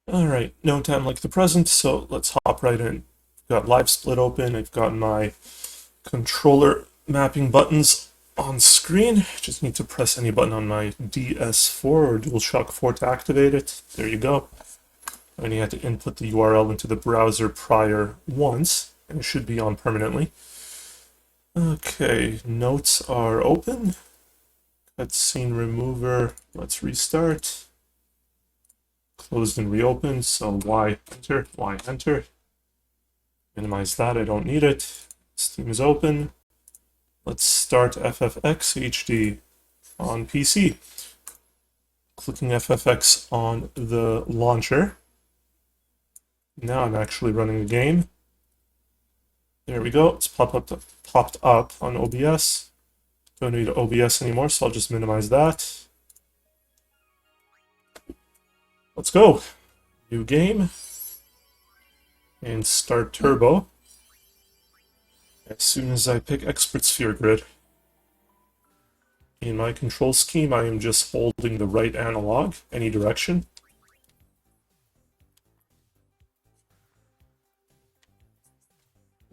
Alright, no time like the present, so let's hop right in. Got live split open, I've got my controller mapping buttons on screen. Just need to press any button on my DS4 or DualShock 4 to activate it. There you go. I only had to input the URL into the browser prior once, and it should be on permanently. Okay, notes are open. Cutscene remover, let's restart. Closed and reopened, so Y enter, Y enter. Minimize that, I don't need it. Steam is open. Let's start FFX HD on PC. Clicking FFX on the launcher. Now I'm actually running a game. There we go, it's popped up on OBS. Don't need OBS anymore, so I'll just minimize that. Let's go. New game. And start turbo. As soon as I pick Expert Sphere Grid. In my control scheme, I am just holding the right analog, any direction.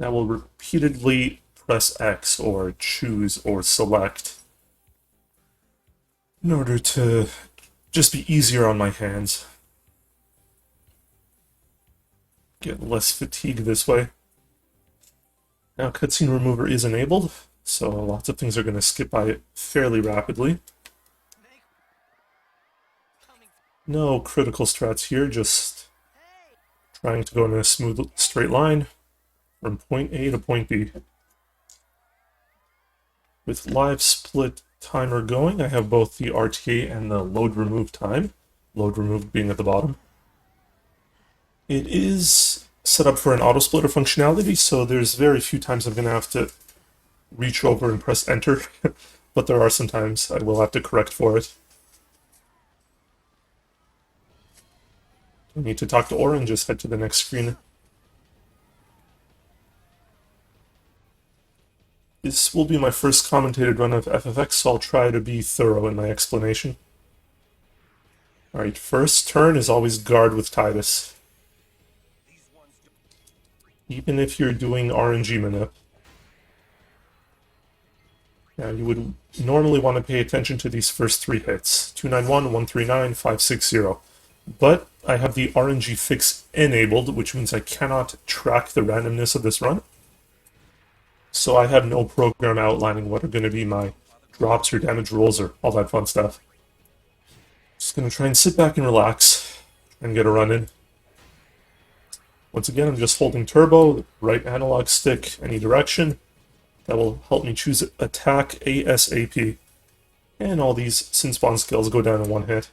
I will repeatedly press X or choose or select in order to just be easier on my hands. Get less fatigue this way. Now cutscene remover is enabled, so lots of things are going to skip by it fairly rapidly. No critical strats here, just trying to go in a smooth straight line from point A to point B. With live split timer going, I have both the RTA and the load remove time, load remove being at the bottom. It is set up for an auto splitter functionality, so there's very few times I'm going to have to reach over and press enter, but there are some times I will have to correct for it. I need to talk to Aura and just head to the next screen. This will be my first commentated run of FFX, so I'll try to be thorough in my explanation. Alright, first turn is always guard with Tidus. Even if you're doing RNG manip. Now you would normally want to pay attention to these first three hits. 291, 139, 560. But I have the RNGFix enabled, which means I cannot track the randomness of this run. So I have no program outlining what are going to be my drops or damage rolls or all that fun stuff. Just going to try and sit back and relax and get a run in. Once again, I'm just holding turbo, right analog stick, any direction. That will help me choose attack ASAP. And all these sin spawn skills go down in one hit.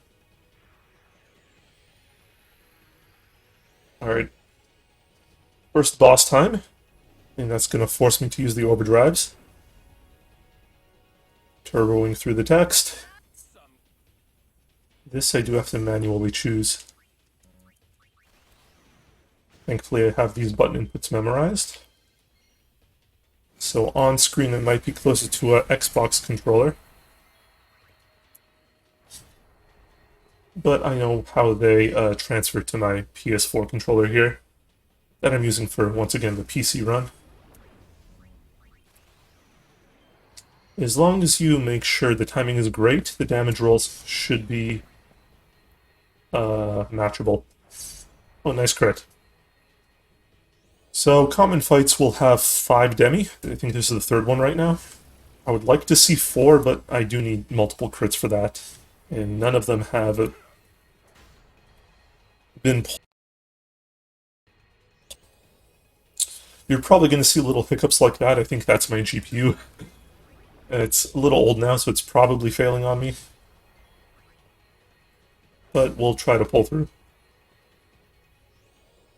Alright. First boss time. And that's going to force me to use the overdrives. Turboing through the text. This I do have to manually choose. Thankfully I have these button inputs memorized. So on screen it might be closer to an Xbox controller. But I know how they transfer to my PS4 controller here. That I'm using for, once again, the PC run. As long as you make sure the timing is great, the damage rolls should be matchable. Oh, nice crit. So, common fights will have 5 demi. I think this is the third one right now. I would like to see 4, but I do need multiple crits for that. And none of them have been... You're probably going to see little hiccups like that. I think that's my GPU. It's a little old now, so it's probably failing on me. But we'll try to pull through.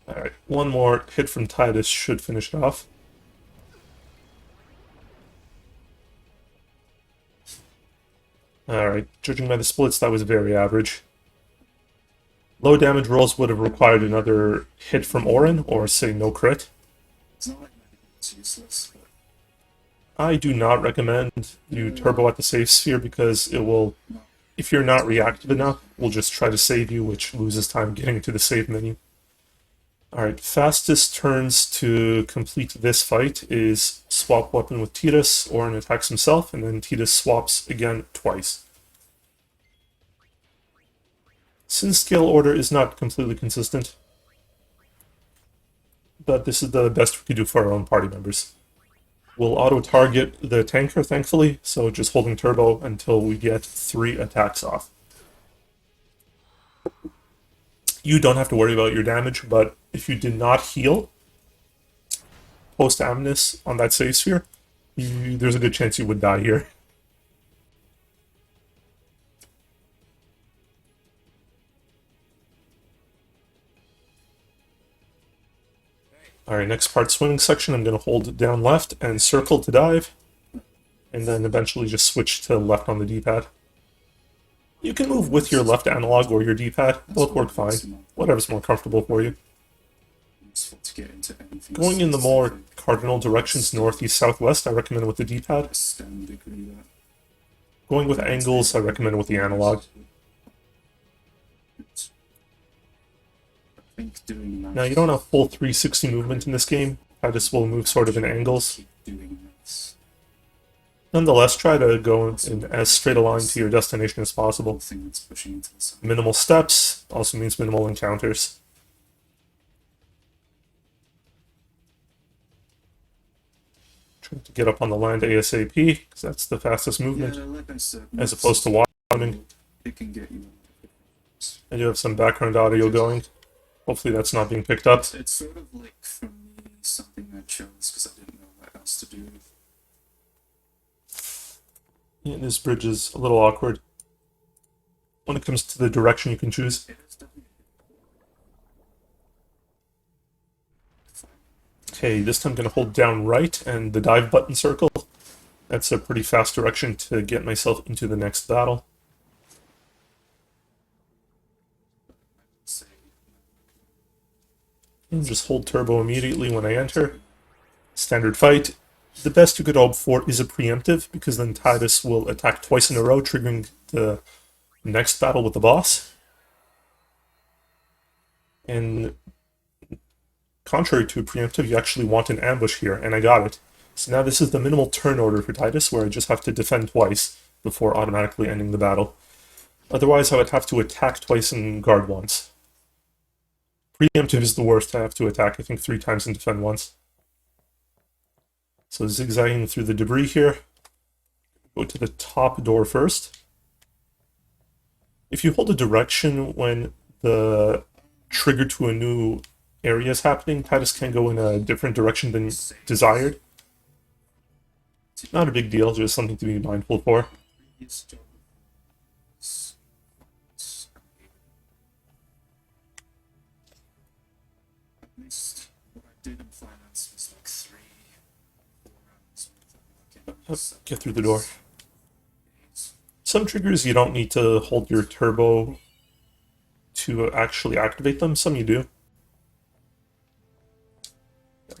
Alright, one more hit from Tidus should finish it off. Alright, judging by the splits, that was very average. Low damage rolls would have required another hit from Orin, or say no crit. It's not like it's useless, but I do not recommend you turbo at the safe sphere because it will If you're not reactive enough, we'll just try to save you, which loses time getting to the save menu. Alright, fastest turns to complete this fight is swap weapon with Titus, Orin attacks himself, and then Titus swaps again twice. Sin scale order is not completely consistent, but this is the best we could do for our own party members. We'll auto-target the tanker, thankfully, so just holding turbo until we get 3 attacks off. You don't have to worry about your damage, but if you did not heal post-Amnes on that save sphere, there's a good chance you would die here. Alright, next part, swimming section. I'm going to hold down left and circle to dive, and then eventually just switch to left on the D-pad. You can move with your left analog or your D-pad, both work fine, whatever's more comfortable for you. Going in the more cardinal directions, northeast, southwest, I recommend with the D-pad. Going with angles, I recommend with the analog. Now, you don't have full 360 movement in this game. Titus will move sort of in angles. Nonetheless, try to go in as straight a line to your destination as possible. Minimal steps also means minimal encounters. Try to get up on the land ASAP, because that's the fastest movement, as opposed to walking. I do have some background audio going. Hopefully that's not being picked up. It's sort of like, for me, something I chose because I didn't know what else to do. Yeah, this bridge is a little awkward when it comes to the direction you can choose. Okay, this time I'm going to hold down right and the dive button circle. That's a pretty fast direction to get myself into the next battle. And just hold turbo immediately when I enter. Standard fight. The best you could hope for is a preemptive, because then Titus will attack twice in a row, triggering the next battle with the boss. And contrary to a preemptive, you actually want an ambush here, and I got it. So now this is the minimal turn order for Titus, where I just have to defend twice before automatically ending the battle. Otherwise, I would have to attack twice and guard once. Preemptive is the worst. I have to attack, I think, 3 times and defend once. So zigzagging through the debris here. Go to the top door first. If you hold a direction when the trigger to a new area is happening, Titus can go in a different direction than desired. Not a big deal, just something to be mindful for. Get through the door. Some triggers you don't need to hold your turbo to actually activate them, some you do.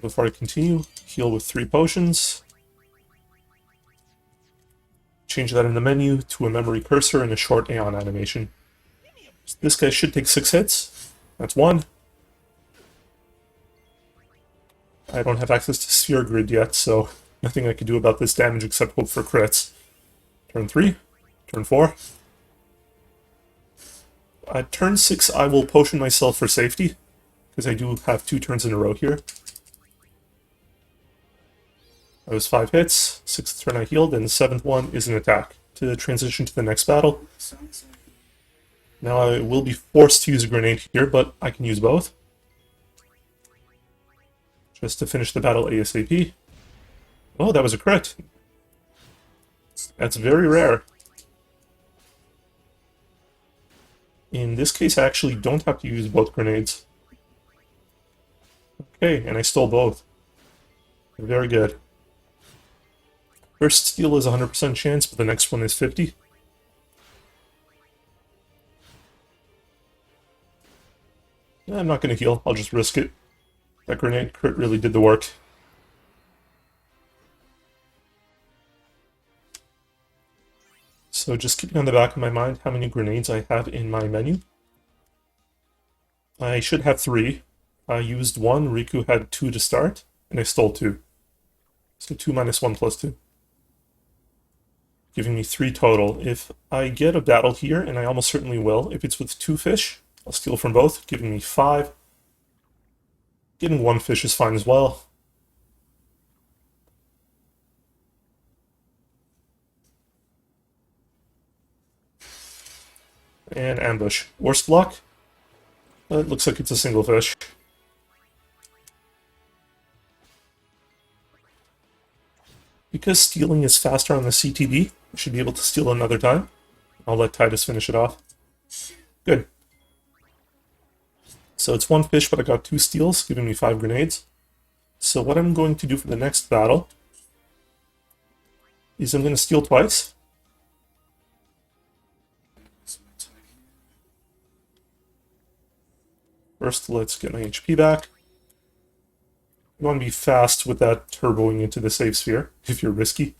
Before I continue, heal with 3 potions. Change that in the menu to a memory cursor and a short Aeon animation. This guy should take 6 hits. That's 1. I don't have access to Sphere Grid yet, so nothing I can do about this damage except hope for crits. Turn 3. Turn 4. At turn 6, I will potion myself for safety, because I do have 2 turns in a row here. That was 5 hits. 6th turn I healed, and the 7th one is an attack to transition to the next battle. Now I will be forced to use a grenade here, but I can use both. Just to finish the battle ASAP. Oh, that was a crit. That's very rare. In this case, I actually don't have to use both grenades. Okay, and I stole both. Very good. First steal is 100% chance, but the next one is 50. I'm not going to heal, I'll just risk it. That grenade crit really did the work. So just keeping on the back of my mind how many grenades I have in my menu. I should have 3. I used 1, Riku had 2 to start, and I stole 2. So 2 minus 1 plus 2. Giving me 3 total. If I get a battle here, and I almost certainly will, if it's with 2 fish, I'll steal from both, giving me 5. Getting 1 fish is fine as well. And ambush. Worst luck? It looks like it's a single fish. Because stealing is faster on the CTB, I should be able to steal another time. I'll let Titus finish it off. Good. So it's 1 fish, but I got 2 steals, giving me 5 grenades. So what I'm going to do for the next battle is I'm going to steal twice. First, let's get my HP back. You want to be fast with that turboing into the save sphere, if you're risky.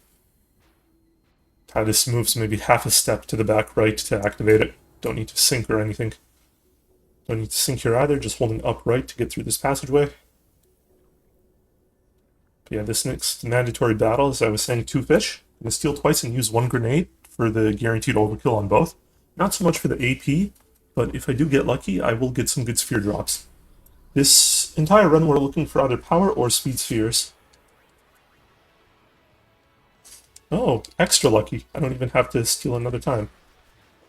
Titus moves maybe half a step to the back right to activate it. Don't need to sync or anything. Don't need to sync here either, just holding up right to get through this passageway. But yeah, this next mandatory battle, as I was saying, 2 fish. I'm going to steal twice and use 1 grenade for the guaranteed overkill on both. Not so much for the AP, but if I do get lucky, I will get some good sphere drops. This entire run, we're looking for either power or speed spheres. Oh, extra lucky. I don't even have to steal another time.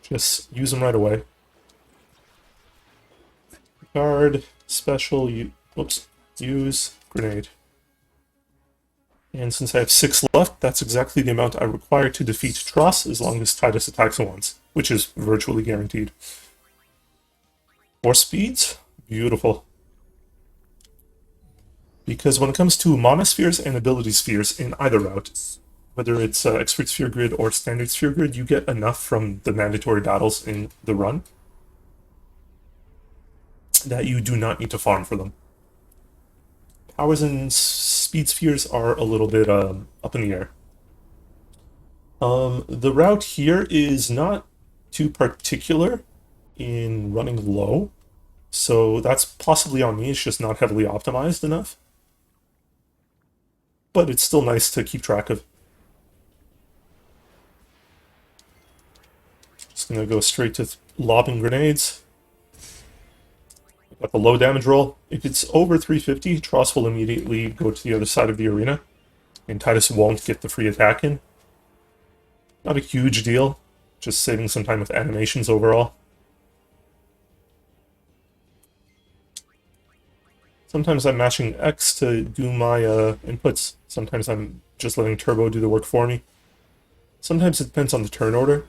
Just use them right away. Guard, special, use, grenade. And since I have 6 left, that's exactly the amount I require to defeat Tross as long as Titus attacks once, which is virtually guaranteed. 4 speeds? Beautiful. Because when it comes to monospheres and ability spheres in either route, whether it's expert sphere grid or standard sphere grid, you get enough from the mandatory battles in the run that you do not need to farm for them. Powers and speed spheres are a little bit up in the air. The route here is not too particular in running low, so that's possibly on me. It's just not heavily optimized enough. But it's still nice to keep track of. Just gonna go straight to lobbing grenades. Got the low damage roll. If it's over 350, Tross will immediately go to the other side of the arena, and Titus won't get the free attack in. Not a huge deal, just saving some time with animations overall. Sometimes I'm mashing X to do my inputs. Sometimes I'm just letting Turbo do the work for me. Sometimes it depends on the turn order.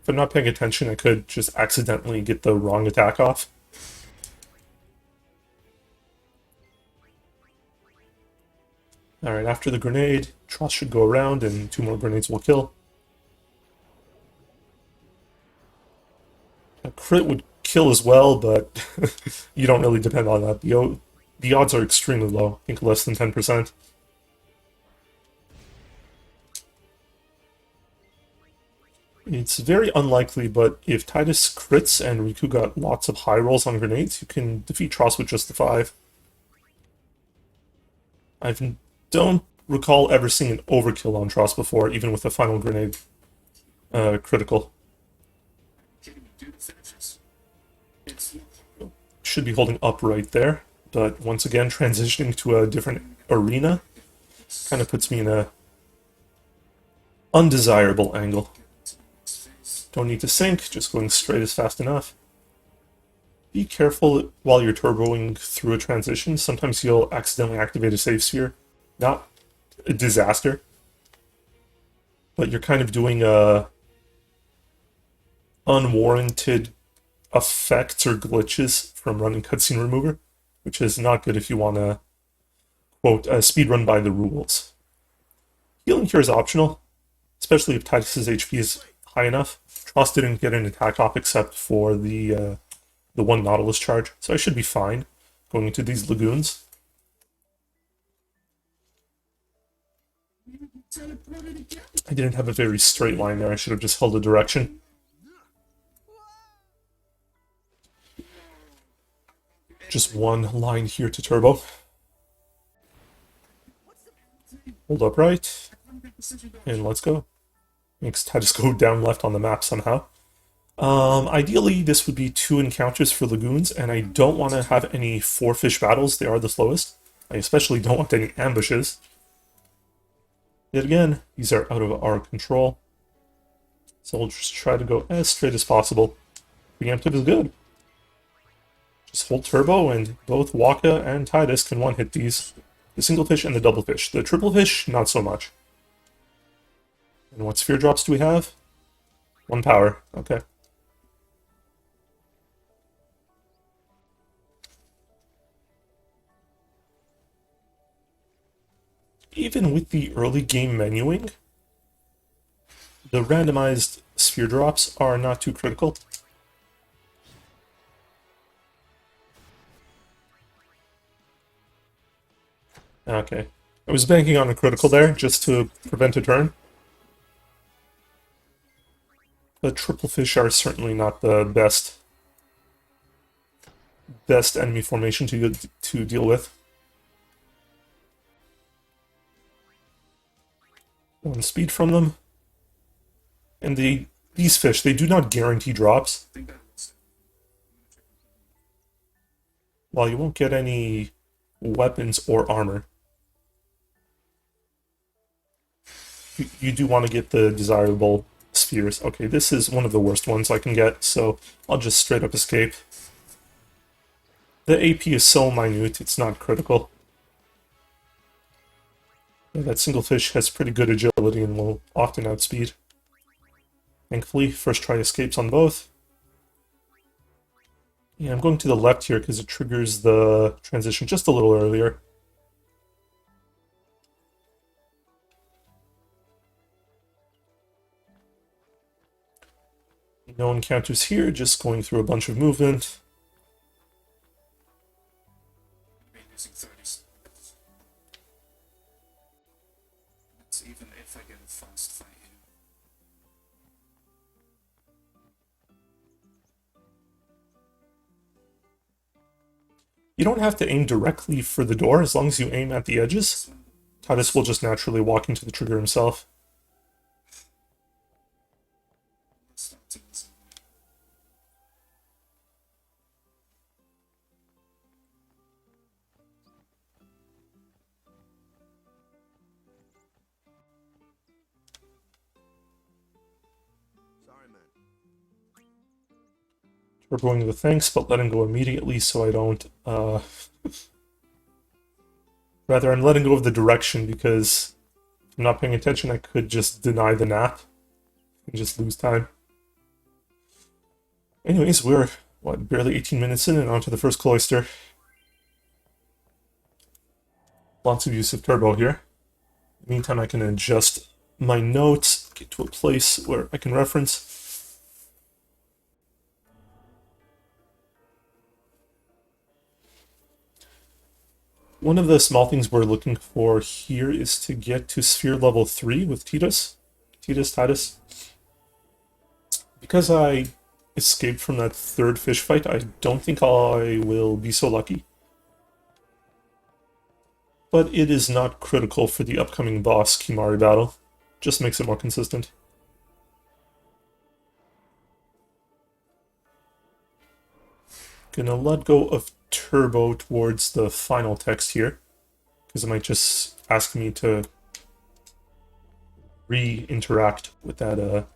If I'm not paying attention, I could just accidentally get the wrong attack off. Alright, after the grenade, Tross should go around and 2 more grenades will kill. A crit would kill as well, but you don't really depend on that. The odds are extremely low, I think less than 10%. It's very unlikely, but if Titus crits and Riku got lots of high rolls on grenades, you can defeat Tross with just the 5. I don't recall ever seeing an overkill on Tross before, even with the final grenade critical. Should be holding up right there, but once again, transitioning to a different arena kind of puts me in a undesirable angle. Don't need to sync, just going straight is fast enough. Be careful while you're turboing through a transition. Sometimes you'll accidentally activate a save sphere. Not a disaster, but you're kind of doing unwarranted effects or glitches from running cutscene remover, which is not good if you want to, quote, speedrun by the rules. Healing here is optional, especially if Titus's HP is high enough. Tross didn't get an attack off except for the 1 Nautilus charge, so I should be fine going into these lagoons. I didn't have a very straight line there. I should have just held a direction. Just one line here to turbo. Hold upright. And let's go. Makes Titus go down left on the map somehow. Ideally, this would be 2 encounters for Lagoons, and I don't want to have any 4 fish battles. They are the slowest. I especially don't want any ambushes. Yet again, these are out of our control. So we'll just try to go as straight as possible. Preemptive is good. Just hold turbo, and both Waka and Titus can one-hit these. The single fish and the double fish. The triple fish, not so much. And what sphere drops do we have? 1 power. Okay. Even with the early game menuing, the randomized sphere drops are not too critical. Okay. I was banking on a critical there, just to prevent a turn. The triple fish are certainly not the best enemy formation to deal with. 1 speed from them. And these fish, they do not guarantee drops. While you won't get any weapons or armor, you do want to get the desirable spheres. Okay, this is one of the worst ones I can get, so I'll just straight up escape. The AP is so minute, it's not critical. Yeah, that single fish has pretty good agility and will often outspeed. Thankfully, first try escapes on both. Yeah, I'm going to the left here because it triggers the transition just a little earlier. No encounters here, just going through a bunch of movement. Using 30 seconds. That's even if I get a fast fight here. You don't have to aim directly for the door, as long as you aim at the edges. Titus will just naturally walk into the trigger himself. Let's not do this. Sorry, man. Turboing the thanks, but letting go immediately so I don't, Rather, I'm letting go of the direction because if I'm not paying attention, I could just deny the nap and just lose time. Anyways, we're, what, barely 18 minutes in and onto the first cloister. Lots of use of turbo here. In the meantime, I can adjust my notes, get to a place where I can reference. One of the small things we're looking for here is to get to sphere level 3 with Titus. Titus. Because I escaped from that 3rd fish fight, I don't think I will be so lucky. But it is not critical for the upcoming boss Kimari battle. Just makes it more consistent. Gonna let go of turbo towards the final text here, because it might just ask me to re-interact with that,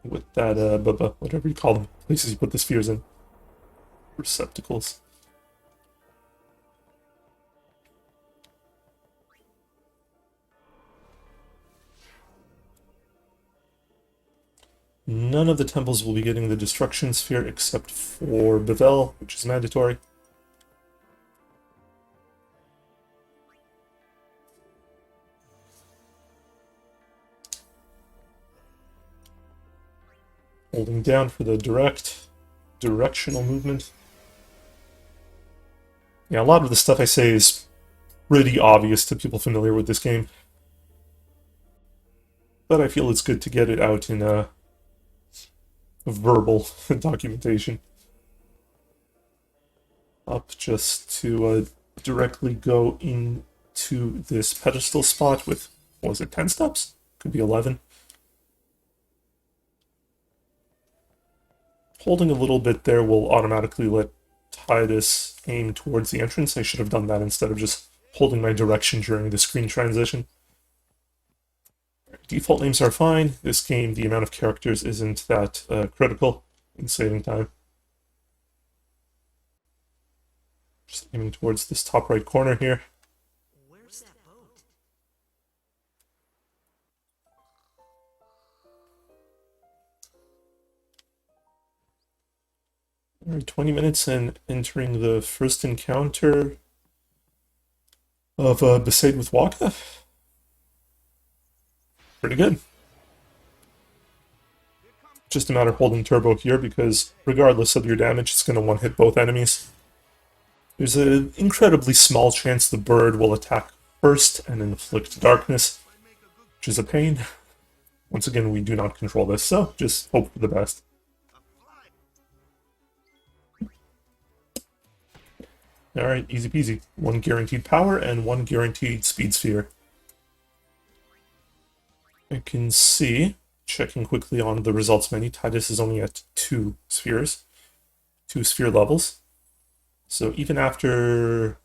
whatever you call them, places you put the spheres in. Receptacles. None of the temples will be getting the destruction sphere except for Bevel, which is mandatory. Holding down for the directional movement. Yeah, a lot of the stuff I say is pretty obvious to people familiar with this game. but I feel it's good to get it out in a verbal documentation. Up just to directly go into this pedestal spot with, what was it, 10 steps? Could be 11. Holding a little bit there will automatically let Titus aim towards the entrance. I should have done that instead of just holding my direction during the screen transition. Default names are fine. This game, the amount of characters isn't that critical in saving time. Just aiming towards this top right corner here. Where's that boat? Alright, 20 minutes and entering the first encounter of Besaid with Waka. Pretty good. Just a matter of holding turbo here because regardless of your damage, it's going to one-hit both enemies. There's an incredibly small chance the bird will attack first and inflict darkness, which is a pain. Once again, we do not control this, so just hope for the best. Alright, easy peasy. 1 guaranteed power and 1 guaranteed speed sphere. I can see, checking quickly on the results menu, Titus is only at 2 spheres, 2 sphere levels. So even after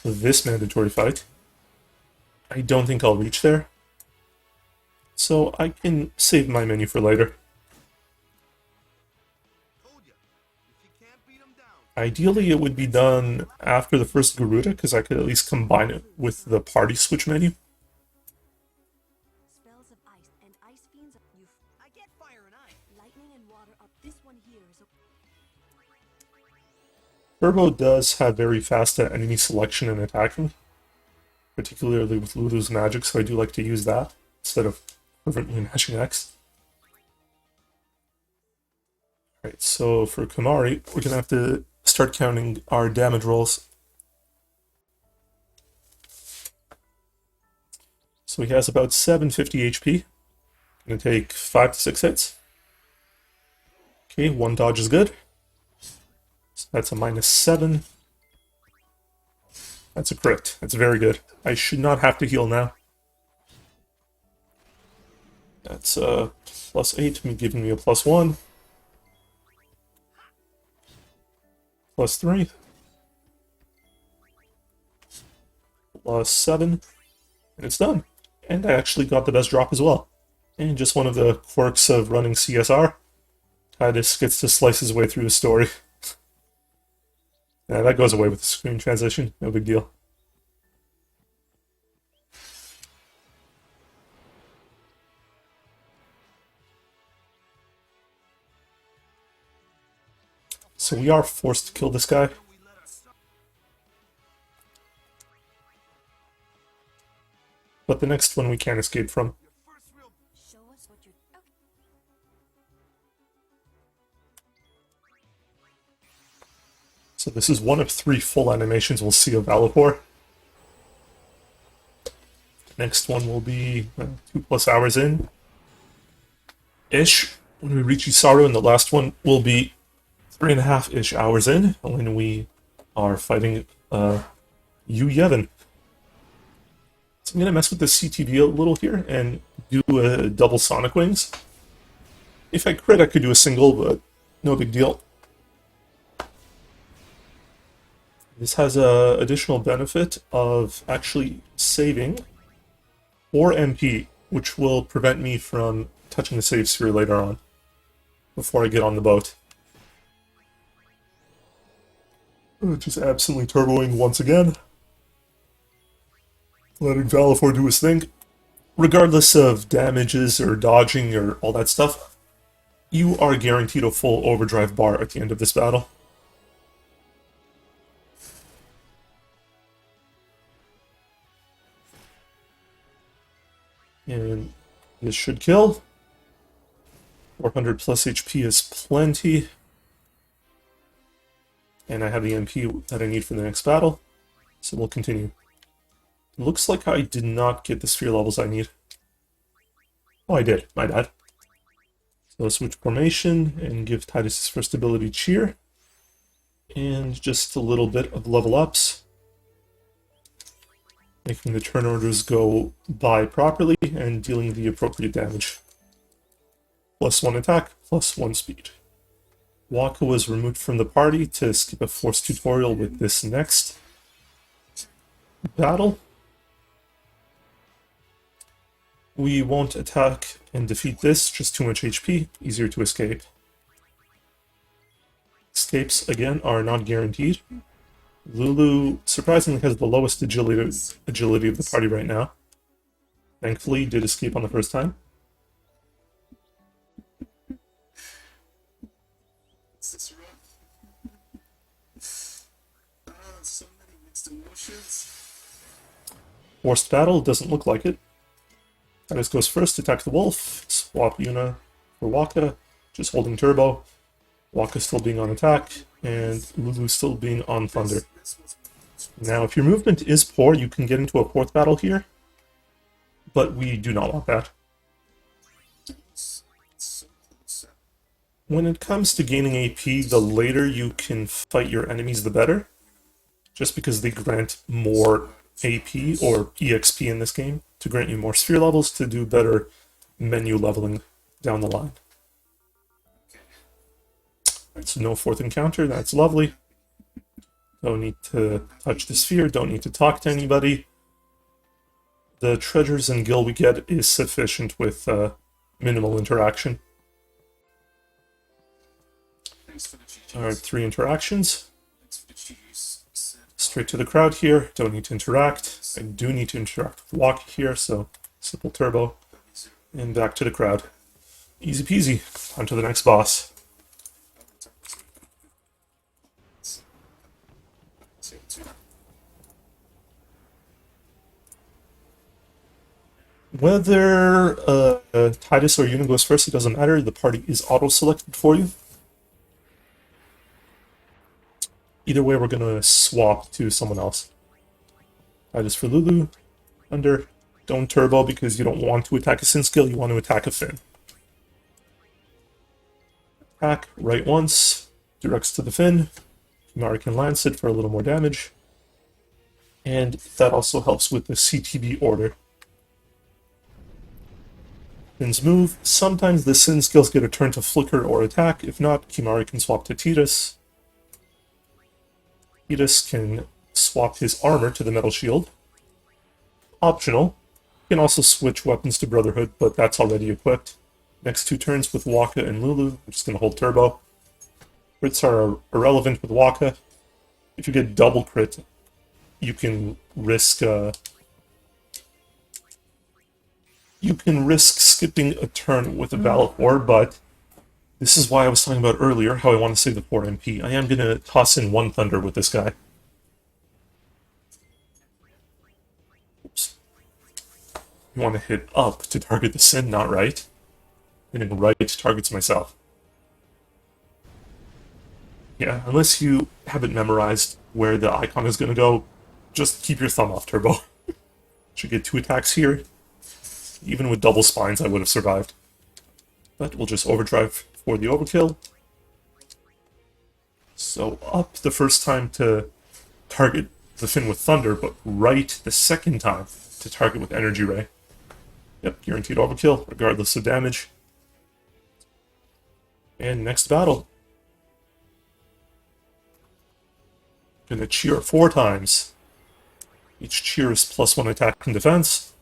this mandatory fight, I don't think I'll reach there. So I can save my menu for later. Ideally, it would be done after the first Garuda, because I could at least combine it with the party switch menu. Spells of ice and ice fiends. I get fire and ice. Lightning and water up. This one here is a Turbo does have very fast enemy selection and attacking, particularly with Lulu's magic, so I do like to use that instead of fervently mashing X. Alright, so for Kamari, we're going to have to start counting our damage rolls. So he has about 750 HP. Going to take 5 to 6 hits. Okay, 1 dodge is good. So that's a -7. That's a crit. That's very good. I should not have to heal now. That's +8, giving me a +1. +3. +7. And it's done. And I actually got the best drop as well. And just one of the quirks of running CSR. Titus gets to slice his way through the story. Yeah, that goes away with the screen transition. No big deal. So we are forced to kill this guy. But the next one we can't escape from. show us what you're. Okay. So this is one of 3 full animations we'll see of Valipore. Next one will be 2+ hours in. Ish, when we reach Isaru, and the last one will be 3.5-ish hours in, when we are fighting Yu Yevon. So I'm going to mess with the CTV a little here and do a double Sonic Wings. If I crit, I could do a single, but no big deal. This has a additional benefit of actually saving 4 MP, which will prevent me from touching the save sphere later on, before I get on the boat. Just absolutely turboing once again. Letting Valipore do his thing. Regardless of damages or dodging or all that stuff, you are guaranteed a full overdrive bar at the end of this battle. And this should kill. 400 plus HP is plenty. And I have the MP that I need for the next battle. So we'll continue. Looks like I did not get the sphere levels I need. Oh, I did. My bad. So let's switch formation and give Titus his first ability, Cheer. And just a little bit of level ups. Making the turn orders go by properly and dealing the appropriate damage. +1 attack, +1 speed. Waka was removed from the party to skip a forced tutorial with this next battle. We won't attack and defeat this, just too much HP, easier to escape. Escapes, again, are not guaranteed. Lulu surprisingly has the lowest agility of the party right now. Thankfully, did escape on the first time. What's this run? So many mixed emotions. Forced battle, doesn't look like it. Titus goes first, attack the wolf, swap Yuna for Waka, just holding turbo. Waka still being on attack, and Lulu still being on thunder. Now, if your movement is poor, you can get into a fourth battle here, but we do not want that. When it comes to gaining AP, the later you can fight your enemies, the better, just because they grant more AP, or EXP in this game, to grant you more sphere levels to do better menu leveling down the line. Alright, so no fourth encounter, that's lovely. Don't need to touch the sphere, don't need to talk to anybody. The treasures and gil we get is sufficient with minimal interaction. Thanks for the cheese. Alright, 3 interactions. Thanks for the cheese. Straight to the crowd here, don't need to interact. I do need to interact with Waka here, so simple turbo. And back to the crowd. Easy peasy, on to the next boss. Whether Titus or Yuna goes first, it doesn't matter. The party is auto-selected for you. Either way, we're going to swap to someone else. Titus for Lulu. Under. Don't turbo because you don't want to attack a Sin skill, you want to attack a Fin. Attack, right once. Directs to the Fin. Kimari can lance it for a little more damage. And that also helps with the CTB order. Fin's move. Sometimes the Sin skills get a turn to flicker or attack. If not, Kimari can swap to Titus. Titus can swap his armor to the metal shield. Optional. You can also switch weapons to Brotherhood, but that's already equipped. Next 2 turns with Waka and Lulu. I'm just going to hold turbo. Crits are irrelevant with Waka. If you get double crit, you can risk skipping a turn with a Valor Ore, but this is why I was talking about earlier, how I want to save the 4 MP. I am going to toss in 1 Thunder with this guy. Oops. You want to hit up to target the Sin, not right. Hitting right targets myself. Yeah, unless you haven't memorized where the icon is going to go, just keep your thumb off turbo. Should get 2 attacks here. Even with double spines, I would have survived. But we'll just overdrive for the overkill. So up the first time to target the Fin with Thunder, but right the second time to target with Energy Ray. Yep, guaranteed overkill, regardless of damage. And next battle. Gonna cheer 4 times. Each cheer is +1 attack and defense.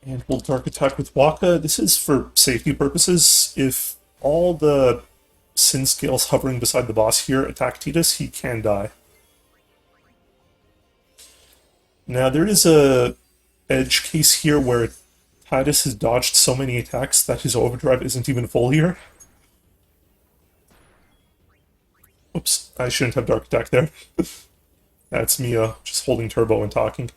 And we'll Dark Attack with Waka. This is for safety purposes. If all the Sin scales hovering beside the boss here attack Titus, he can die. Now, there is a edge case here where Titus has dodged so many attacks that his overdrive isn't even full here. Oops, I shouldn't have Dark Attack there. That's me just holding turbo and talking.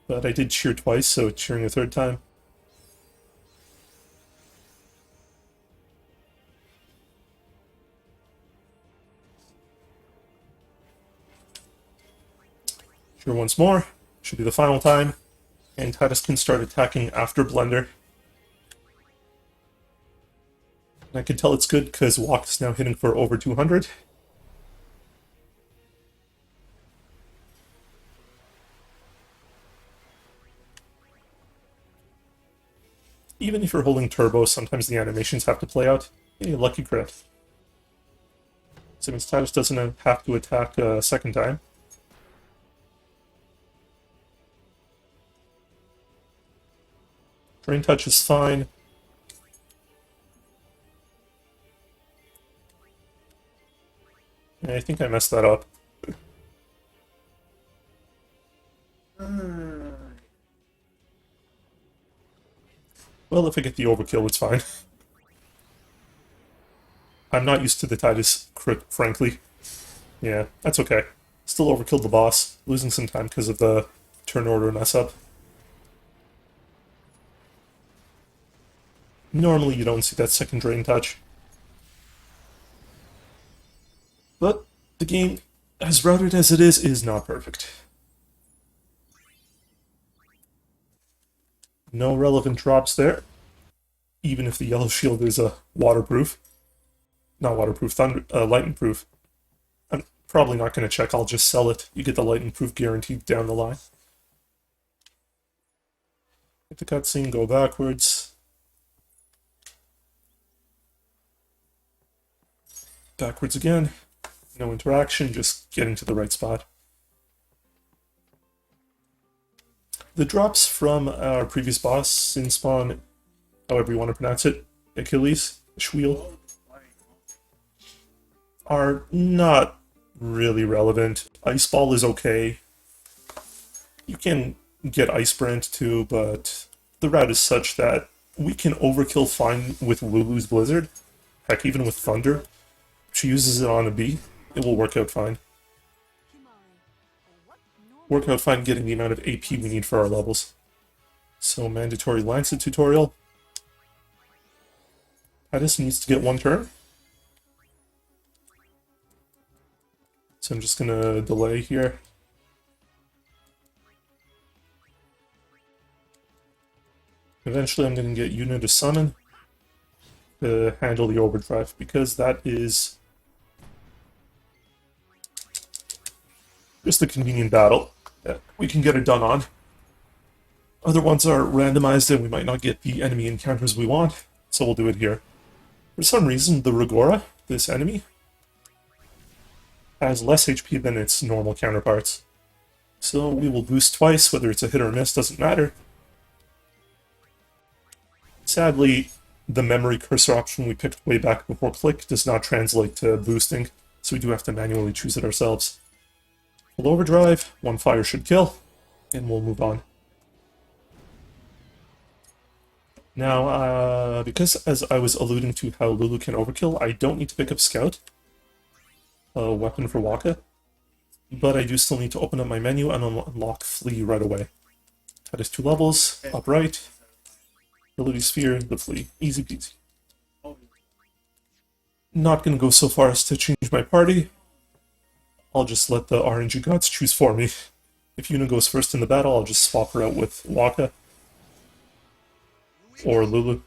But I did cheer twice, so cheering a 3rd time. Cheer once more. Should be the final time. And Titus can start attacking after Blender. And I can tell it's good because Walk is now hitting for over 200. Even if you're holding turbo, sometimes the animations have to play out. Hey, lucky crit. So it means Titus doesn't have to attack a second time. Drain touch is fine. I think I messed that up. Well, if I get the overkill, it's fine. I'm not used to the Titus crit, frankly. Yeah, that's okay. Still overkilled the boss, losing some time because of the turn order mess up. Normally you don't see that second drain touch. But the game, as routed as it is not perfect. No relevant drops there, even if the yellow shield is waterproof. Not waterproof, lightning proof. I'm probably not going to check, I'll just sell it. You get the lightning proof guaranteed down the line. Hit the cutscene, go backwards. Backwards again. No interaction, just getting to the right spot. The drops from our previous boss, Sin Spawn, however you want to pronounce it, Achilles, Schweel, are not really relevant. Ice Ball is okay. You can get Ice Brand too, but the route is such that we can overkill fine with Lulu's Blizzard. Heck, even with Thunder. If she uses it on a bee, it will work out fine. Work out fine getting the amount of AP we need for our levels. So, mandatory Lancet tutorial. Titus needs to get one turn. So I'm just gonna delay here. Eventually I'm gonna get Yuna to summon to handle the overdrive, because that is just a convenient battle that we can get it done on. Other ones are randomized and we might not get the enemy encounters we want, so we'll do it here. For some reason, the Rigora, this enemy, has less HP than its normal counterparts. So we will boost twice, whether it's a hit or a miss, doesn't matter. Sadly, the memory cursor option we picked way back before click does not translate to boosting, so we do have to manually choose it ourselves. Full overdrive, one fire should kill, and we'll move on. Now, because as I was alluding to how Lulu can overkill, I don't need to pick up Scout, a weapon for Waka, but I do still need to open up my menu and unlock Flea right away. That is 2 levels, upright, ability sphere, the Flea, easy peasy. Not gonna go so far as to change my party. I'll just let the RNG gods choose for me. If Yuna goes first in the battle, I'll just swap her out with Waka. Or Lulu.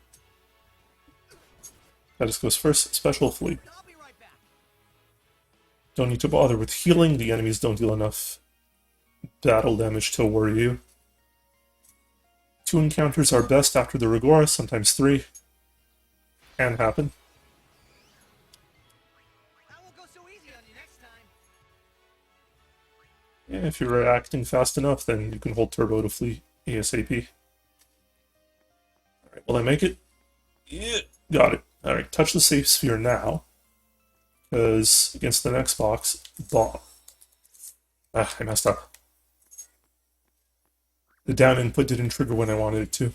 That just goes first, special Flea. I'll be right back. Don't need to bother with healing, the enemies don't deal enough battle damage to worry you. 2 encounters are best after the Rigora, sometimes 3. Can happen. I won't go so easy on you next time. Yeah, if you're reacting fast enough, then you can hold turbo to flee ASAP. Alright, will I make it? Yeah, got it. Alright, touch the safe sphere now. Because against the next box, bomb. Ah, I messed up. The down input didn't trigger when I wanted it to.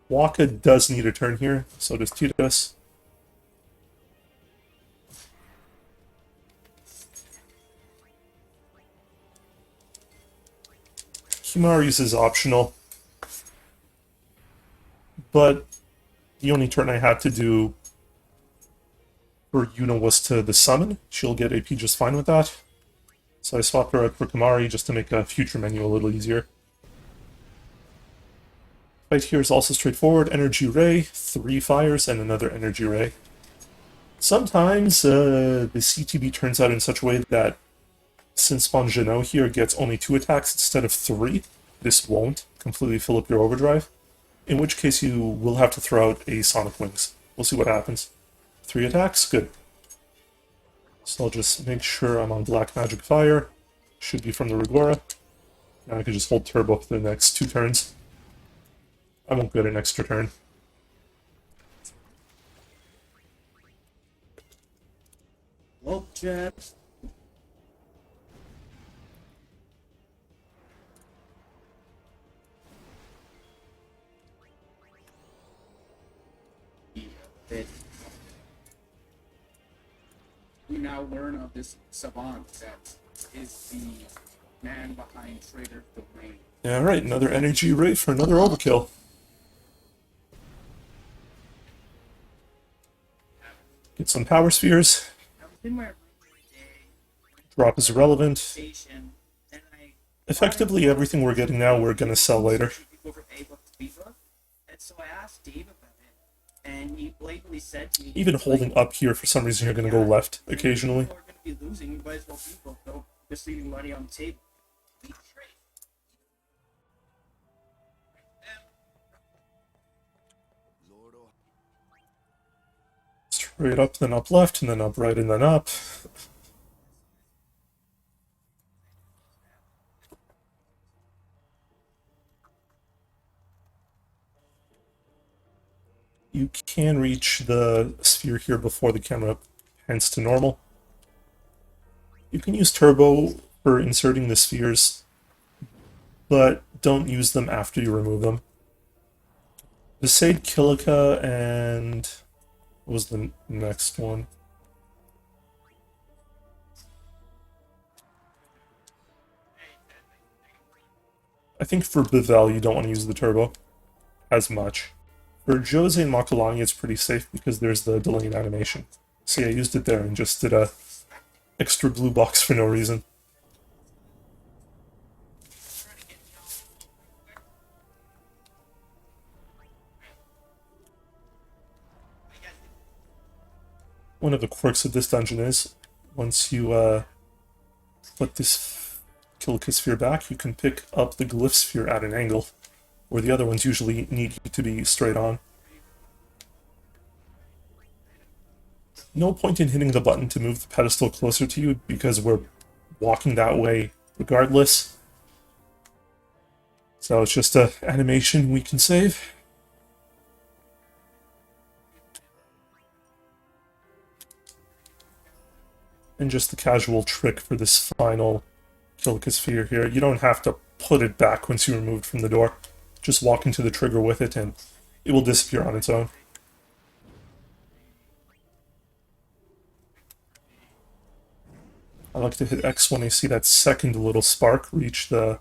Waka does need a turn here, so does Titus. Himari's is optional, but the only turn I had to do her Yuna was to the summon, she'll get AP just fine with that. So I swapped her out for Kamari just to make a future menu a little easier. Fight here is also straightforward. Energy Ray, 3 fires, and another Energy Ray. Sometimes the CTB turns out in such a way that since Spawn Jeannot here gets only 2 attacks instead of 3, this won't completely fill up your overdrive. In which case you will have to throw out a Sonic Wings. We'll see what happens. 3 attacks? Good. So I'll just make sure I'm on Black Magic Fire. Should be from the Rigora. Now I can just hold Turbo for the next 2 turns. I won't get an extra turn. Well, Jet. That we now learn of this savant that is the man behind Trader Domain. Yeah, right, another Energy Ray for another overkill. Get some Power Spheres. I was in my room one day, Drop is irrelevant. station, and I Effectively, everything we're getting now, we're gonna sell later. people from A book to B book, and so I asked Dave about it, and he blatantly said to me, Even holding up here, for some reason, you're gonna go left occasionally. People are going to be losing. You might as well B book, though, just leaving money on the table. Straight up, then up left, and then up right, and then up. You can reach the sphere here before the camera pans to normal. You can use Turbo for inserting the spheres, but don't use them after you remove them. Besaid Kilika and... what was the next one? I think for Bevel you don't want to use the Turbo as much. For Jose and Makalani it's pretty safe because there's the delayed animation. See, I used it there and just did a extra blue box for no reason. One of the quirks of this dungeon is, once you put this Kilika sphere back, you can pick up the Glyph sphere at an angle, where the other ones usually need you to be straight on. No point in hitting the button to move the pedestal closer to you, because we're walking that way regardless. So it's just an animation we can save. And just the casual trick for this final Kilika sphere here. You don't have to put it back once you remove it from the door. Just walk into the trigger with it and it will disappear on its own. I like to hit X when I see that second little spark reach the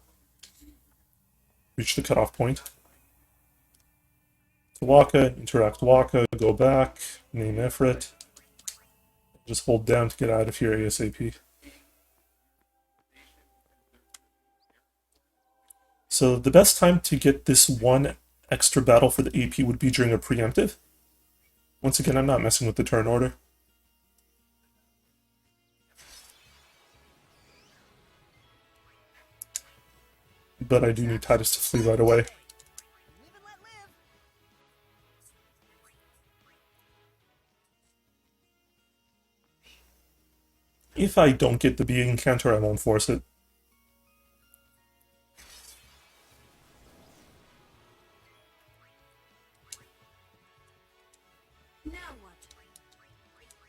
cutoff point. To Waka, interact Waka, go back, name Ifrit. Just hold down to get out of here ASAP. So the best time to get this one extra battle for the AP would be during a preemptive. Once again, I'm not messing with the turn order. But I do need Titus to flee right away. Live and let live. If I don't get the B encounter, I won't force it. Now what?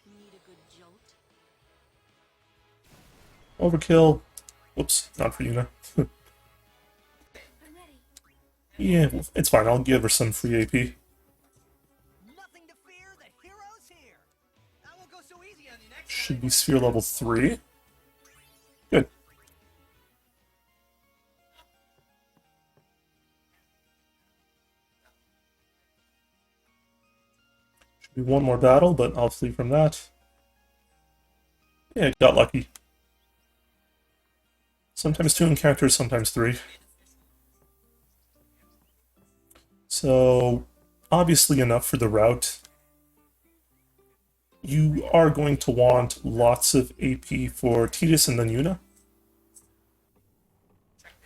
Need a good jolt? Overkill. Whoops, not for Yuna. I'm ready. Yeah, it's fine. I'll give her some free AP. Nothing to fear. The hero's here. I won't go so easy on you next Should time. be sphere level 3. Good. Should be one more battle, but I'll flee from that. Yeah, got lucky. Sometimes 2 encounters, sometimes 3. So, obviously enough for the route. You are going to want lots of AP for Tidus and then Yuna.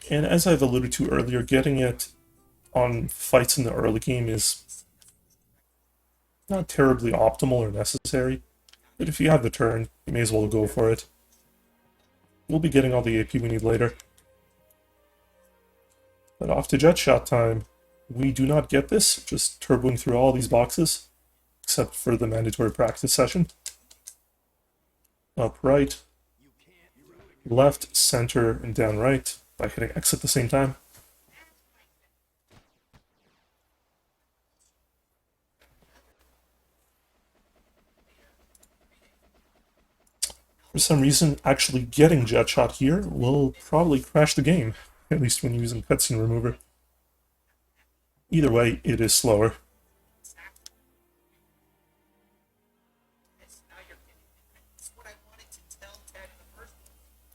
And as I've alluded to earlier, getting it on fights in the early game is not terribly optimal or necessary. But if you have the turn, you may as well go for it. We'll be getting all the AP we need later. But off to jet shot time. We do not get this, just turboing through all these boxes, except for the mandatory practice session. Up right, left, center, and down right by hitting X at the same time. For some reason, actually getting jet shot here will probably crash the game, at least when using cutscene remover. Either way, it is slower.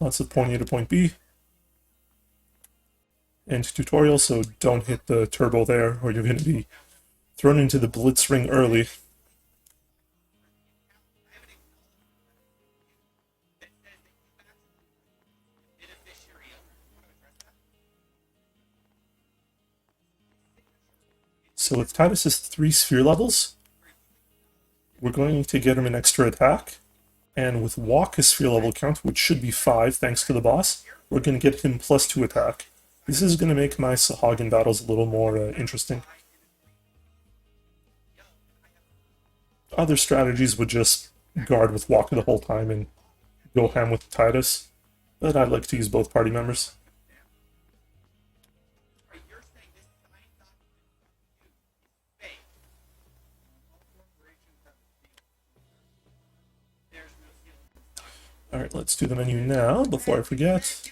Lots of point A to point B. And tutorial, so don't hit the turbo there, or you're going to be thrown into the blitz ring early. So with Tidus' 3 sphere levels, we're going to get him an extra attack. And with Walk's sphere level count, which should be 5 thanks to the boss, we're going to get him +2 attack. This is going to make my Sahagin battles a little more interesting. Other strategies would just guard with Walk the whole time and go ham with Tidus, but I'd like to use both party members. Alright, let's do the menu now, before I forget.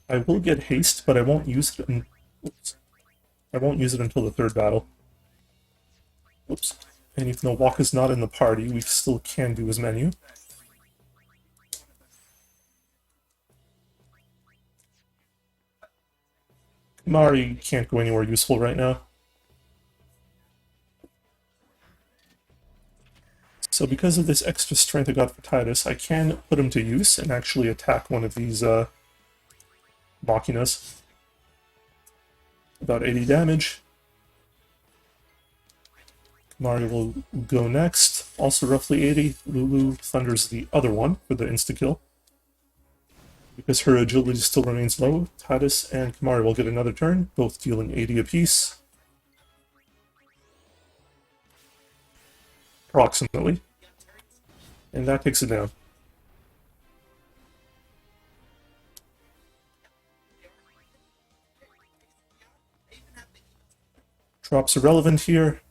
I will get haste, but I won't use it until the 3rd battle. Oops. And even though Walk is not in the party, we still can do his menu. Mari can't go anywhere useful right now. So because of this extra strength I got for Tidus, I can put him to use and actually attack one of these Machinas. About 80 damage. Kamari will go next, also roughly 80. Lulu thunders the other one for the insta-kill. Because her agility still remains low, Tidus and Kamari will get another turn, both dealing 80 apiece. Approximately. And that takes it down. Drops irrelevant here.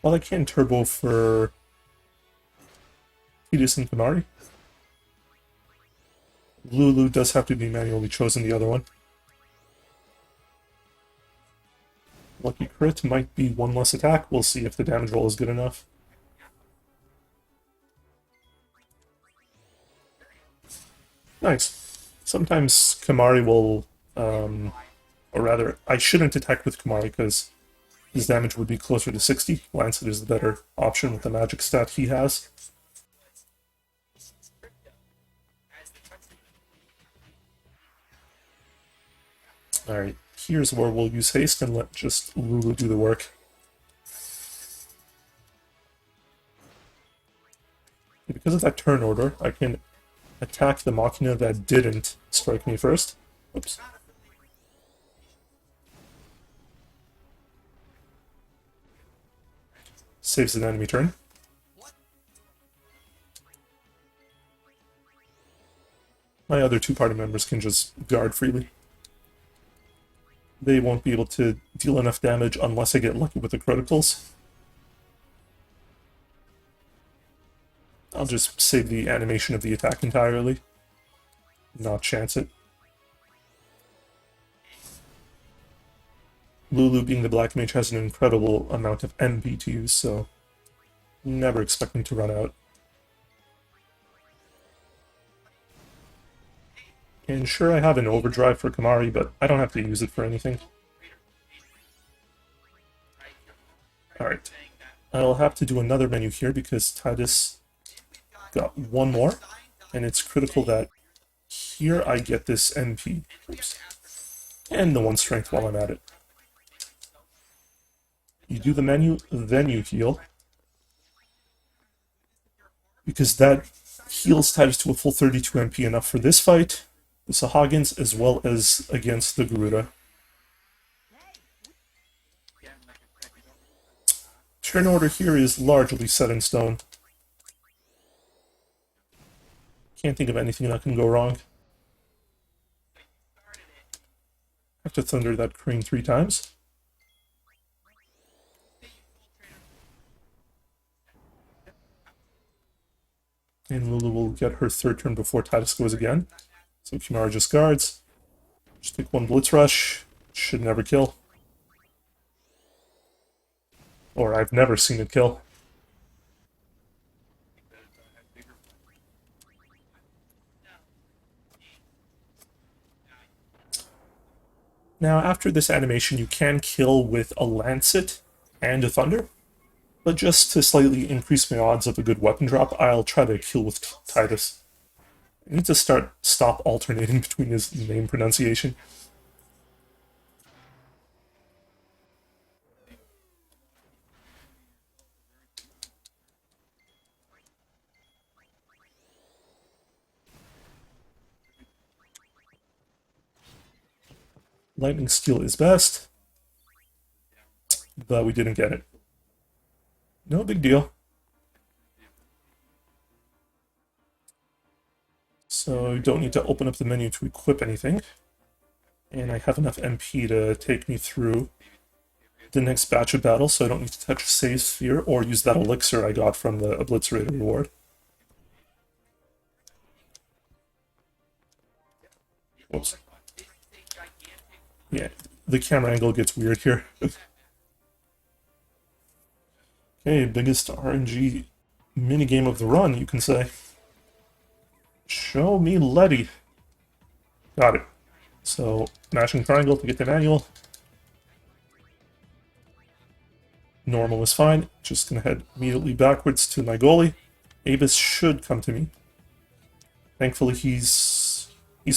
Well, I can turbo for Tidus and Kamari. Lulu does have to be manually chosen, the other one. Lucky crit might be 1 less attack. We'll see if the damage roll is good enough. Nice. Sometimes Kamari will, or rather, I shouldn't attack with Kamari because his damage would be closer to 60. Lancet is the better option with the magic stat he has. Alright, here's where we'll use haste and let just Lulu do the work. Because of that turn order, I can attack the Machina that didn't strike me first. Oops. Saves an enemy turn. My other 2 party members can just guard freely. They won't be able to deal enough damage unless I get lucky with the criticals. I'll just save the animation of the attack entirely. not chance it. Lulu, being the black mage, has an incredible amount of MP to use, so never expecting to run out. And sure, I have an overdrive for Kamari, but I don't have to use it for anything. Alright. I'll have to do another menu here because Titus got one more, and it's critical that here I get this MP. Oops. And the 1 strength while I'm at it. You do the menu, then you heal. Because that heals Titus to a full 32 MP, enough for this fight, the Sahagins, as well as against the Garuda. Turn order here is largely set in stone. Can't think of anything that can go wrong. Have to thunder that crane 3 times. And Lulu will get her 3rd turn before Titus goes again. So Kimara just guards. Just take 1 Blitz Rush. Should never kill. Or I've never seen it kill. Now, after this animation, you can kill with a Lancet and a Thunder. But just to slightly increase my odds of a good weapon drop, I'll try to kill with Titus. I need to stop alternating between his name pronunciation. Lightning Steel is best, but we didn't get it. No big deal. So you don't need to open up the menu to equip anything. And I have enough MP to take me through the next batch of battles, so I don't need to touch Save Sphere or use that elixir I got from the Obliterator reward. Whoops. Yeah, the camera angle gets weird here. Okay, biggest RNG minigame of the run, you can say. Show me Letty. Got it. So, mashing triangle to get the manual. Normal is fine. Just gonna head immediately backwards to my goalie. Avis should come to me. Thankfully, he's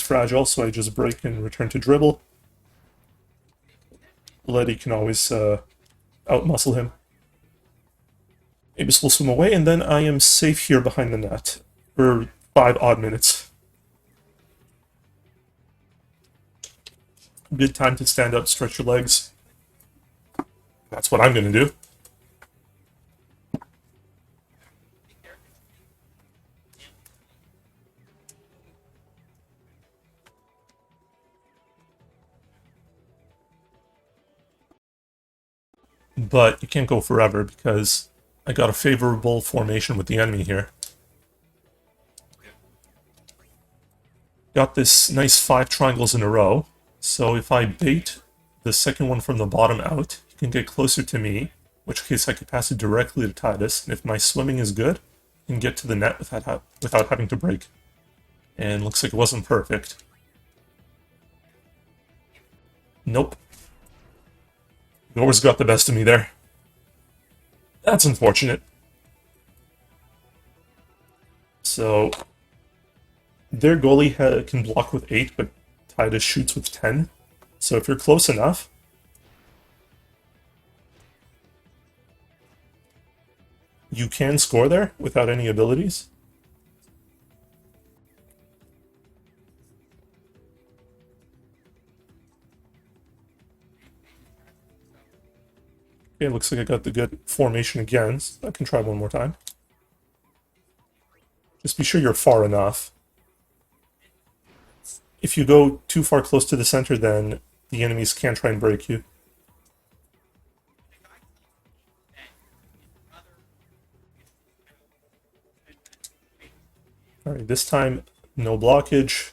fragile, so I just break and return to dribble. Letty can always outmuscle him. Avis will swim away, and then I am safe here behind the net for 5 odd minutes. Good time to stand up, stretch your legs. That's what I'm going to do. But you can't go forever because I got a favorable formation with the enemy here. Got this nice 5 triangles in a row, so if I bait the second one from the bottom out, he can get closer to me, in which case I could pass it directly to Titus, and if my swimming is good, I can get to the net without having to break. And looks like it wasn't perfect. Nope. Gore's got the best of me there. That's unfortunate. So, their goalie can block with 8, but Titus shoots with 10. So if you're close enough, you can score there without any abilities. Okay, looks like I got the good formation again. So I can try one more time. Just be sure you're far enough. If you go too far close to the center, then the enemies can try and break you. Alright, this time, no blockage.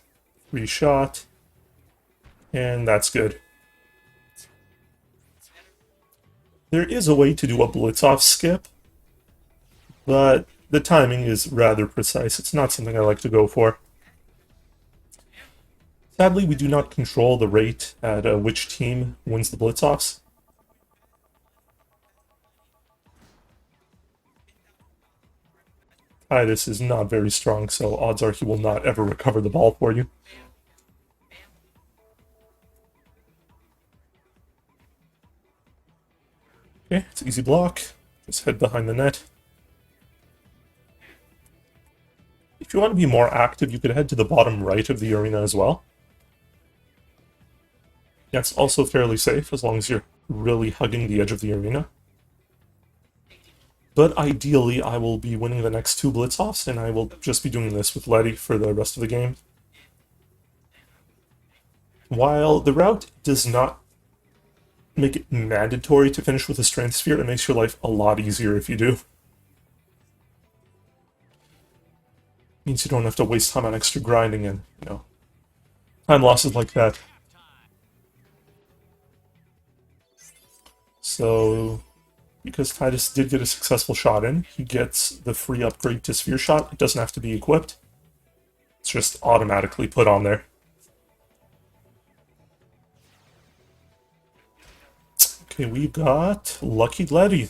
Free shot. And that's good. There is a way to do a blitz-off skip, but the timing is rather precise. It's not something I like to go for. Sadly, we do not control the rate at which team wins the blitz-offs. Titus is not very strong, so odds are he will not ever recover the ball for you. Okay, it's easy block. Just head behind the net. If you want to be more active, you could head to the bottom right of the arena as well. That's also fairly safe, as long as you're really hugging the edge of the arena. But ideally, I will be winning the next 2 blitz-offs, and I will just be doing this with Letty for the rest of the game. While the route does not make it mandatory to finish with a strength sphere, it makes your life a lot easier if you do. Means you don't have to waste time on extra grinding and, time losses like that. So, because Titus did get a successful shot in, he gets the free upgrade to Sphere Shot. It doesn't have to be equipped. It's just automatically put on there. Okay, we got Lucky Letty.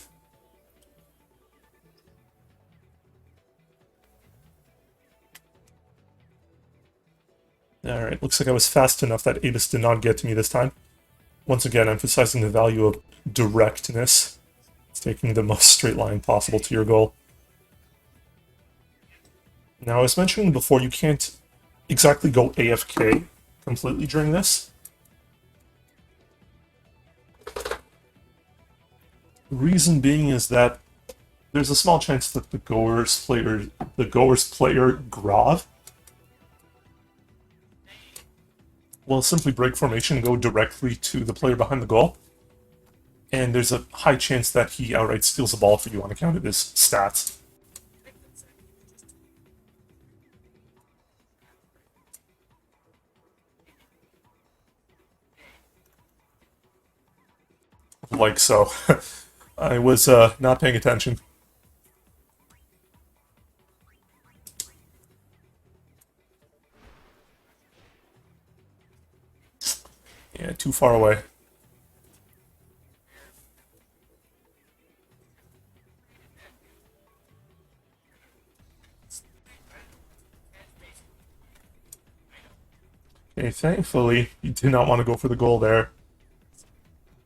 Alright, looks like I was fast enough that Avis did not get to me this time. Once again, emphasizing the value of directness. It's taking the most straight line possible to your goal. Now, I was mentioning before, you can't exactly go AFK completely during this. The reason being is that there's a small chance that the goer's player Grav will simply break formation and go directly to the player behind the goal. And there's a high chance that he outright steals the ball for you on account of his stats. Like so. I was not paying attention. Yeah, too far away. Okay, thankfully, you did not want to go for the goal there.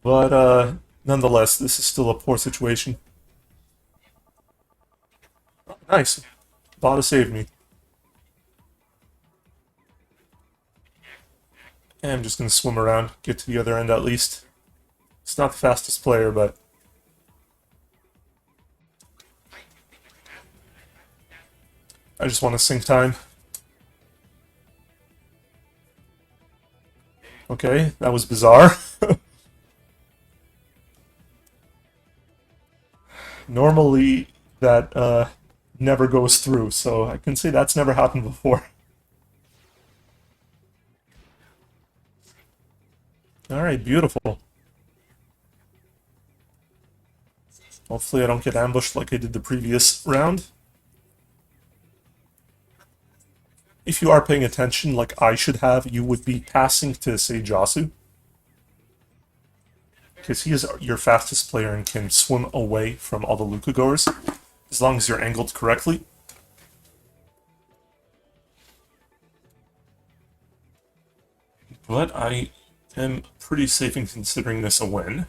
But, nonetheless, this is still a poor situation. Nice. Bada saved me. And I'm just going to swim around, get to the other end at least. It's not the fastest player, but... I just want to sink time. Okay, that was bizarre. Normally, that never goes through, so I can say that's never happened before. Alright, beautiful. Hopefully I don't get ambushed like I did the previous round. If you are paying attention, like I should have, you would be passing to, say, Jasu. Because he is your fastest player and can swim away from all the Luka goers, as long as you're angled correctly. But I am pretty safe in considering this a win.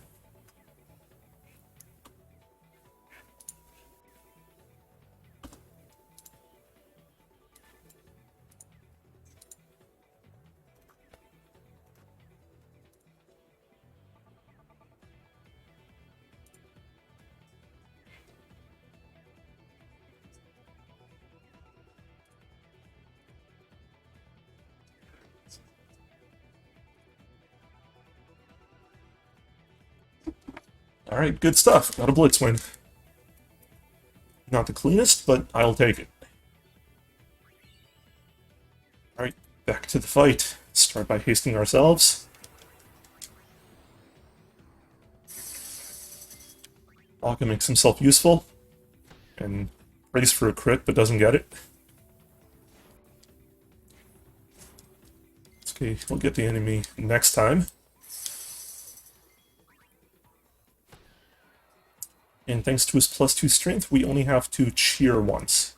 Alright, good stuff. Got a blitz win. Not the cleanest, but I'll take it. Alright, Back to the fight. Start by hasting ourselves. Waka makes himself useful. And prays for a crit, but doesn't get it. Okay, we'll get the enemy next time. And thanks to his +2 strength, we only have to cheer once.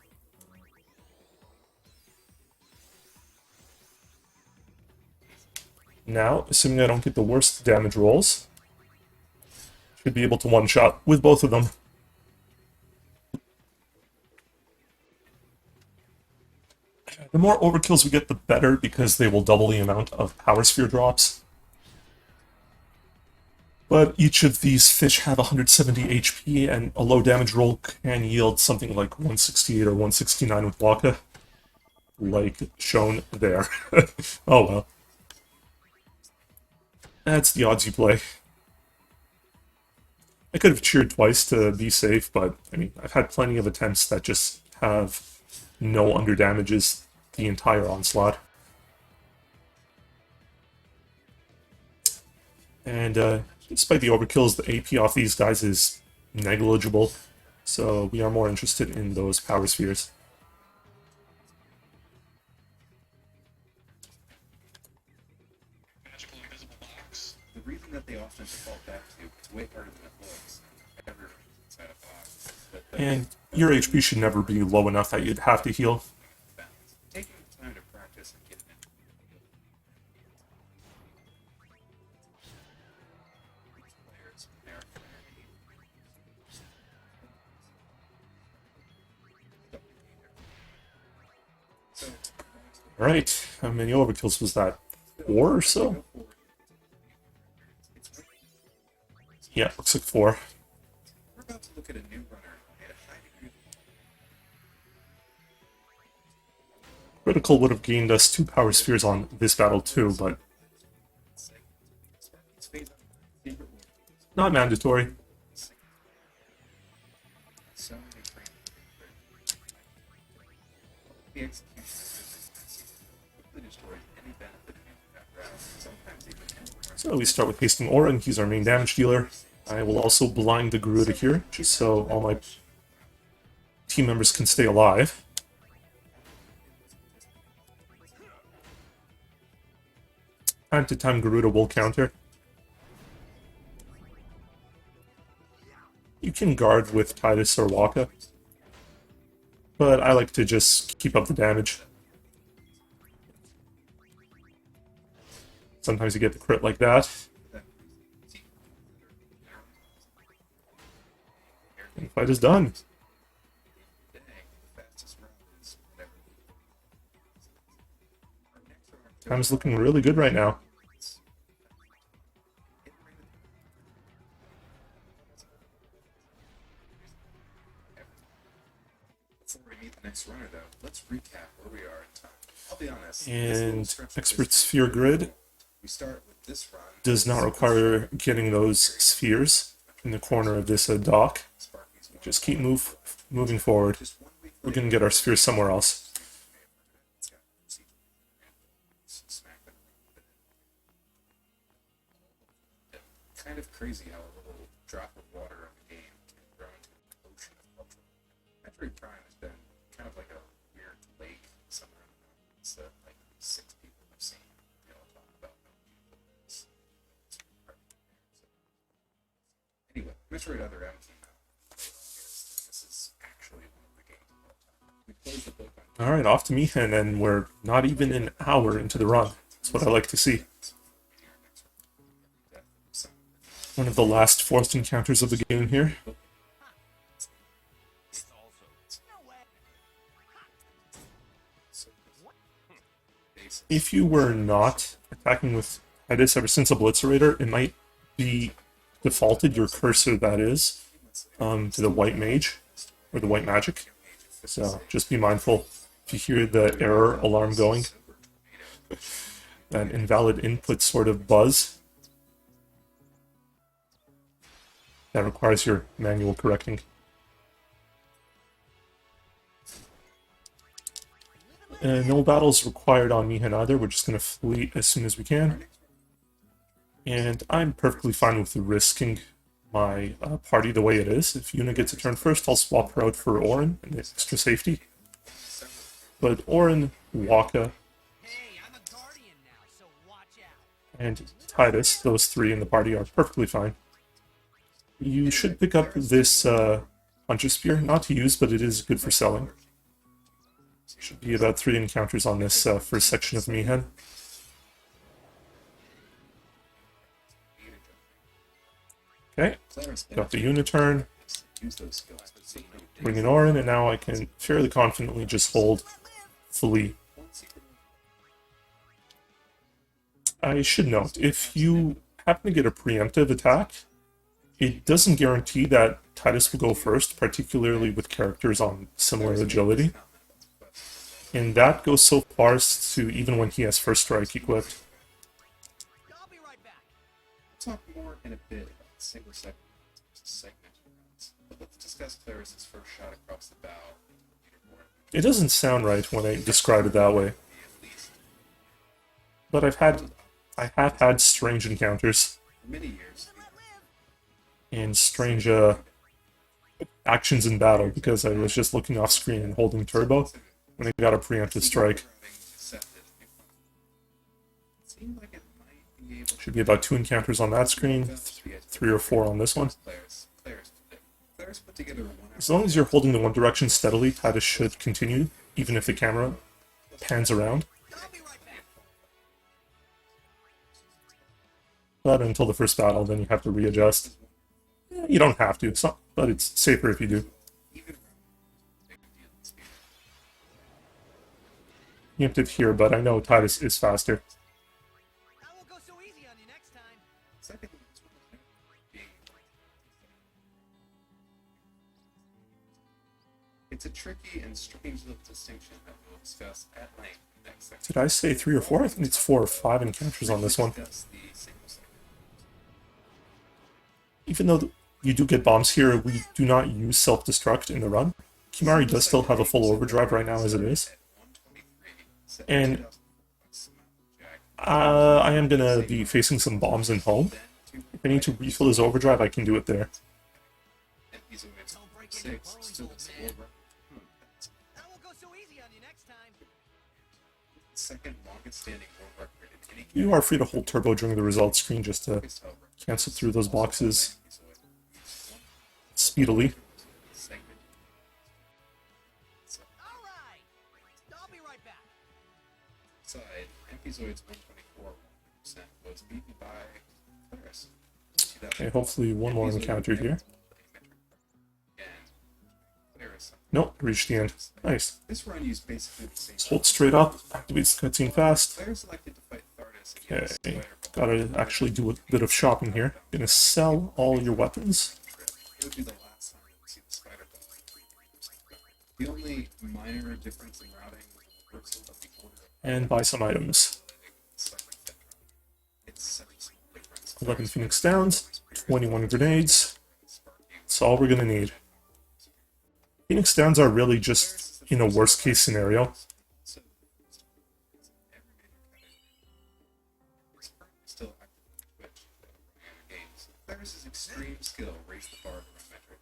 Now, assuming I don't get the worst damage rolls, should be able to one-shot with both of them. The more overkills we get, the better, because they will double the amount of power sphere drops. But each of these fish have 170 HP, and a low damage roll can yield something like 168 or 169 with Waka. Like shown there. Oh well. That's the odds you play. I could have cheered twice to be safe, but I mean, I've had plenty of attempts that just have no underdamages the entire onslaught. And despite the overkills, the AP off these guys is negligible, so we are more interested in those power spheres. Magical invisible box. The reason that they often default back to it's way harder than it looks. Ever inside a box. But And your HP should never be low enough that you'd have to heal. balance. Taking the time to practice and get it in. Players, American. So, Alright, how many overkills was that? 4 or so? Yeah, looks like 4. we're about to look at a new runner at a high degree of Critical would have gained us 2 power spheres on this battle too, but Sparky's favorite secret word. not mandatory. So many frames. The execution quickly destroys any benefit in that route. Sometimes even anywhere. So we start with Hasting Aura, and he's our main damage dealer. I will also blind the Garuda here, just so all my team members can stay alive. Time to time, Garuda will counter. You can guard with Titus or Waka, but I like to just keep up the damage. Sometimes you get the crit like that. And the fight is done. The fastest route is whatever. Our next round, Time's looking really good right now. before we meet the next runner, though, let's recap where we are in time. I'll be honest. this little And stretch of Expert this- Sphere Grid We start with this run. does not require getting those spheres in the corner of this dock. Sparky's one. Just keep moving forward. Just 1 week We're later, going to get our spheres somewhere else. it's got procedural smack them. Kind of crazy how a little drop of water in the game can grow into an ocean of culture. Metroid Prime has been kind of like a weird lake somewhere in the mountains that like 6 people have seen. They all talk about how beautiful it is. Anyway, Metroid Other M came out. This is actually one of the games of all time. We closed the book on Alright, off to me, and then we're not even an hour into the run. That's what I like to see. One of the last forced encounters of the game here. No way. If you were not attacking with Titus ever since Obliterator, it might be defaulted, your cursor that is, to the white mage, or the white magic. So just be mindful if you hear the error alarm going, that invalid input sort of buzz. That requires your manual correcting. No battles required on Mihan either. We're just going to flee as soon as we can. And I'm perfectly fine with risking my party the way it is. If Yuna gets a turn first, I'll swap her out for Orin and extra safety. But Orin, Waka, Hey, I'm a guardian now, so watch out. and Titus, those three in the party, are perfectly fine. You should pick up this Hunter Spear, not to use, but it is good for selling. Should be about 3 encounters on this first section of Mihan. Okay, got the Uniturn, bring in Orin, and now I can fairly confidently just hold fully. I should note, if you happen to get a preemptive attack, it doesn't guarantee that Titus will go first, particularly with characters on similar agility. And that goes so far as to even when he has First Strike equipped. I'll be right back. We'll talk more in a bit about single segment rounds, but let's discuss Claris's first shot across the bow. It doesn't sound right when I describe it that way. But I have had strange encounters For many years, and strange actions in battle because I was just looking off screen and holding turbo when I got a preemptive strike. seemed like it might be able to Should be about 2 encounters on that screen, 3 or 4 on this one. Claris put together one As long as you're holding the one direction steadily, Titus should continue, even if the camera pans around. I'll be right back. But until the first battle, then you have to readjust. You don't have to, but it's safer if you do. Preemptive here, but I know Titus is faster. I won't go so easy on you next time. second. It's a tricky and strange little distinction that we'll discuss at length next section. Did I say 3 or 4? I think it's 4 or 5 encounters on this one. Discuss the single segment. Even though you do get bombs here, we do not use self-destruct in the run. Kimari does still have a full overdrive right now as it is. And I am going to be facing some bombs in home. If I need to refill his overdrive, I can do it there. Don't break any bones, old man. I won't go so easy on you next time. Second longest standing world record in any You are free to hold turbo during the results screen just to cancel through those boxes speedily. segment. All right. I'll be right back. Side, Empizoid's 124% was beaten by Claris. Okay, hopefully one more encounter here. And Claris. Nope, reached the end. Nice. This run used basically the same. Just hold straight up, activates the cutscene fast. Claris elected to fight Thardas against Okay, Spider-Ball. gotta actually do a bit of shopping here. Gonna sell all your weapons. It would be the last time that we see the Spider-Ball. The only minor difference in routing was the reversal of the order of And buy some items. slightly different. It's such a small difference. 11 Phoenix Downs, 21 grenades. That's all we're gonna need. Phoenix Downs are really just in a worst case scenario. So, still active on Twitch, and games. Claris's extreme skill raised the bar to run metric.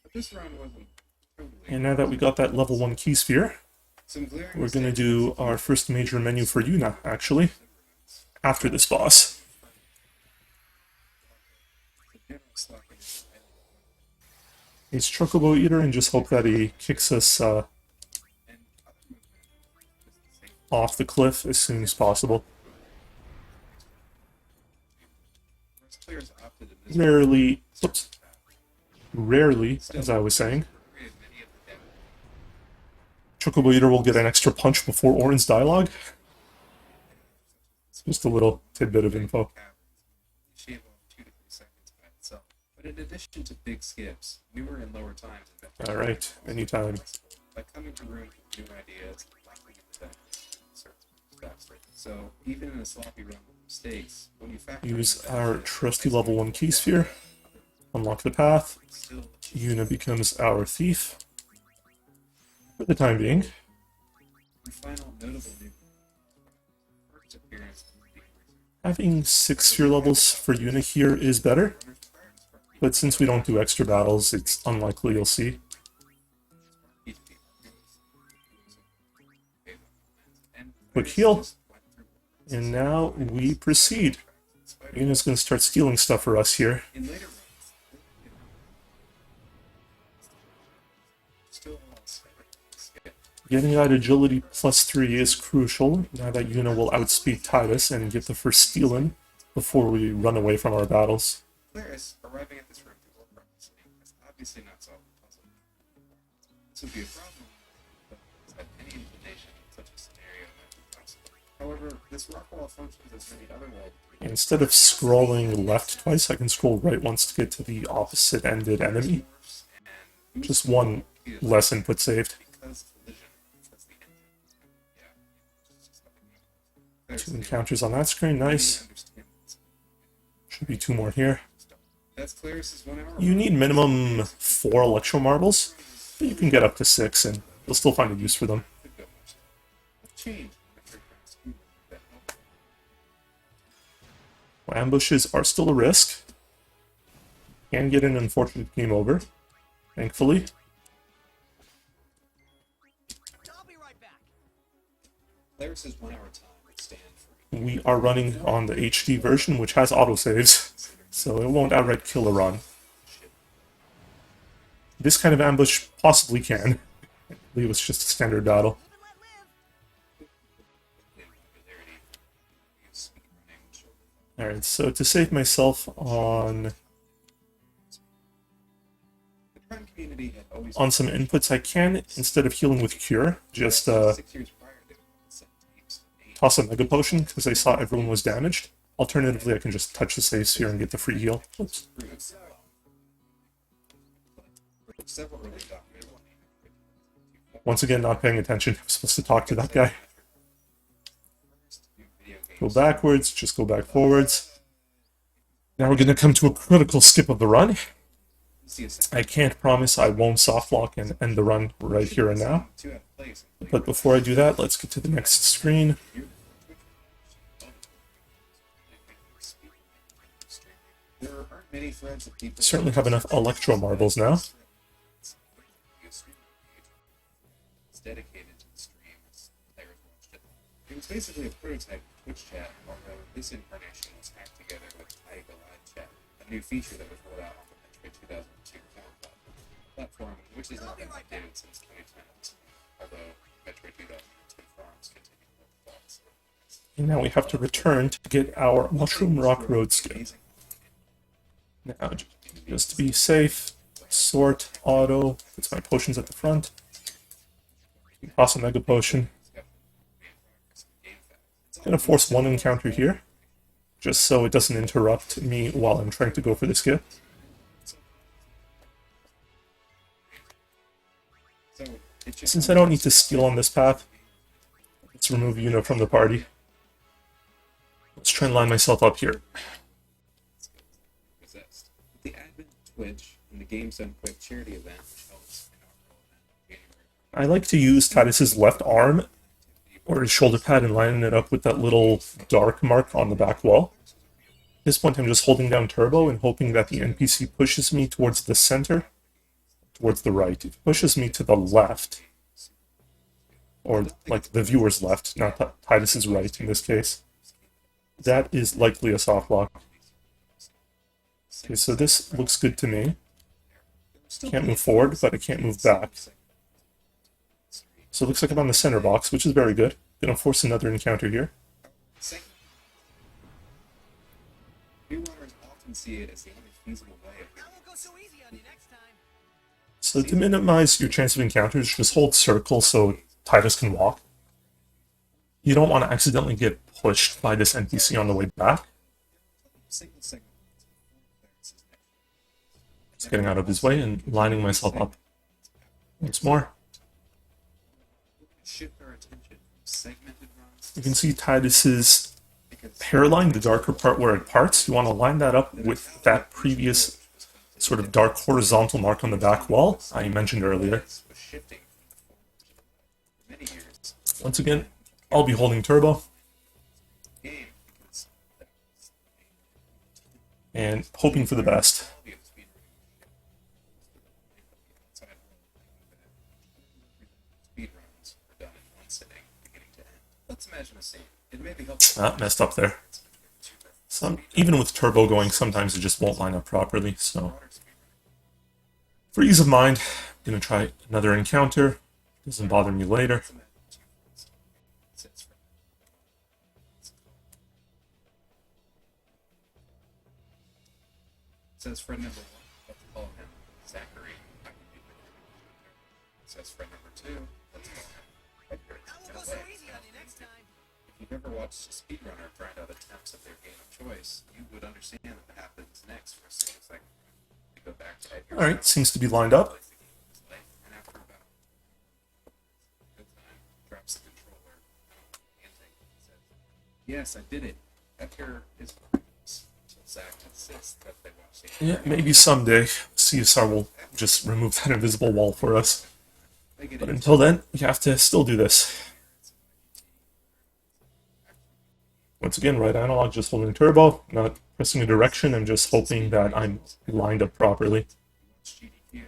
But this round wasn't totally. And now that we got that level 1 key sphere, Some glaring we're gonna do our first major menu for Yuna, actually, after this boss. It's Chocobo Eater and just hope that he kicks us off the cliff as soon as possible. Players opted in this Rarely, as I was saying, Chocobo Eater will get an extra punch before Orin's dialogue. Just a little tidbit of info. shave off 2 to 3 seconds by itself. But in addition to big skips, newer and lower times in Metroid Alright, anytime. by coming to rooms with new ideas and likely to faster. So even in a sloppy run with mistakes, when you factor Use in that, our trusty level 1 key sphere. Unlock the path. still Yuna becomes our thief. For the time being. Your final notable new first appearance in the game. Having 6 sphere levels for Una here is better, but since we don't do extra battles, it's unlikely you'll see. Quick heal, and now we proceed. Una's going to start stealing stuff for us here. In later runs, still Getting that agility +3 is crucial, now that Una will outspeed Titus and get the first steal in before we run away from our battles. Claris arriving at this room to work on this thing has obviously not solved the puzzle. This would be a problem, but at any inclination in such a scenario might be possible. However, this rock wall functions as many other walls. Instead of scrolling left twice, I can scroll right once to get to the opposite-ended enemy. Just one less input saved. Because collision affects the engine. Yeah. 2 encounters on that screen, nice. Should be 2 more here. That's Claris's 1 hour. You need minimum 4 electro marbles, but you can get up to 6 and you'll still find a use for them. Change. Well, ambushes are still a risk. Can get an unfortunate game over, thankfully. I'll be right back. Claris's 1 hour time would stand for We are running on the HD version, which has autosaves, so it won't outright kill a run. This kind of ambush possibly can. I believe it's just a standard battle. Alright, so to save myself on the Prime community had always some inputs, I can, instead of healing with Cure, just 6 years prior they sent teams toss a Mega Potion, because I saw everyone was damaged. Alternatively, I can just touch the save sphere and get the free heal. Oops. several early documented Once again, not paying attention. I'm supposed to talk to that guy. Go backwards, just go back forwards. Now we're going to come to a critical skip of the run. I can't promise I won't softlock and end the run right here and now. But before I do that, let's get to the next screen. Certainly have enough Electro Marbles now. Dedicated to the stream as players watched it. It was basically a prototype of Twitch chat, although this incarnation was hacked together with Aiga Live Chat, a new feature that was rolled out on the Metroid 2002 platform, which has not been updated since 2010, although Metroid 2002 forums continue to faults. And now we have to return to get our Mushroom Rock Road skip. Now, just to be safe, sort, auto, puts my potions at the front. Toss a Mega Potion. Gonna force one encounter here, just so it doesn't interrupt me while I'm trying to go for the skip. Since I don't need to steal on this path, let's remove Una from the party. Let's try and line myself up here. Possessed. With the advent of Twitch and the Games Done Quick charity event, which held its inaugural event in January, I like to use Titus's left arm or his shoulder pad and lining it up with that little dark mark on the back wall. At this point, I'm just holding down turbo and hoping that the NPC pushes me towards the center, towards the right. If it pushes me to the left, or like the viewer's left, not Titus's right in this case, that is likely a soft lock. Okay, so this looks good to me. Can't move forward, but I can't move back. So it looks like I'm on the center box, which is very good. Gonna force another encounter here. new runners often see it as the only feasible way of I won't go so easy on you next time. So to minimize your chance of encounters, just hold circle so Titus can walk. You don't want to accidentally get pushed by this NPC on the way back. single segment. Just getting out of his way and lining myself up once more. Shift our attention from segmented runs You can see Titus's hairline, the darker part where it parts. You want to line that up with that previous sort of dark horizontal mark on the back wall I mentioned earlier. was shifting from the form to the many years. Once again, I'll be holding turbo game because and hoping for the best. quality of speedrunning outside speedruns are done in one sitting, beginning to end. Let's imagine a scene. It may be helpful. Ah, messed up there. Even with turbo going, sometimes it just won't line up properly, so for ease of mind, I'm going to try another encounter. Doesn't bother me later. Says friend number one, let's call him Zachary. I can be with him. Says friend number two, let's call him Edgar. I will go so easy on you next time. If you've ever watched a speedrunner grind out attempts at their game of choice, you would understand what happens next for a single second. We go back to Edgar's Alright, house, seems to be lined up. plays the game of his life, and after about good time, drops the controller, and says, "Yes, I did it. Edgar is promise." So Zach insists that they watch the Yeah, maybe someday CSR will just remove that invisible wall for us. They get But into until then, we have to still do this. Once again, right analog, just holding turbo, not pressing a direction. I'm just hoping that I'm lined up properly. GDQ.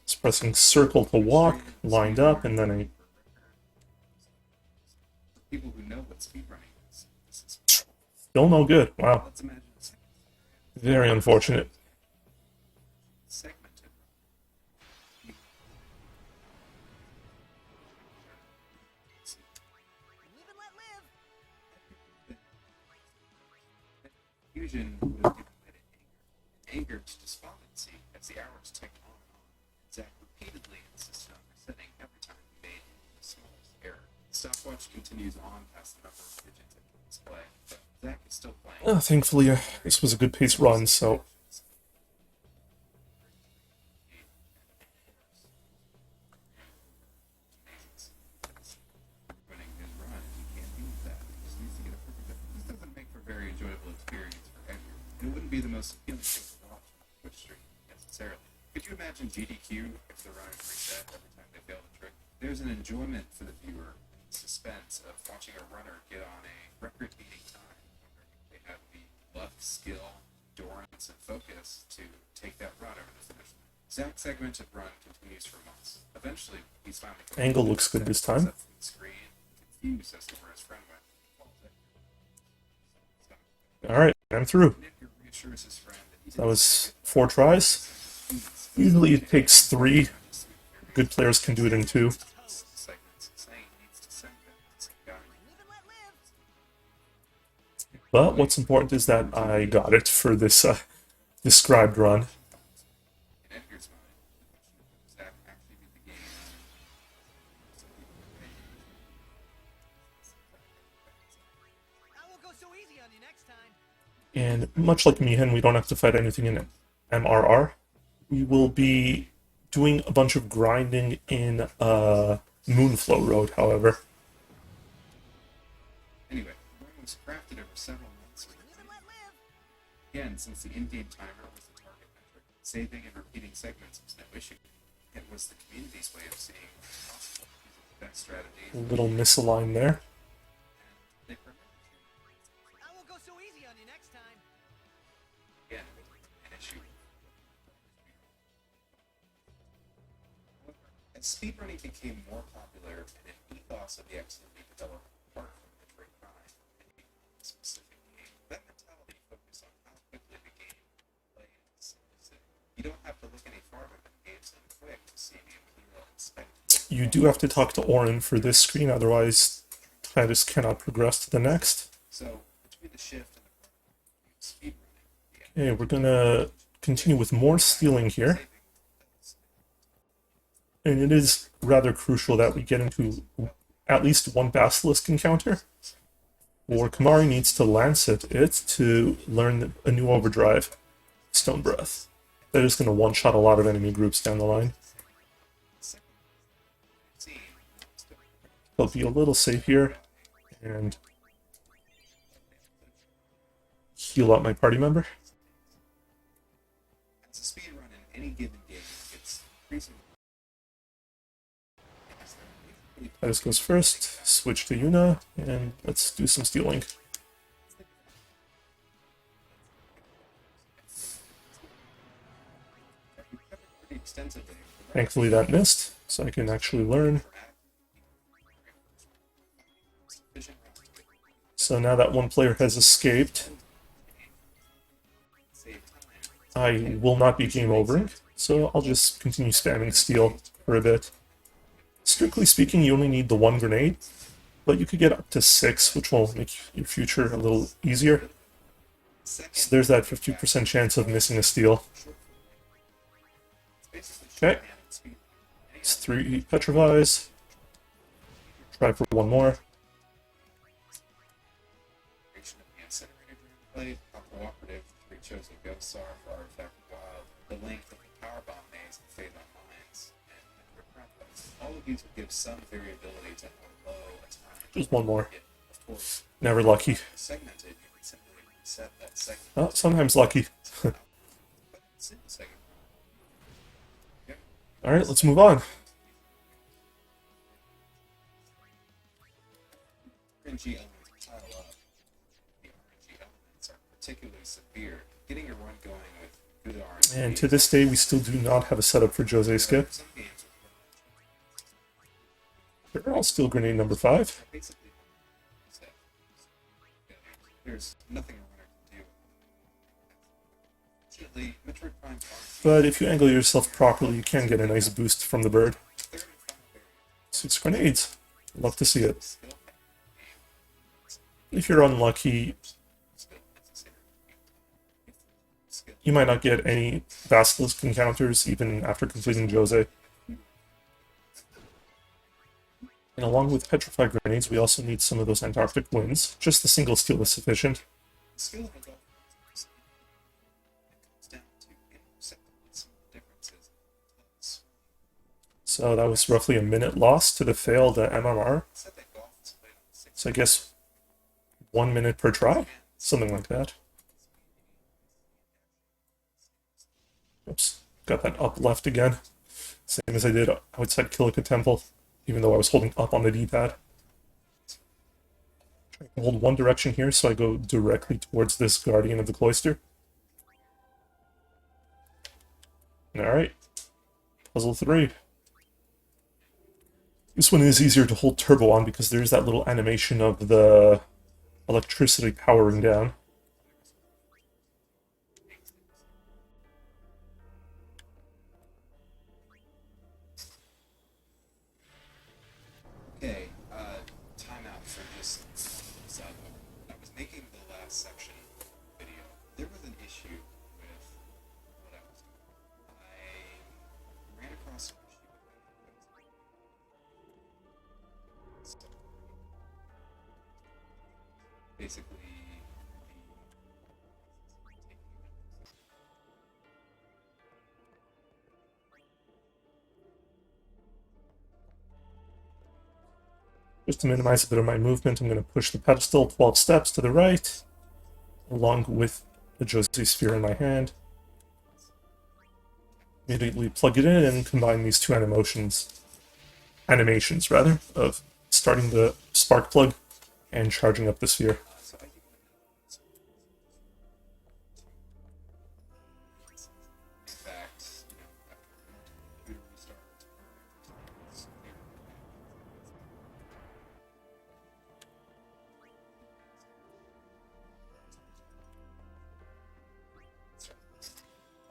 Just pressing circle to walk, lined up, and then I People who know what speedrunning is, this is still no good. Wow, let's imagine a very unfortunate. segmented. Live and let live. Fusion would have given way to anger to despondency as the hours ticked on and on. Zach repeatedly insisted on resetting every time he made the smallest error. The stopwatch continues on past the number of digits it can display, but Zach is still playing. Thankfully, this was a good pace run, so Winning his run, he can't use that. He just needs to get a perfect. This doesn't make for a very enjoyable experience for Edgar. It wouldn't be the most appealing thing to watch on Twitch stream necessarily. Could you imagine GDQ if the runners reset every time they fail the trick? There's an enjoyment for the viewer in suspense of watching a runner get on a record-beating time, wondering if they have the luck, skill, endurance, and focus to take that run over the finish line. Zach's segmented run continues for months. Eventually, he's finally Angle looks good this time. Up from the screen, confused as to where his friend went. alright, I'm through. Edgar reassures his friend that he That was 4 tries. Usually it takes 3. Good players can do it in 2. segments, saying he needs to send them to some guy. Live and let live. But what's important is that I got it for this described run. In Edgar's mind, the question of Zach actually beat the game. I will go so easy on you next time. And much like Mihan, we don't have to fight anything in MRR. We will be doing a bunch of grinding in Moonflow Road, however. Anyway, the run was crafted over several months. Live and let live. Again, since the in-game timer was the target metric, saving and repeating segments was no issue. It was the community's way of seeing what's possible, using the best strategies. A little misaligned there. They permitted I will go so easy on you next time. again, it was an issue. However, as speedrunning became more popular and an ethos of the activity developed apart from the trade crime and a specific game, that mentality focused on how quickly the game played in the city. You don't have to look any farther than games and quick to see the appeal and spectacle. You do have to talk to Orin for this screen, otherwise Titus cannot progress to the next. So between the shift and the speedrunning, Okay, we're gonna continue with more stealing here. And it is rather crucial that we get into at least one Basilisk encounter. Or Kamari needs to Lancet it to learn a new overdrive, Stone Breath. That is going to one-shot a lot of enemy groups down the line. I'll be a little safe here and heal up my party member. as a speedrun in any given game gets increasingly Titus goes first, switch to Yuna, and let's do some stealing. Pretty extensively. Thankfully that missed, so I can actually learn. So now that one player has escaped, I will not be game overing, so I'll just continue spamming steal for a bit. Strictly speaking, you only need the one grenade, but you could get up to 6, which will make your future a little easier. So there's that 50% chance of missing a steal. Okay. It's 3 petrifies. Try for one more. Cooperative, 3 chosen ghost are for artifact wild, the length of the power bomb maze and fade on mines, and all of these will give some variability to how low a time. Just one more. Of course, Never lucky. segmented, you can simply reset that segment. Oh, sometimes lucky. Alright, let's move on. RNG elements pile up. The RNG elements are particularly severe. Getting a run going with good RNG. And to this day, we still do not have a setup for Jose skip. Some games I'll steal grenade number 5. basically there's nothing a runner can do. Fortunately, Metroid Prime But if you angle yourself properly, you can get a nice boost from the bird. 6 grenades. Love to see it. If you're unlucky, you might not get any Basilisk encounters even after completing Jose. And along with Petrified Grenades, we also need some of those Antarctic Winds. Just the single steal is sufficient. skill of a golfer comes down to intercepting some differences. So that was roughly a minute lost to the failed MMR. Said that golf is played on 6 So I guess 1 minute per try? Something like that. Oops, got that up left again. Same as I did outside Kilika Temple, even though I was holding up on the D-pad. Trying to hold one direction here so I go directly towards this Guardian of the Cloister. Alright, puzzle 3. This one is easier to hold turbo on because there's that little animation of the electricity powering down. Okay, timeout for just side note. I was making the last section video. There was an issue with what I was doing. I ran across an issue with so basically Just to minimize a bit of my movement, I'm going to push the pedestal 12 steps to the right, along with the Jose sphere in my hand. Immediately plug it in and combine these two animations, of starting the spark plug and charging up the sphere. so I think in fact, you know, after computer restart,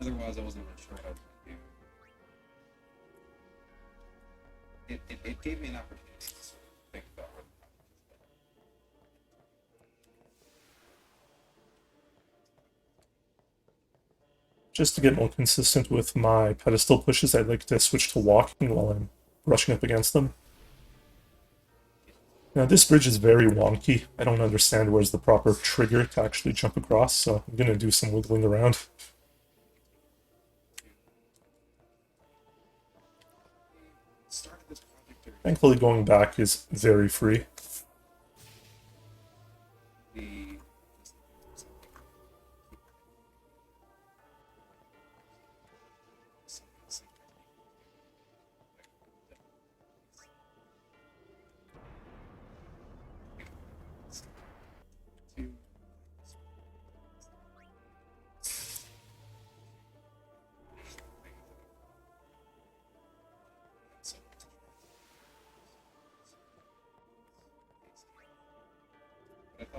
otherwise I wasn't really sure what I was going to do. It gave me an opportunity to sort of think about what Just to get more consistent with my pedestal pushes, I'd like to switch to walking while I'm brushing up against them. Now this bridge is very wonky. I don't understand where's the proper trigger to actually jump across, so I'm going to do some wiggling around. started this project or Thankfully going back is very free. the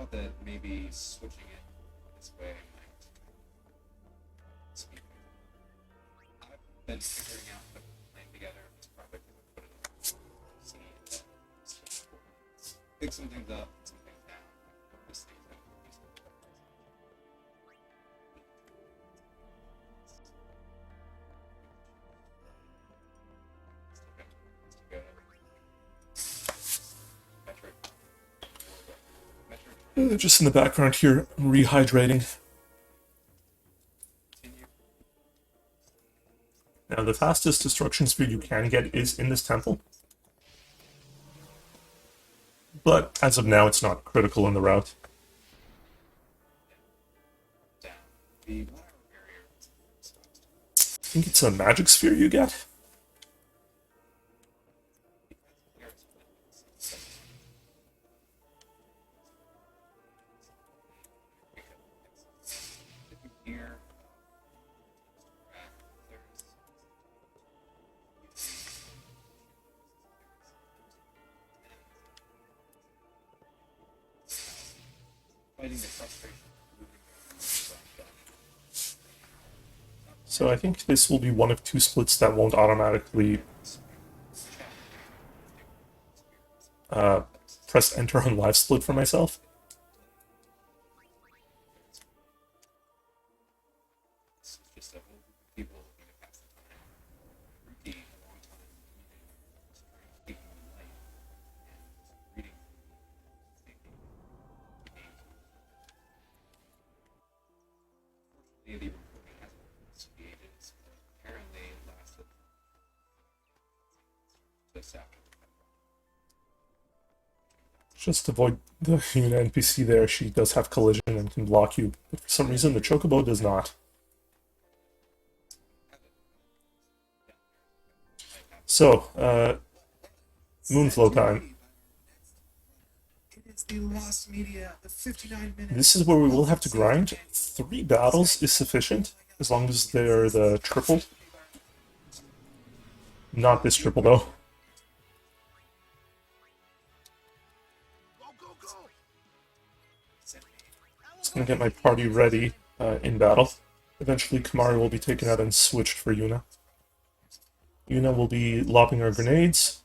thought that maybe switching it this way might speed things. I've been figuring out the plan together of this project and put it in see that fix some things up, some things down, this thing's in Just in the background here, I'm rehydrating. Now, the fastest destruction speed you can get is in this temple. But as of now, it's not critical in the route. the I think it's a magic sphere you get. here. Fighting the frustration. So I think this will be one of two splits that won't automatically press enter on live split for myself. It's just a whole group of people looking to pass the time. Ruthie, a long time keeping me light and reading thinking games. Unfortunately, the recording hasn't been created, so apparently it lasted just after the Just avoid the human NPC there. She does have collision and can block you, but for some reason the Chocobo does not. So, Moonflow time. It is the lost media, the 59 minutes. This is where we will have to grind. 3 battles is sufficient, as long as they're the triple. Not this triple, though. Just gonna get my party ready in battle. Eventually, Kamari will be taken out and switched for Yuna. Yuna will be lobbing her grenades.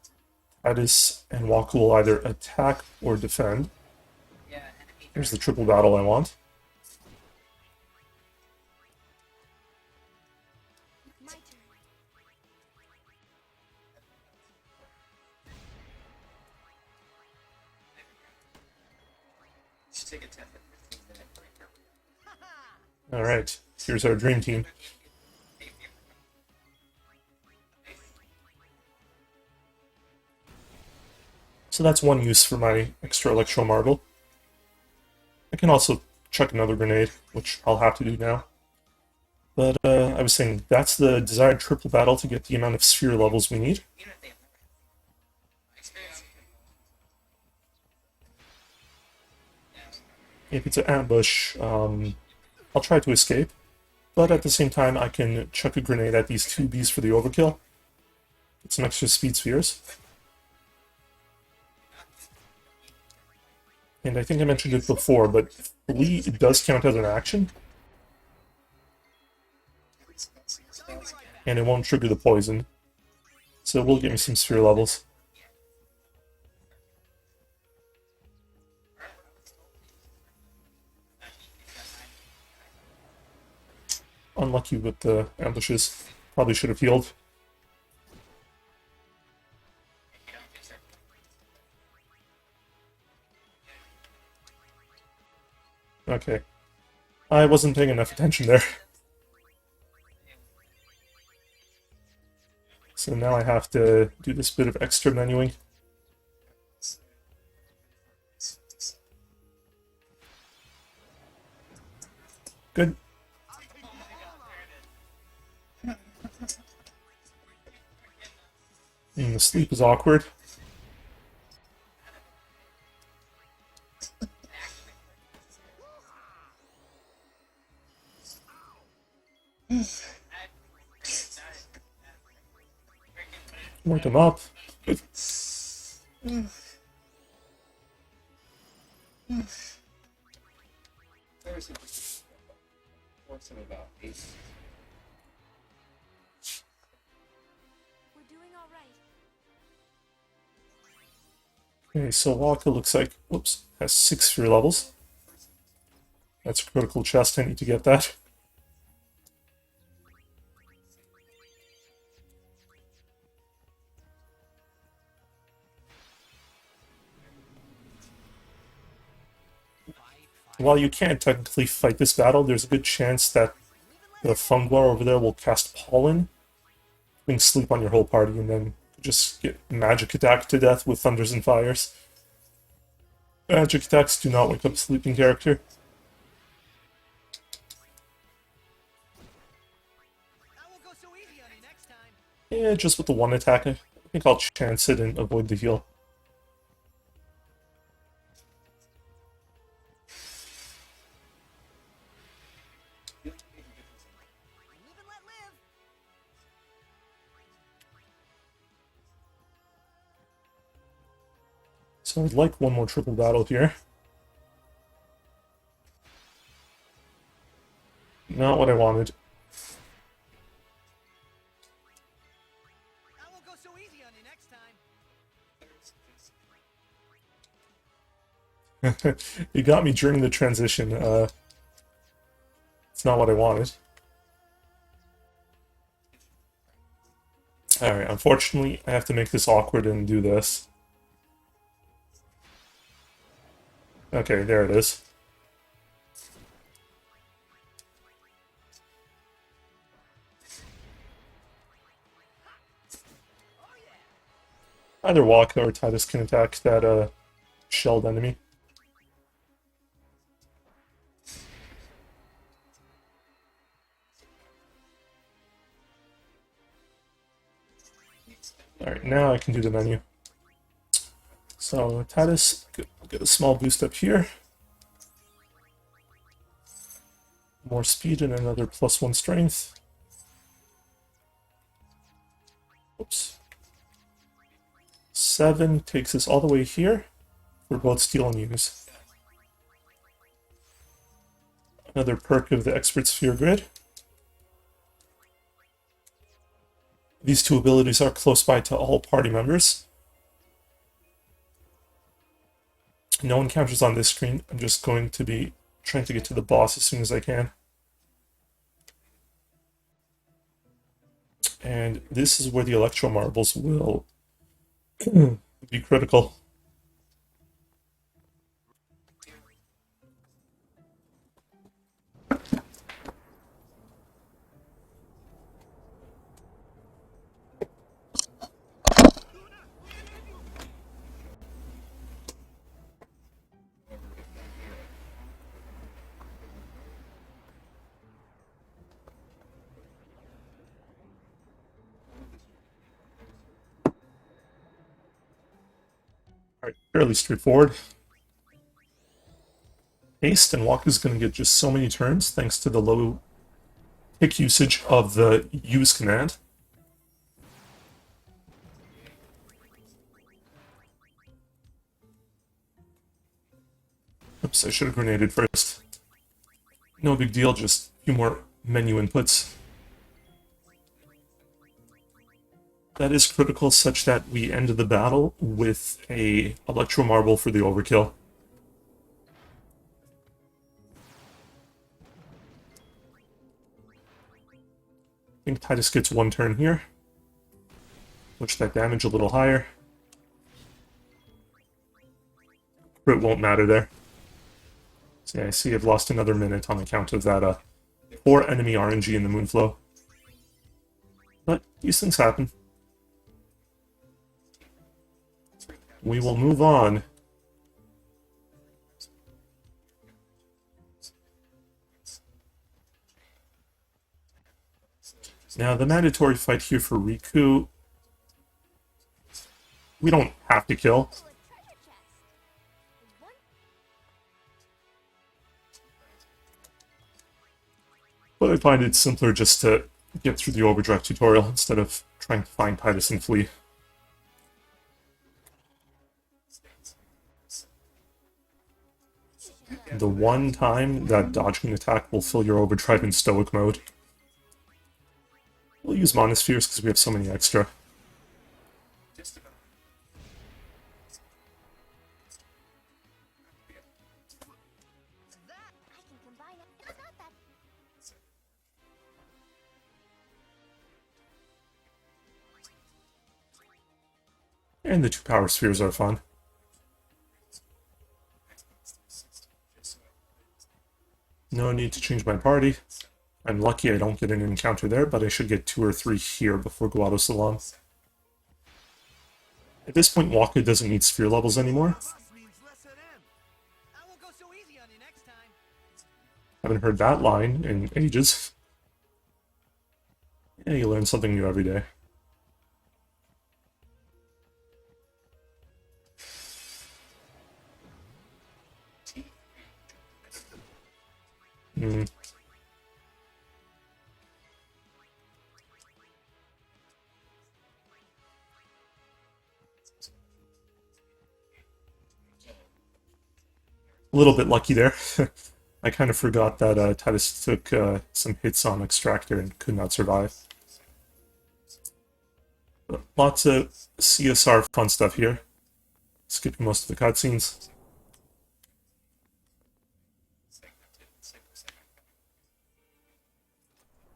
Titus and Waka will either attack or defend. Here's the triple battle I want. My turn. Just take a 10 to 15 minute break here. Alright, here's our dream team. So that's one use for my extra Electro Marble. I can also chuck another grenade, which I'll have to do now. But I was saying, that's the desired triple battle to get the amount of sphere levels we need. If it's an ambush, I'll try to escape. But at the same time, I can chuck a grenade at these 2 bees for the overkill. Get some extra speed spheres. And I think I mentioned it before, but flee does count as an action. And it won't trigger the poison. So it will get me some sphere levels. Unlucky with the ambushes. Probably should have healed. Okay. I wasn't paying enough attention there. So now I have to do this bit of extra menuing. Good. The sleep is awkward. Wake him up. always interesting. Works in about 8. We're doing all right. Okay, so Waka looks like, whoops, has 6 fear levels. That's a critical chest, I need to get that. While you can't technically fight this battle, there's a good chance that the Fungwar over there will cast Pollen, putting sleep on your whole party, and then just get magic attacked to death with Thunders and Fires. Magic attacks do not wake up a sleeping character. I won't go so easy on you next time. Yeah, just with the one attack, I think I'll chance it and avoid the heal. Live and let live. So I'd like one more triple battle here. Not what I wanted. I won't go so easy on you next time. You got me during the transition. It's not what I wanted. Alright, unfortunately, I have to make this awkward and do this. Okay, there it is. Either Waka or Titus can attack that shelled enemy. Alright, now I can do the menu. So, Titus, get a small boost up here. More speed and another +1 strength. Oops. 7 takes us all the way here for both steal and use. Another perk of the Expert Sphere Grid. These two abilities are close by to all party members. No encounters on this screen. I'm just going to be trying to get to the boss as soon as I can. And this is where the Electro Marbles will be critical. Alright, fairly straightforward. Haste and Walk is going to get just so many turns thanks to the low tick usage of the use command. Oops, I should have grenaded first. No big deal, just a few more menu inputs. That is critical such that we end the battle with a Electro Marble for the overkill. I think Titus gets one turn here. Push that damage a little higher. Crit won't matter there. So yeah, I see I've lost another minute on account of that 4 enemy RNG in the Moonflow. But these things happen. We will move on. Now, the mandatory fight here for Riku, we don't have to kill. Oh, a treasure chest. One But I find it simpler just to get through the Overdrive tutorial instead of trying to find Titus and flee. the one time that dodging an attack will fill your overdrive in stoic mode. We'll use monospheres because we have so many extra. Just about. That I can combine it. It's not that. And the 2 power spheres are fun. No need to change my party. I'm lucky I don't get an encounter there, but I should get 2 or 3 here before Guado Salam. At this point, Waka doesn't need sphere levels anymore. Plus means less at M. I won't go so easy on you next time. Haven't heard that line in ages. Yeah, you learn something new every day. Hmm. A little bit lucky there. I kind of forgot that Titus took some hits on Extractor and could not survive. But lots of CSR fun stuff here. Skipping most of the cutscenes.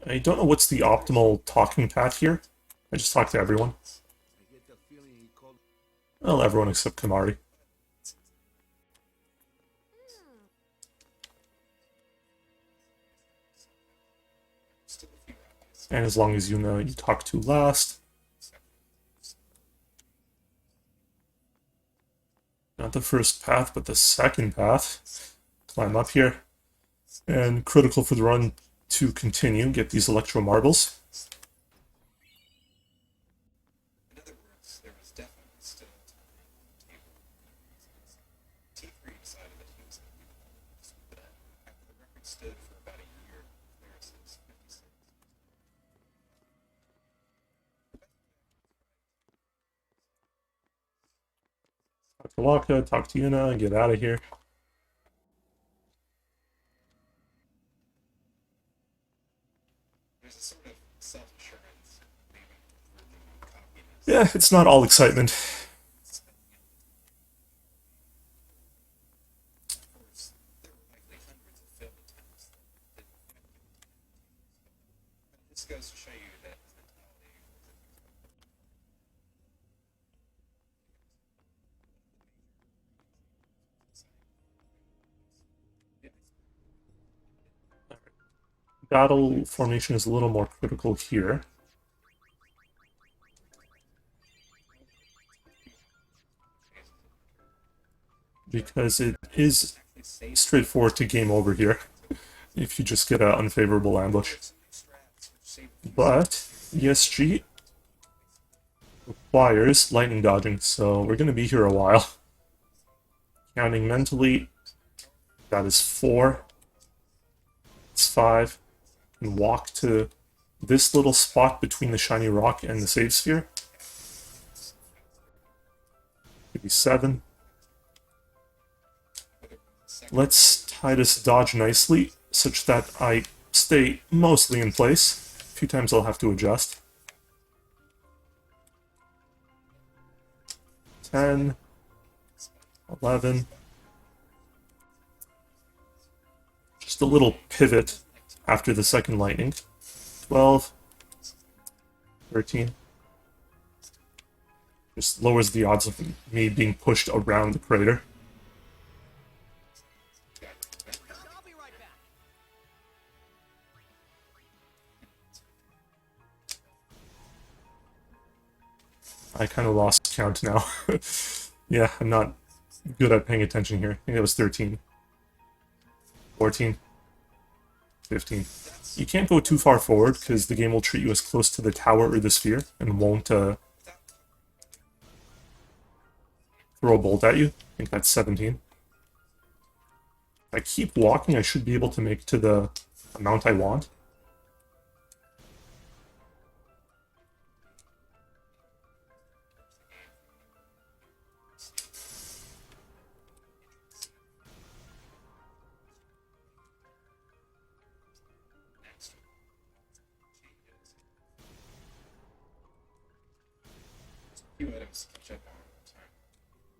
I don't know what's the optimal talking path here. I just talk to everyone. I get the feeling he called. Well, everyone except Kamari. And as long as you know you talk to last. Not the first path, but the second path. Climb up here. And critical for the run to continue, get these electro marbles. In other words, there was definitely still time on the table. T3 decided that he was going to be the longest, but after the record stood for about a year, clearances 56. Talk to Waka, talk to Yuna, and get out of here. There's a sort of self-assurance, maybe, for the cockiness. Yeah, it's not all excitement. Of course, there were likely hundreds of failed attempts that didn't quite get the but this goes to show you that his mentality was Battle formation is a little more critical here. Because it is straightforward to game over here if you just get an unfavorable ambush. But ESG requires lightning dodging, so we're going to be here a while. Counting mentally, that is 4. It's 5. And walk to this little spot between the shiny rock and the save sphere. Maybe 7. Let's Titus dodge nicely, such that I stay mostly in place. A few times I'll have to adjust. 10. 11. Just a little pivot after the second lightning. 12. 13. Just lowers the odds of me being pushed around the crater. I'll be right back. I kind of lost count now. Yeah, I'm not good at paying attention here. I think it was 13. 14. 15. You can't go too far forward because the game will treat you as close to the tower or the sphere and won't throw a bolt at you. I think that's 17. If I keep walking, I should be able to make to the amount I want. few items to catch up on time.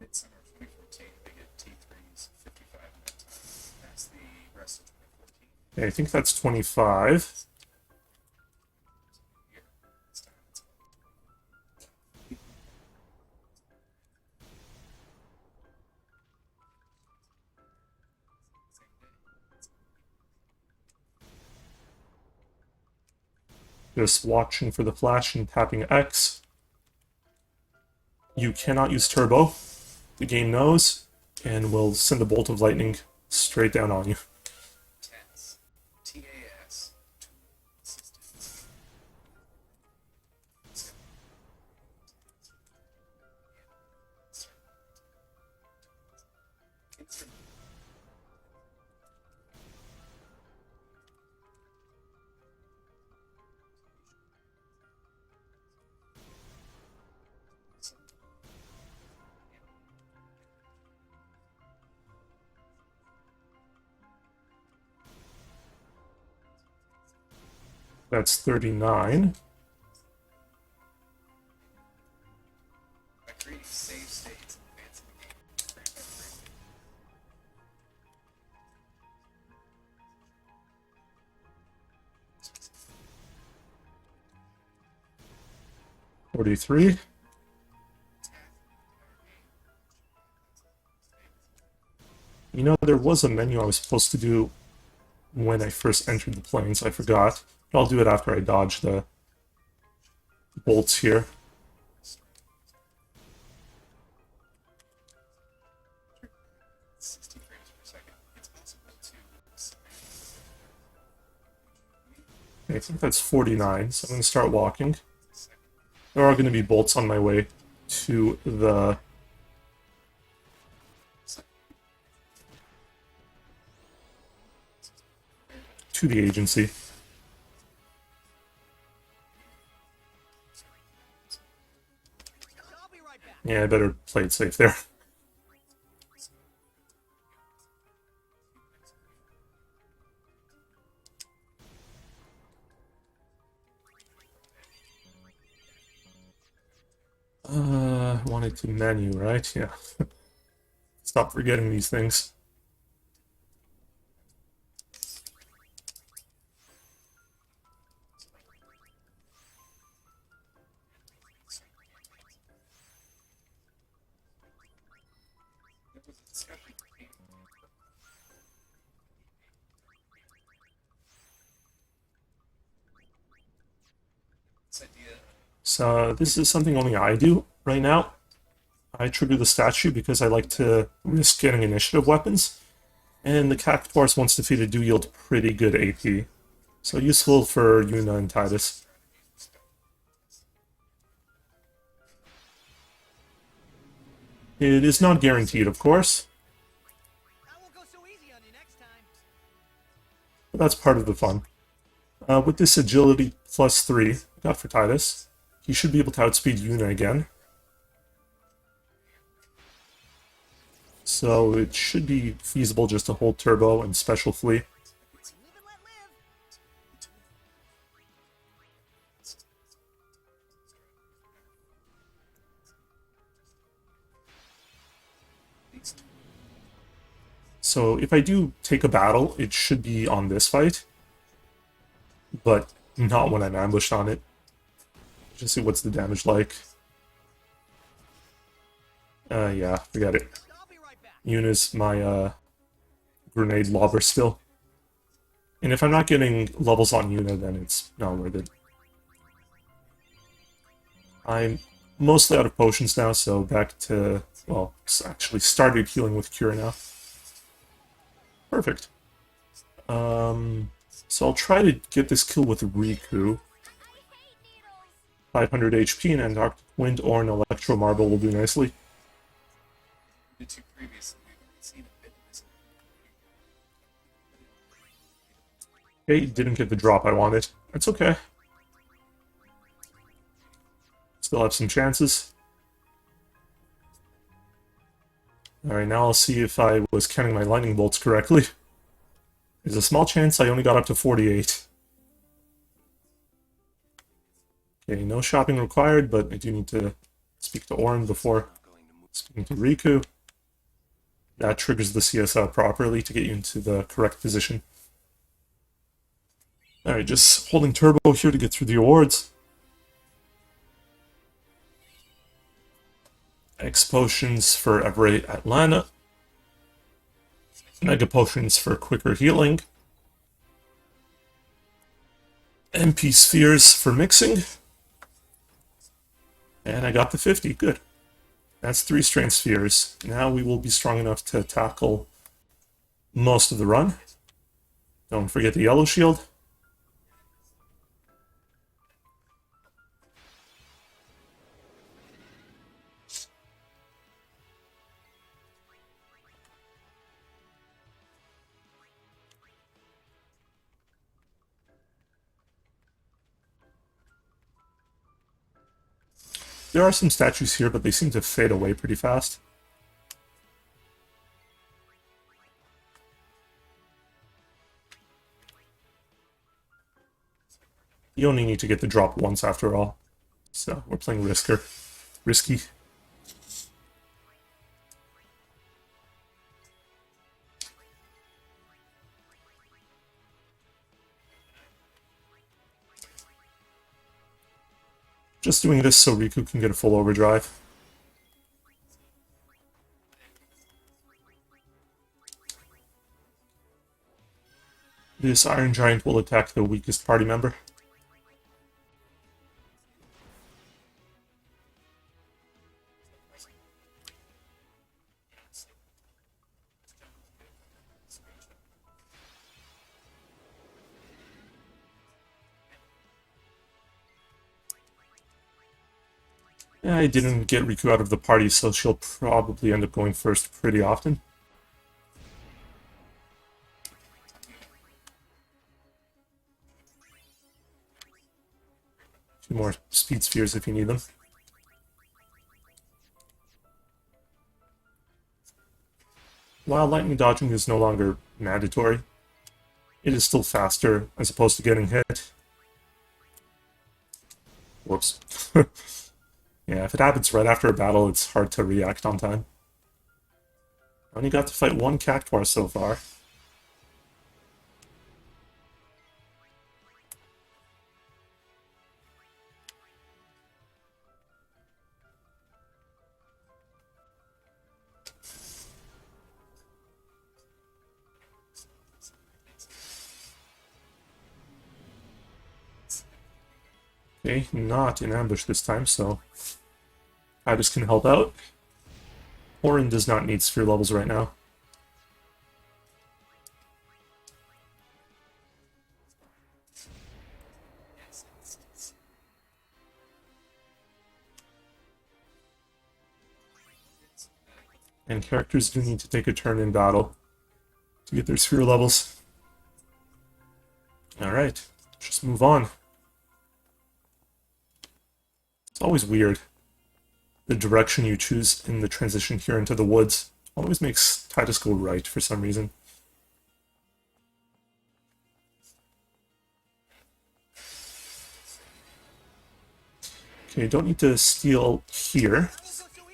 Midsummer 2014, they get T3s, 55 minute time. That's the rest of 2014. Okay, I think that's 25. Here, this time it's Just watching for the flash and tapping X. You cannot use turbo. The game knows, and will send a bolt of lightning straight down on you. TAS. TAS. Tool assistance. Instrument. That's 39. By creating save states in advance of the game, frame by frame. 43. You know, there was a menu I was supposed to do when I first entered the plane, so I forgot. But I'll do it after I dodge the bolts here. Sixty frames per second. It's possible to I think that's 49, so I'm going to start walking. There are going to be bolts on my way to the agency. I'll be right back. Yeah, I better play it safe there. I wanted to menu, right? Yeah. Stop forgetting these things. There was a discussion between this idea. So this is something only I do right now. I trigger the statue because I like to risk getting initiative weapons, and the Cactuars once defeated do yield pretty good AP. So useful for Yuna and Titus. It is not guaranteed, of course, I won't go so easy on you next time. but that's part of the fun. With this agility plus 3 I got for Titus, he should be able to outspeed Yuna again. So it should be feasible just to hold turbo and special flee. Live and let live. So if I do take a battle, it should be on this fight, but not when I'm ambushed on it. Just see what's the damage like. Yeah, forget it. I'll be right back. Yuna's my grenade lobber still. And if I'm not getting levels on Yuna, then it's not worth it. I'm mostly out of potions now, so back to, well, actually started healing with Cure now. Perfect. So I'll try to get this kill with Riku. 500 HP and Antarctic Wind or an Electro Marble will do nicely. The two previously, we've seen a bit of this. Okay, didn't get the drop I wanted. That's okay. Still have some chances. Alright, now I'll see if I was counting my lightning bolts correctly. There's a small chance I only got up to 48. Okay, no shopping required, but I do need to speak to Orin before speaking to Riku. That triggers the CS out properly to get you into the correct position. Alright, just holding turbo here to get through the awards. X potions for every Atlanta. Mega potions for quicker healing. MP spheres for mixing. And I got the 50, good. That's 3 strength spheres. Now we will be strong enough to tackle most of the run. Don't forget the yellow shield. There are some statues here, but they seem to fade away pretty fast. You only need to get the drop once after all. So we're playing risky. Just doing this so Riku can get a full overdrive. This Iron Giant will attack the weakest party member. I didn't get Riku out of the party, so she'll probably end up going first pretty often. Two more speed spheres if you need them. While lightning dodging is no longer mandatory, it is still faster as opposed to getting hit. Whoops. Yeah, if it happens right after a battle, it's hard to react on time. I only got to fight one Cactuar so far. Okay, not in ambush this time, so I just can help out. Orin does not need sphere levels right now. And characters do need to take a turn in battle to get their sphere levels. Alright, just move on. It's always weird. The direction you choose in the transition here into the woods always makes Titus go right for some reason. Okay, don't need to steal here,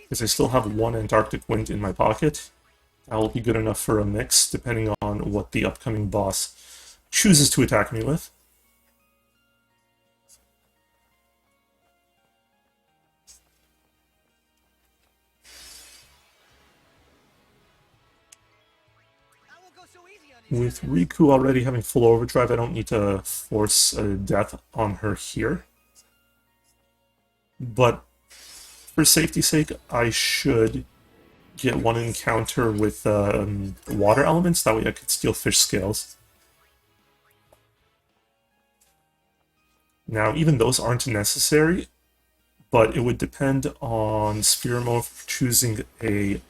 because I still have one Antarctic Wind in my pocket. That will be good enough for a mix, depending on what the upcoming boss chooses to attack me with. With Riku already having full overdrive, I don't need to force a death on her here. But for safety's sake, I should get one encounter with water elements, that way I could steal fish scales. Now, even those aren't necessary, but it would depend on Spearmo choosing a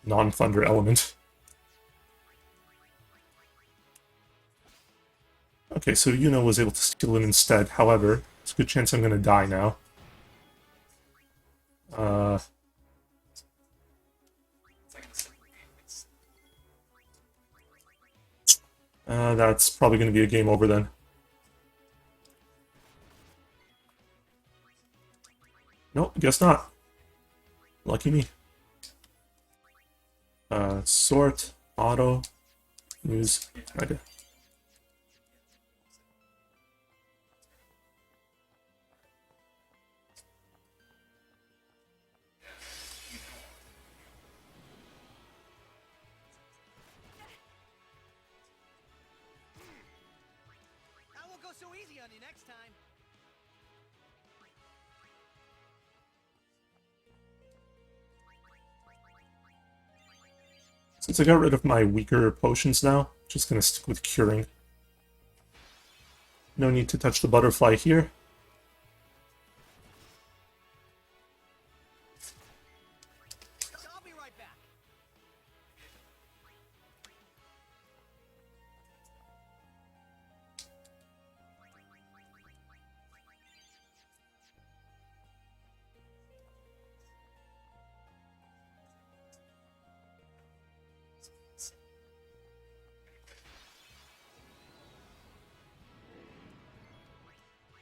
non-thunder element. Okay, so Yuno was able to steal it instead. However, it's a good chance I'm going to die now. That's probably going to be a game over then. Nope, guess not. Lucky me. Sort, auto, use, mega. I won't go so easy on you next time. Since I got rid of my weaker potions now, just gonna stick with curing. No need to touch the butterfly here. I'll be right back.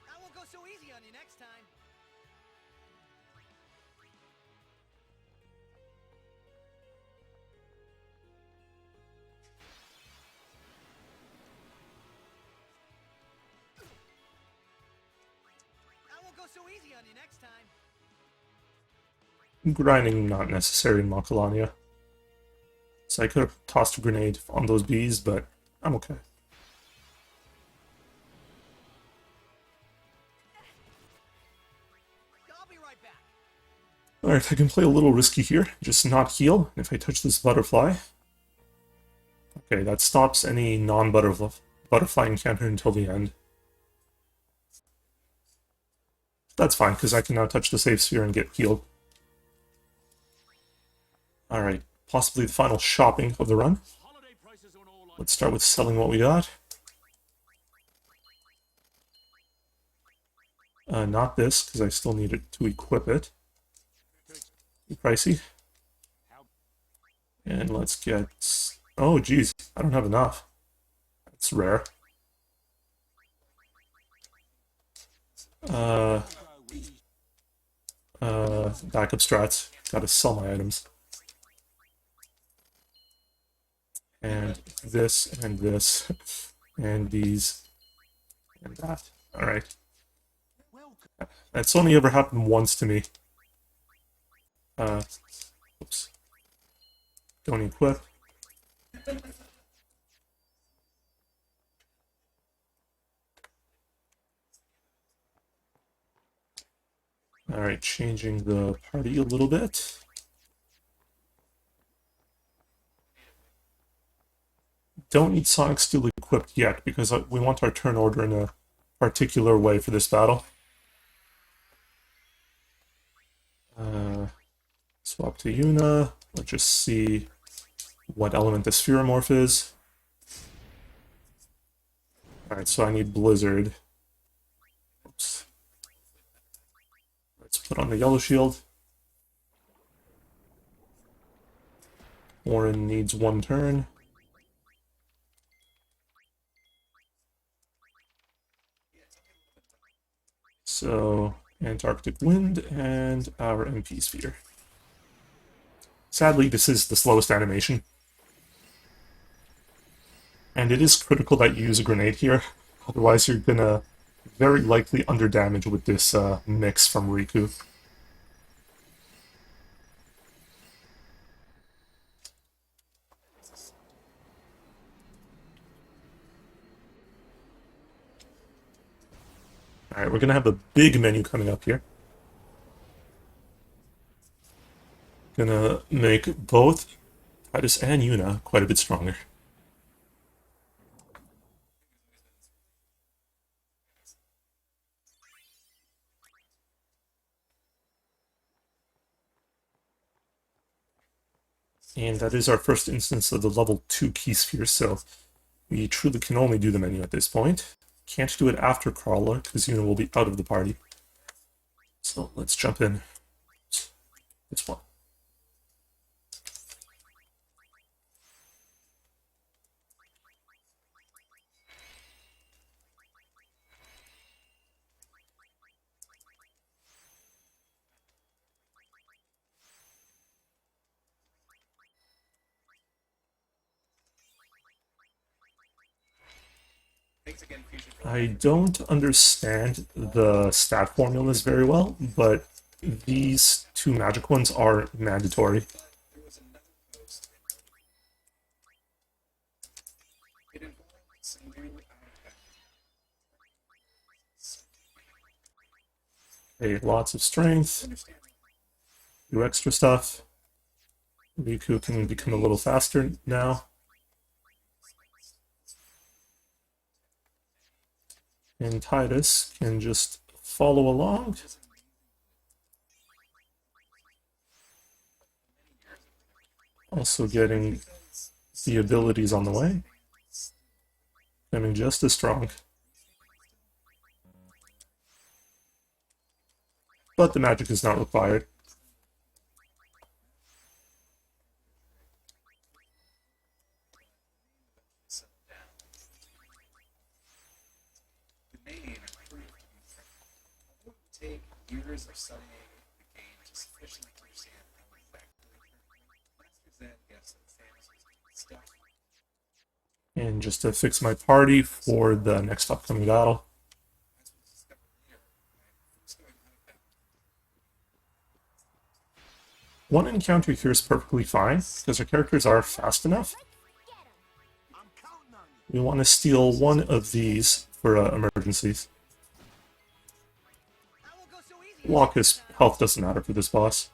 I won't go so easy on you next time. I won't go so easy on you next time. Grinding not necessary in Macalania. So I could have tossed a grenade on those bees, but I'm okay. I'll be right back. Alright, I can play a little risky here, just not heal. If I touch this butterfly... Okay, that stops any non-butterfly encounter until the end. That's fine, because I can now touch the save sphere and get healed. Alright, possibly the final shopping of the run. Let's start with selling what we got. Not this, because I still need it to equip it. Too pricey. And let's get... Oh, geez, I don't have enough. That's rare. Backup strats. Gotta sell my items. And this, and this, and these, and that. Alright. That's only ever happened once to me. Oops. Don't equip. Alright, changing the party a little bit. Don't need Sonic Steel equipped yet, because we want our turn order in a particular way for this battle. Swap to Yuna. Let's just see what element the Spheromorph is. Alright, so I need Blizzard. Oops. Let's put on the Yellow Shield. Warren needs one turn. So, Antarctic Wind and our MP Sphere. Sadly, this is the slowest animation. And it is critical that you use a grenade here, otherwise you're gonna very likely underdamage with this mix from Riku. Alright, we're gonna have a big menu coming up here. Gonna make both Titus and Yuna quite a bit stronger. And that is our first instance of the level 2 key sphere, so we truly can only do the menu at this point. Can't do it after Crawler, because Yuna will be out of the party. So let's jump in. This one. I don't understand the stat formulas very well, but these two magic ones are mandatory. There was another post. It involved some really Okay, lots of strength, understand. do extra stuff. Riku can become a little faster now. And Titus can just follow along. Also getting the abilities on the way. Becoming just as strong. But the magic is not required. The name would take years of studying the game to sufficiently understand how effective Masters then guess that Samus was stuck. And just to fix my party for the next upcoming battle. One encounter here is perfectly fine, because our characters are fast enough. We want to steal one of these for emergencies. Locus health doesn't matter for this boss.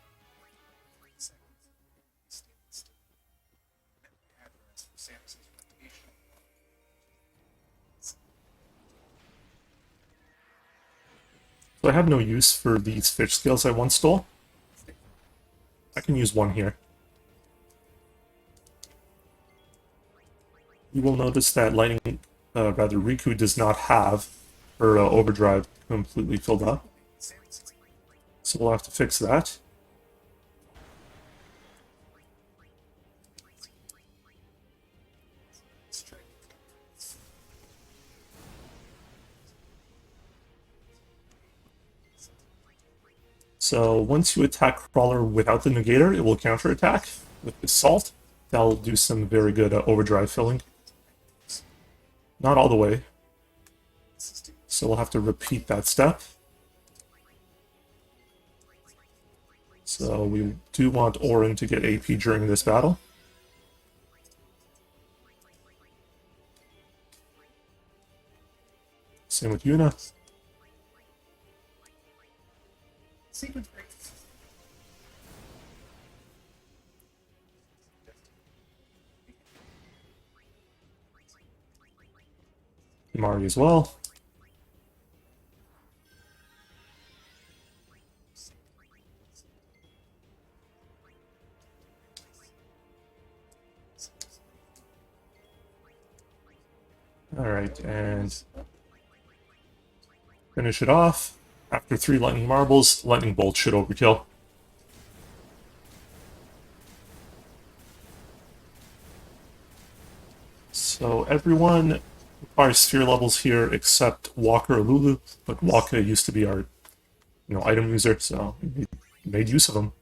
So I have no use for these fish scales I once stole. I can use one here. You will notice that Riku does not have her overdrive completely filled up. So we'll have to fix that. So once you attack Crawler without the negator, it will counterattack with Assault. That'll do some very good overdrive filling. Not all the way. So we'll have to repeat that step. So we do want Auron to get AP during this battle. Same with Yuna. Sequence break. Mari as well. Alright, and finish it off. After 3 lightning marbles, lightning bolt should overkill. So everyone requires sphere levels here except Walker or Lulu, but Walker used to be our item user, so we made use of them.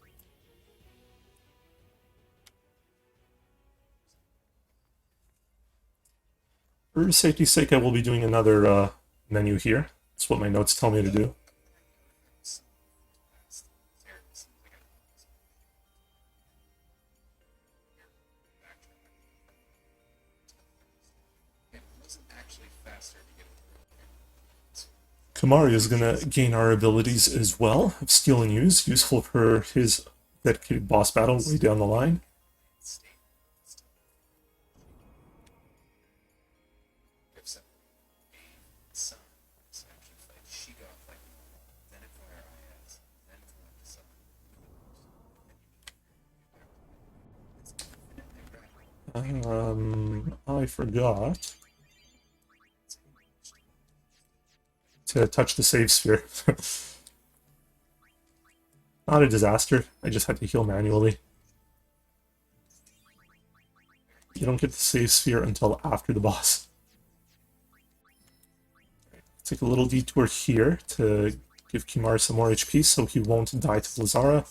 For safety's sake, I will be doing another menu here. That's what my notes tell me to do. Kamari is going to gain our abilities as well of Steal and Use, useful for his dedicated boss battle way down the line. I forgot to touch the save sphere. Not a disaster, I just had to heal manually. You don't get the save sphere until after the boss. Take a little detour here to give Kimar some more HP so he won't die to Blazara.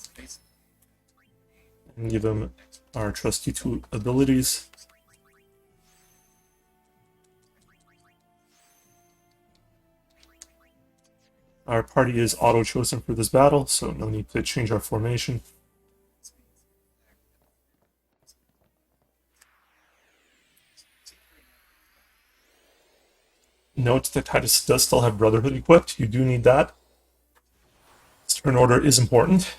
And give him our trusty 2 abilities. Our party is auto-chosen for this battle, so no need to change our formation. Note that Titus does still have Brotherhood equipped. You do need that. This turn order is important.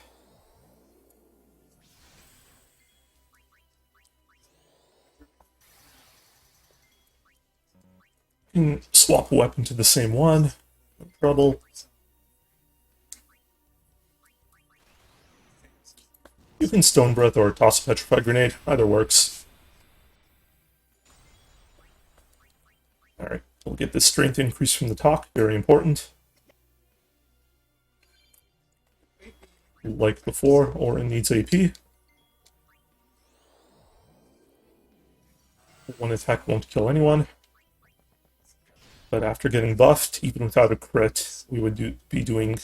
You can swap a weapon to the same one. No trouble. You can Stone Breath or toss a Petrified Grenade. Either works. Alright, we'll get this strength increase from the talk. Very important. Like before, Orin needs AP. One attack won't kill anyone. But after getting buffed, even without a crit, we would be doing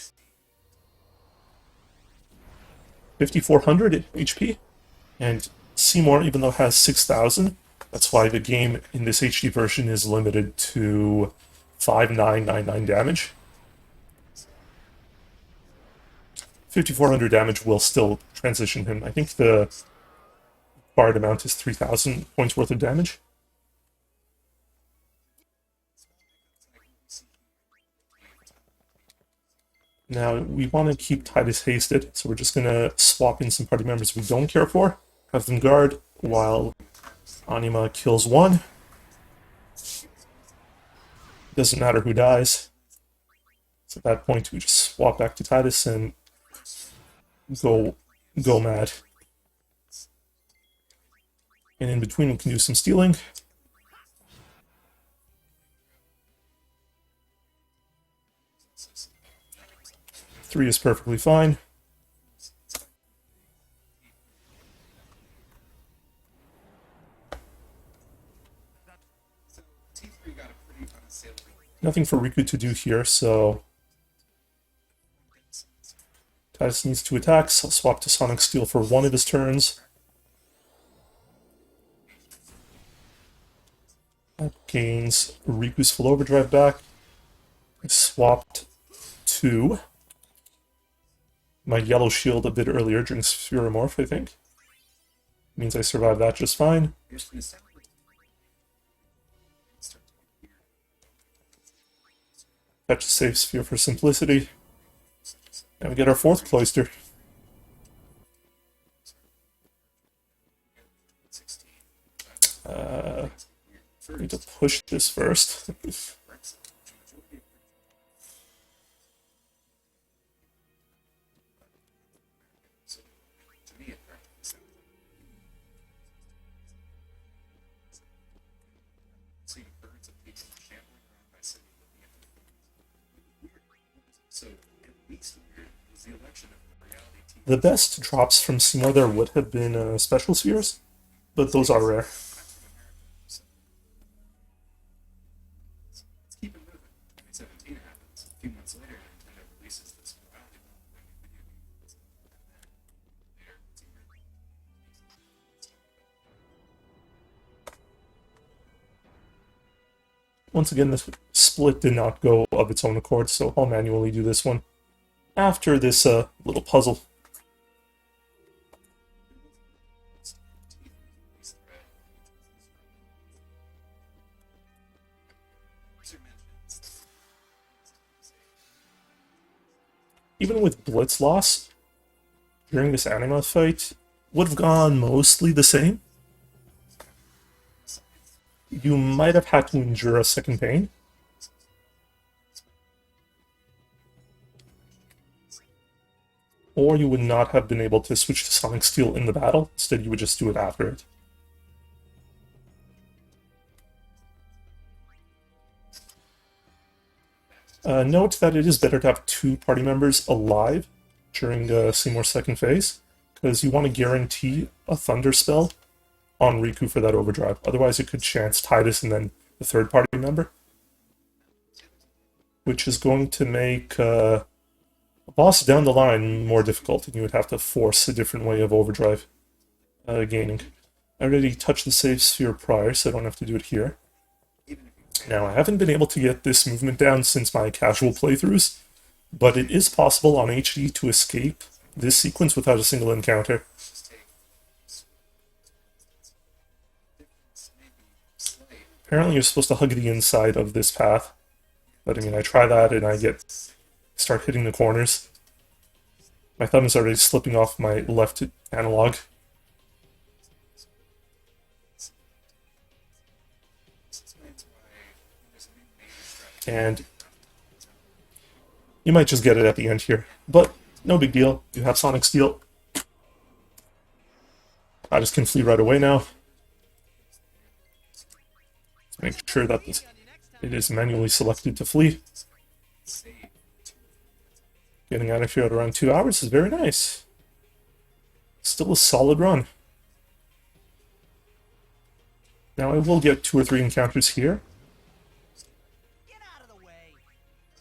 5,400 HP. And Seymour, even though it has 6,000, that's why the game in this HD version is limited to 5,999 damage. 5,400 damage will still transition him. I think the required amount is 3,000 points worth of damage. Now, we want to keep Titus hasted, so we're just going to swap in some party members we don't care for, have them guard, while Anima kills one. Doesn't matter who dies. So at that point, we just swap back to Titus and go mad. And in between, we can do some stealing. Three is perfectly fine. Nothing for Riku to do here, so Titus needs 2 attacks. I'll swap to Sonic Steel for one of his turns. That gains Riku's full overdrive back. I swapped to my yellow shield a bit earlier during Spheromorph, I think. Means I survived that just fine. Fetch a safe sphere for simplicity. And we get our 4th cloister. Need to push this first. The best drops from Seymour there would have been special spheres, but those are rare. Once again, this split did not go of its own accord, so I'll manually do this one after this little puzzle. Even with Blitz loss, during this Anima fight, would have gone mostly the same. You might have had to endure a second pain. Or you would not have been able to switch to Sonic Steel in the battle. Instead, you would just do it after it. Note that it is better to have 2 party members alive during Seymour's second phase, because you want to guarantee a Thunder spell on Riku for that overdrive. Otherwise, it could chance Titus and then the 3rd party member, which is going to make a boss down the line more difficult, and you would have to force a different way of overdrive gaining. I already touched the save sphere prior, so I don't have to do it here. Now, I haven't been able to get this movement down since my casual playthroughs, but it is possible on HD to escape this sequence without a single encounter. Just take maybe slight. Apparently you're supposed to hug the inside of this path, but I mean, I try that and I start hitting the corners. My thumb is already slipping off my left analog. This explains why there's a new major strategy. And you might just get it at the end here, but no big deal. You have Sonic Steel. I just can flee right away now. Let's make sure that it is manually selected to flee. Getting out of here at around 2 hours is very nice. Still a solid run. Now I will get 2 or 3 encounters here. Get out of the way.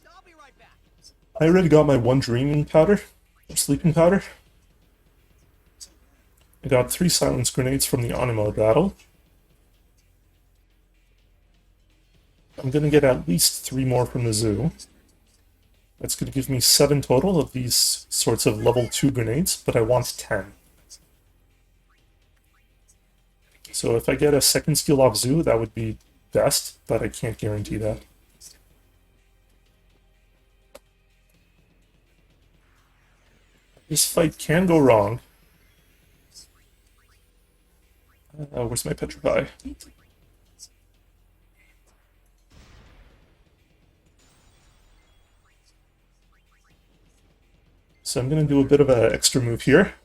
I'll be right back. I already got my 1 dreaming powder, or sleeping powder. I got 3 silence grenades from the Animo battle. I'm gonna get at least 3 more from the zoo. That's gonna give me 7 total of these sorts of level 2 grenades, but I want 10. So if I get a second skill off zoo, that would be best, but I can't guarantee that. This fight can go wrong. Where's my Petrify? So I'm going to do a bit of an extra move here.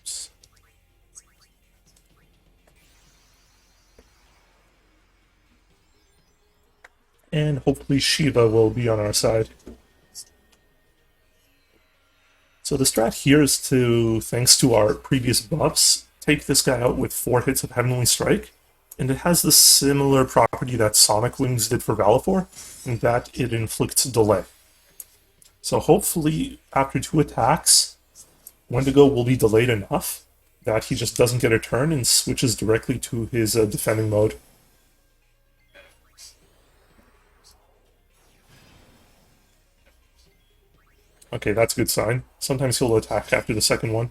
Oops. And hopefully Shiva will be on our side. So the strat here is to, thanks to our previous buffs, take this guy out with 4 hits of Heavenly Strike. And it has the similar property that Sonic Wings did for Valifor, in that it inflicts delay. So hopefully, after 2 attacks, Wendigo will be delayed enough that he just doesn't get a turn and switches directly to his defending mode. Okay, that's a good sign. Sometimes he'll attack after the second one.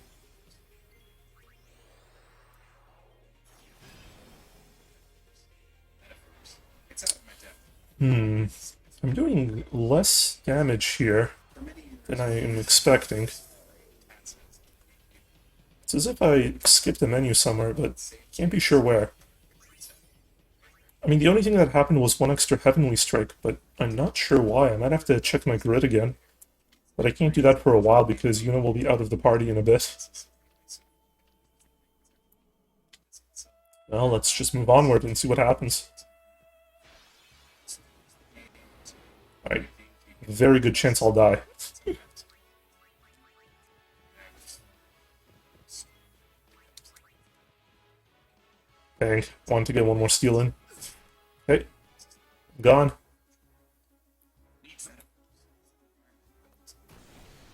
It's out of my depth. I'm doing less damage here than I am expecting. It's as if I skipped a menu somewhere, but can't be sure where. I mean, the only thing that happened was 1 extra Heavenly Strike, but I'm not sure why. I might have to check my grid again. But I can't do that for a while because Yuna will be out of the party in a bit. Well, let's just move onward and see what happens. Alright. Very good chance I'll die. Dang, wanted to get 1 more steal in. Okay. Gone.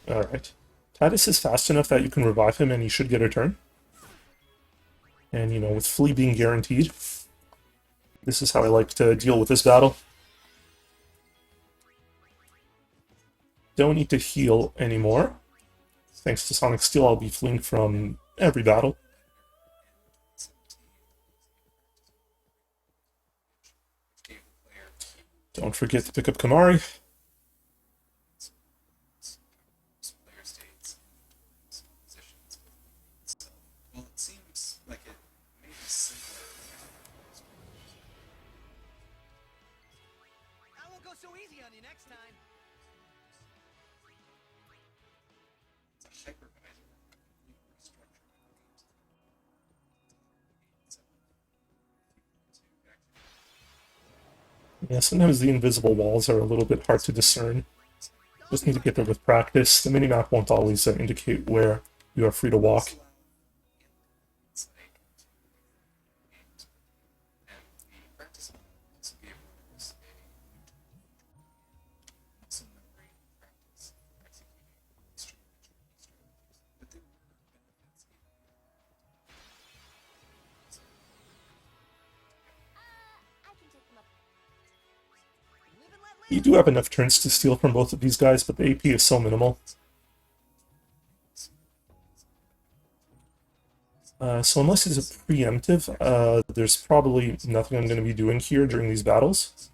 Alright. Titus is fast enough that you can revive him and he should get a turn. And, you know, with Flea being guaranteed, this is how I like to deal with this battle. Don't need to heal anymore. Thanks to Sonic Steel, I'll be fleeing from every battle. Don't forget to pick up Kamari. Player states, positions. Well, it seems like it may be simpler. I won't go so easy on you next time. It's a hypervisor. Restructure Yeah, sometimes the invisible walls are a little bit hard to discern. Just need to get there with practice. The minimap won't always indicate where you are free to walk. I You do have enough turns to steal from both of these guys, but the AP is so minimal. So unless it's a preemptive, there's probably nothing I'm going to be doing here during these battles.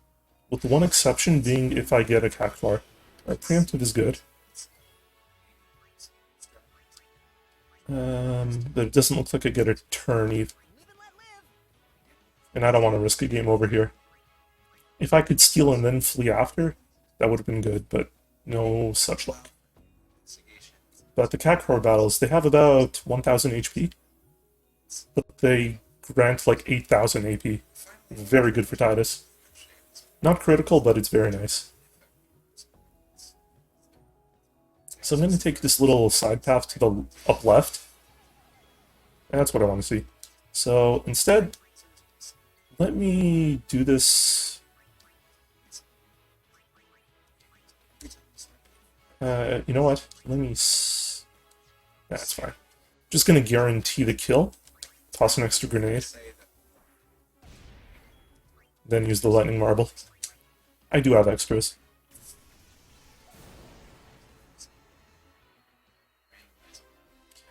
With the one exception being if I get a Cactuar. Preemptive is good. But it doesn't look like I get a turn either. And I don't want to risk a game over here. If I could steal and then flee after, that would have been good, but no such luck. But the Cactuar battles, they have about 1000 HP. But they grant like 8000 AP. Very good for Tidus. Not critical, but it's very nice. So I'm going to take this little side path to the up left. And that's what I want to see. So instead, let me do this. You know what? That's fine. Just going to guarantee the kill. Toss an extra grenade. Then use the lightning marble. I do have extras.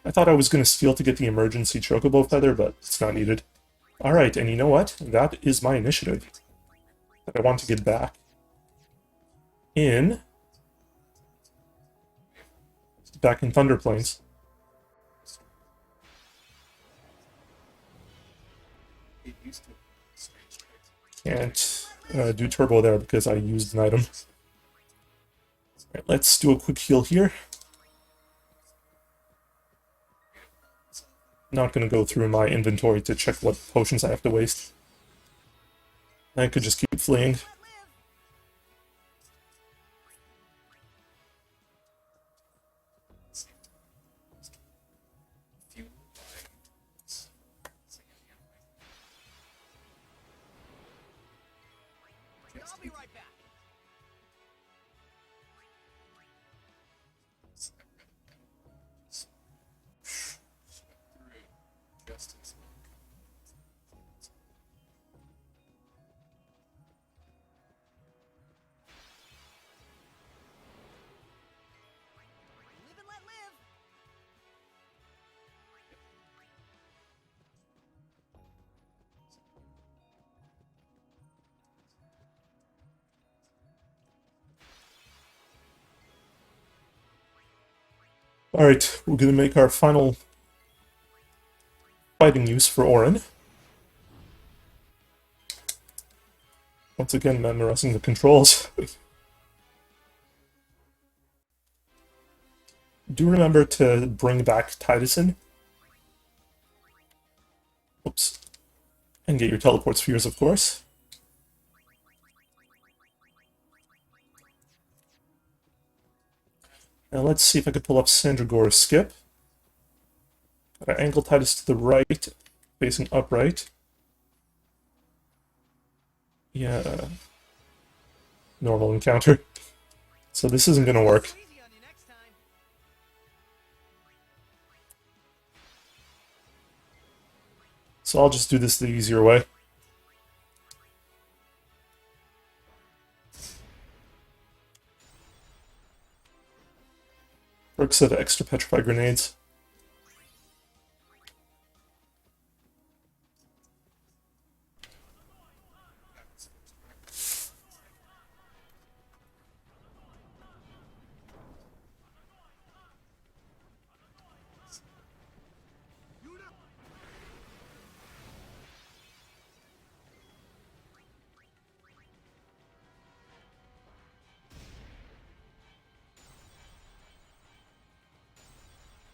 I thought I was going to steal to get the emergency chocobo feather, but it's not needed. Alright, and you know what? That is my initiative. That I want to get back. Back in Thunder Plains. Can't do turbo there because I used an item. Right, let's do a quick heal here. Not going to go through my inventory to check what potions I have to waste. I could just keep fleeing. I'll be right back. Live and let live. Alright, we're going to make our final fighting use for Auron. Once again, memorizing the controls. Do remember to bring back Tidus. Oops. And get your teleport spheres, of course. Now let's see if I can pull up Sandragora's skip. Gotta angle Tidus to the right, facing upright. Yeah. Normal encounter. So this isn't gonna work. Easy on you next time. So I'll just do this the easier way. Perks of extra petrified grenades.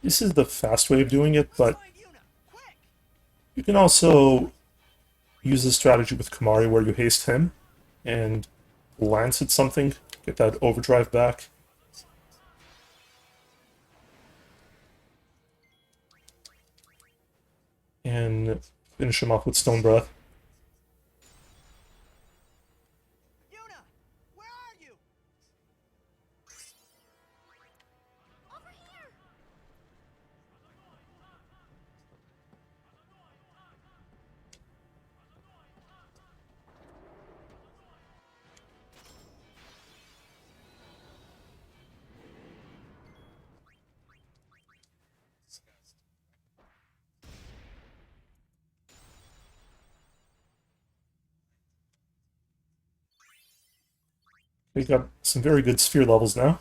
This is the fast way of doing it, but Find Yuna, quick. you can also use this strategy with Kamari where you haste him and lance at something, get that overdrive back. And finish him off with Stone Breath. Yuna, where are you? Over here! They got some very good sphere levels now.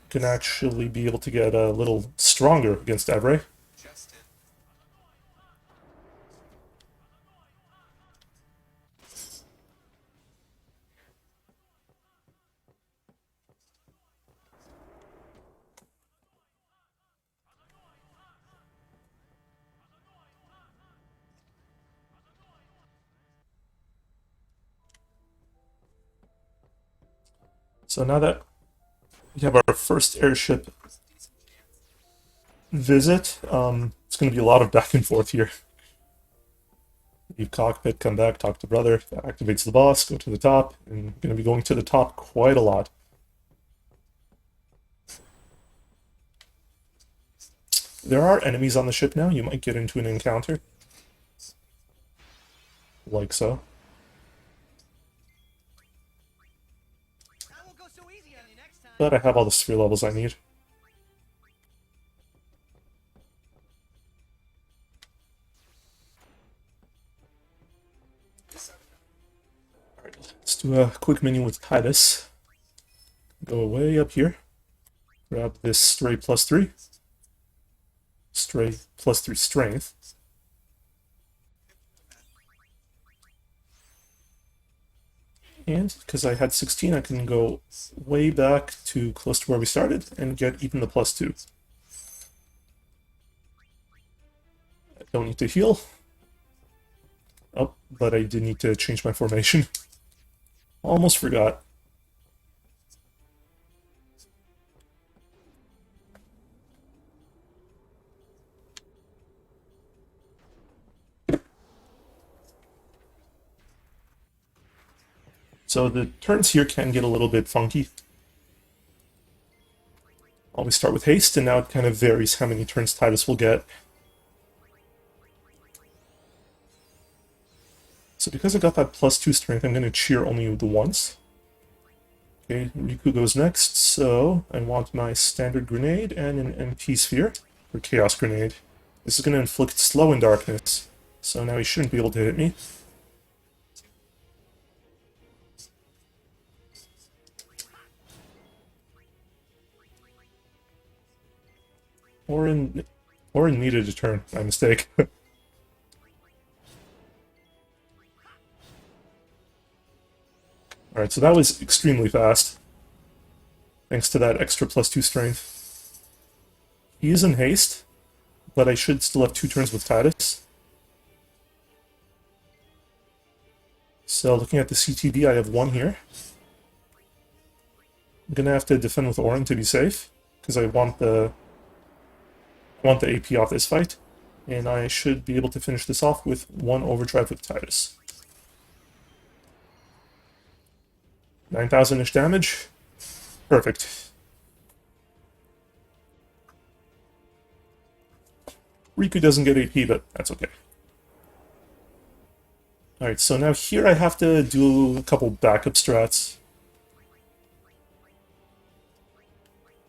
Can actually be able to get a little stronger against Evray. So now that we have our first airship visit, it's going to be a lot of back and forth here. Leave cockpit, come back, talk to brother, that activates the boss, go to the top, and going to be going to the top quite a lot. There are enemies on the ship now, you might get into an encounter. Like so. That won't go so easy on you next time. But I have all the sphere levels I need. Alright, let's do a quick menu with Titus. Go way up here. Grab this stray +3. Stray +3 strength. And because I had 16, I can go way back to close to where we started and get even the +2. I don't need to heal. Oh, but I did need to change my formation. Almost forgot. So the turns here can get a little bit funky. Always start with haste, and now it kind of varies how many turns Titus will get. So because I got that +2 strength, I'm going to cheer only the once. Okay, Riku goes next, so I want my standard grenade and an MP sphere, or chaos grenade. This is going to inflict slow in darkness, so now he shouldn't be able to hit me. Orin needed a turn, my mistake. Alright, so that was extremely fast. Thanks to that extra +2 strength. He is in haste, but I should still have 2 turns with Titus. So looking at the CTB, I have 1 here. I'm gonna have to defend with Orin to be safe, because I want the AP off this fight, and I should be able to finish this off with 1 overdrive with Titus. 9,000-ish damage. Perfect. Riku doesn't get AP, but that's okay. Alright, so now here I have to do a couple backup strats.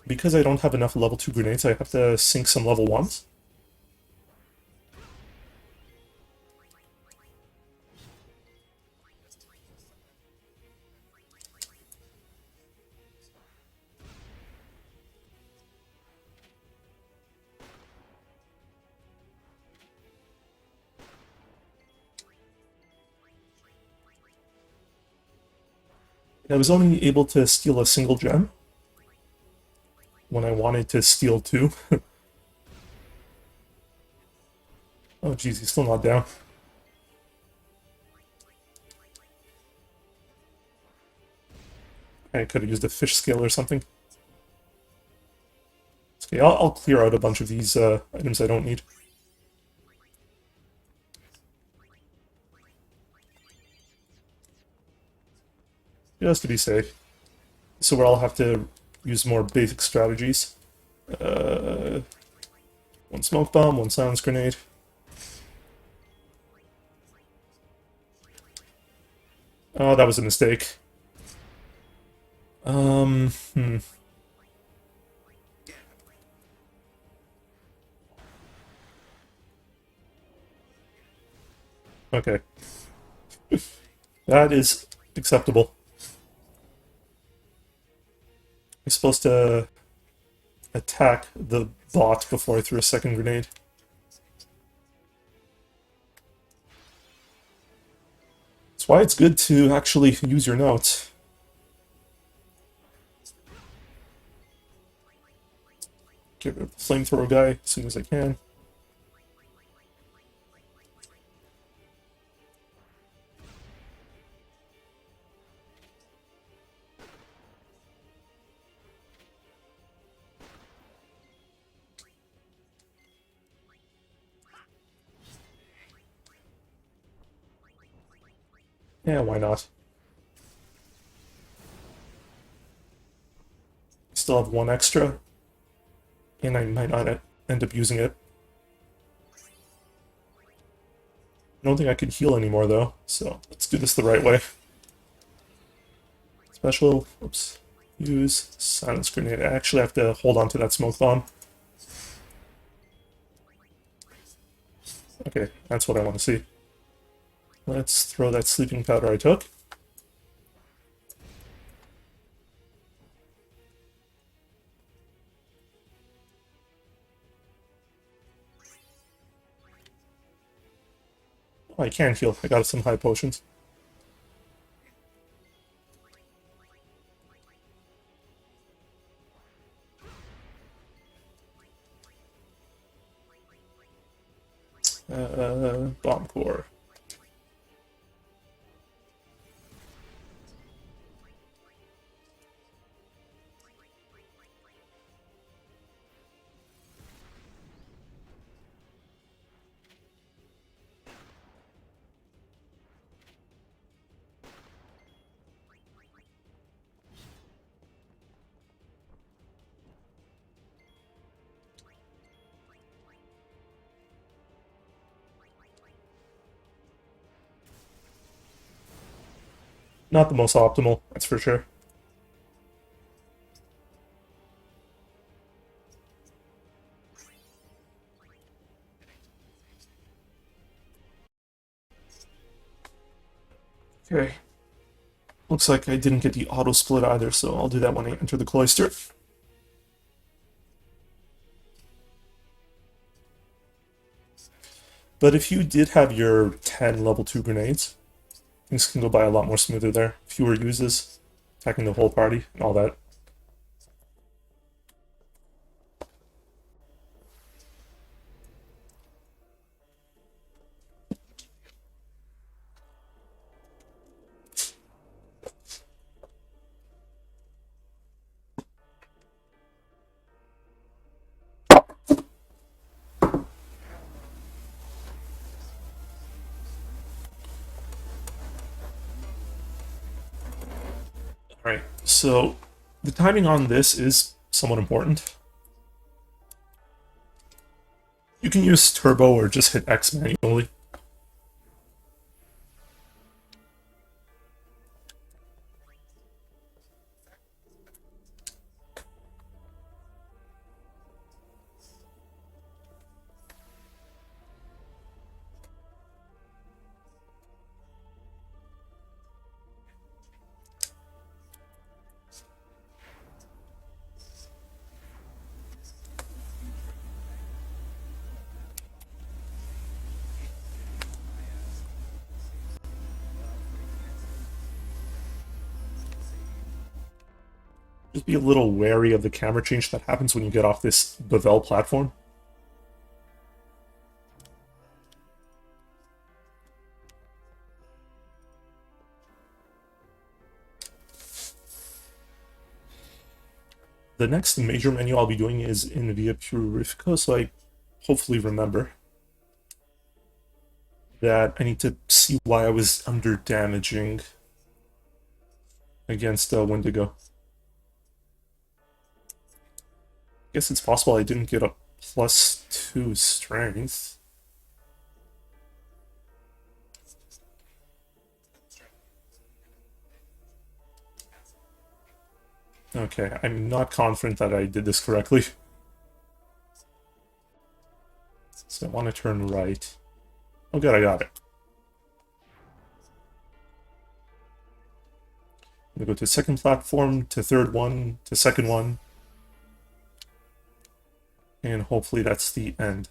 Because I don't have enough level 2 grenades, I have to sink some level 1s. I was only able to steal a single gem when I wanted to steal 2. Oh geez, he's still not down. I could have used a fish scale or something. Okay, I'll clear out a bunch of these items I don't need. Just to be safe. So where I'll have to use more basic strategies. 1 smoke bomb, 1 silence grenade. Oh, that was a mistake. Okay. That is acceptable. I'm supposed to attack the bot before I threw a second grenade. That's why it's good to actually use your notes. Get rid of the flamethrower guy as soon as I can. Yeah, why not? Still have one extra, and I might not end up using it. I don't think I could heal anymore though, so let's do this the right way. Special, oops, use silence grenade. I actually have to hold on to that smoke bomb. Okay, that's what I want to see. Let's throw that sleeping powder I took. Oh, I can heal. I got some high potions. Bomb core. Not the most optimal, that's for sure. Okay. Looks like I didn't get the auto split either, so I'll do that when I enter the cloister. But if you did have your 10 level 2 grenades, things can go by a lot more smoother there. Fewer uses, attacking the whole party, and all that. Alright, so the timing on this is somewhat important. You can use turbo or just hit X manually. Just be a little wary of the camera change that happens when you get off this Bevel platform. The next major menu I'll be doing is in Via Purifico, so I hopefully remember that I need to see why I was under damaging against Wendigo. I guess it's possible I didn't get a +2 strength. Okay, I'm not confident that I did this correctly. So I want to turn right. Oh good, I got it. gonna go to second platform, to third one, to second one. And hopefully that's the end.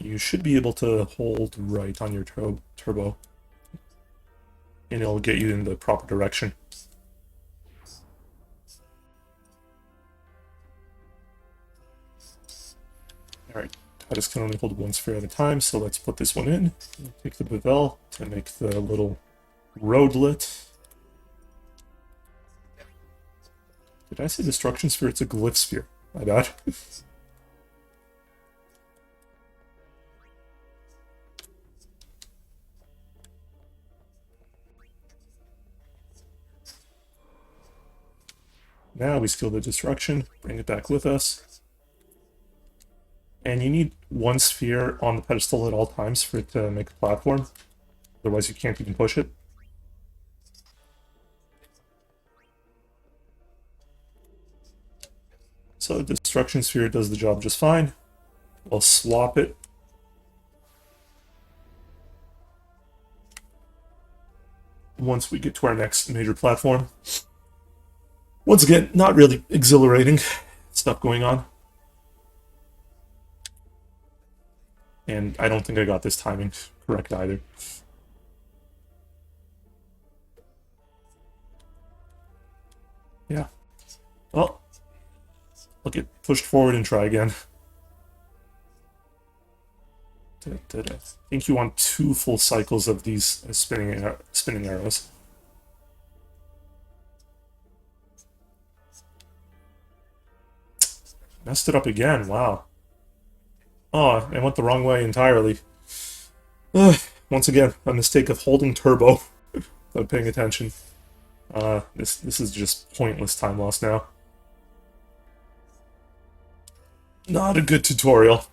You should be able to hold right on your turbo, and it'll get you in the proper direction. Alright, Titus can only hold one sphere at a time, so let's put this one in. Take the bevel to make the little roadlet. Did I say destruction sphere? It's a glyph sphere. My bad. Now we steal the destruction, bring it back with us. And you need one sphere on the pedestal at all times for it to make a platform. Otherwise you can't even push it. So the destruction sphere does the job just fine. We'll swap it. Once we get to our next major platform. Once again, not really exhilarating stuff going on. And I don't think I got this timing correct either. Yeah. Well, I'll get pushed forward and try again. I think you want 2 full cycles of these spinning arrows. Messed it up again, wow. Oh, I went the wrong way entirely. Once again, a mistake of holding turbo without paying attention. This is just pointless time loss now. Not a good tutorial.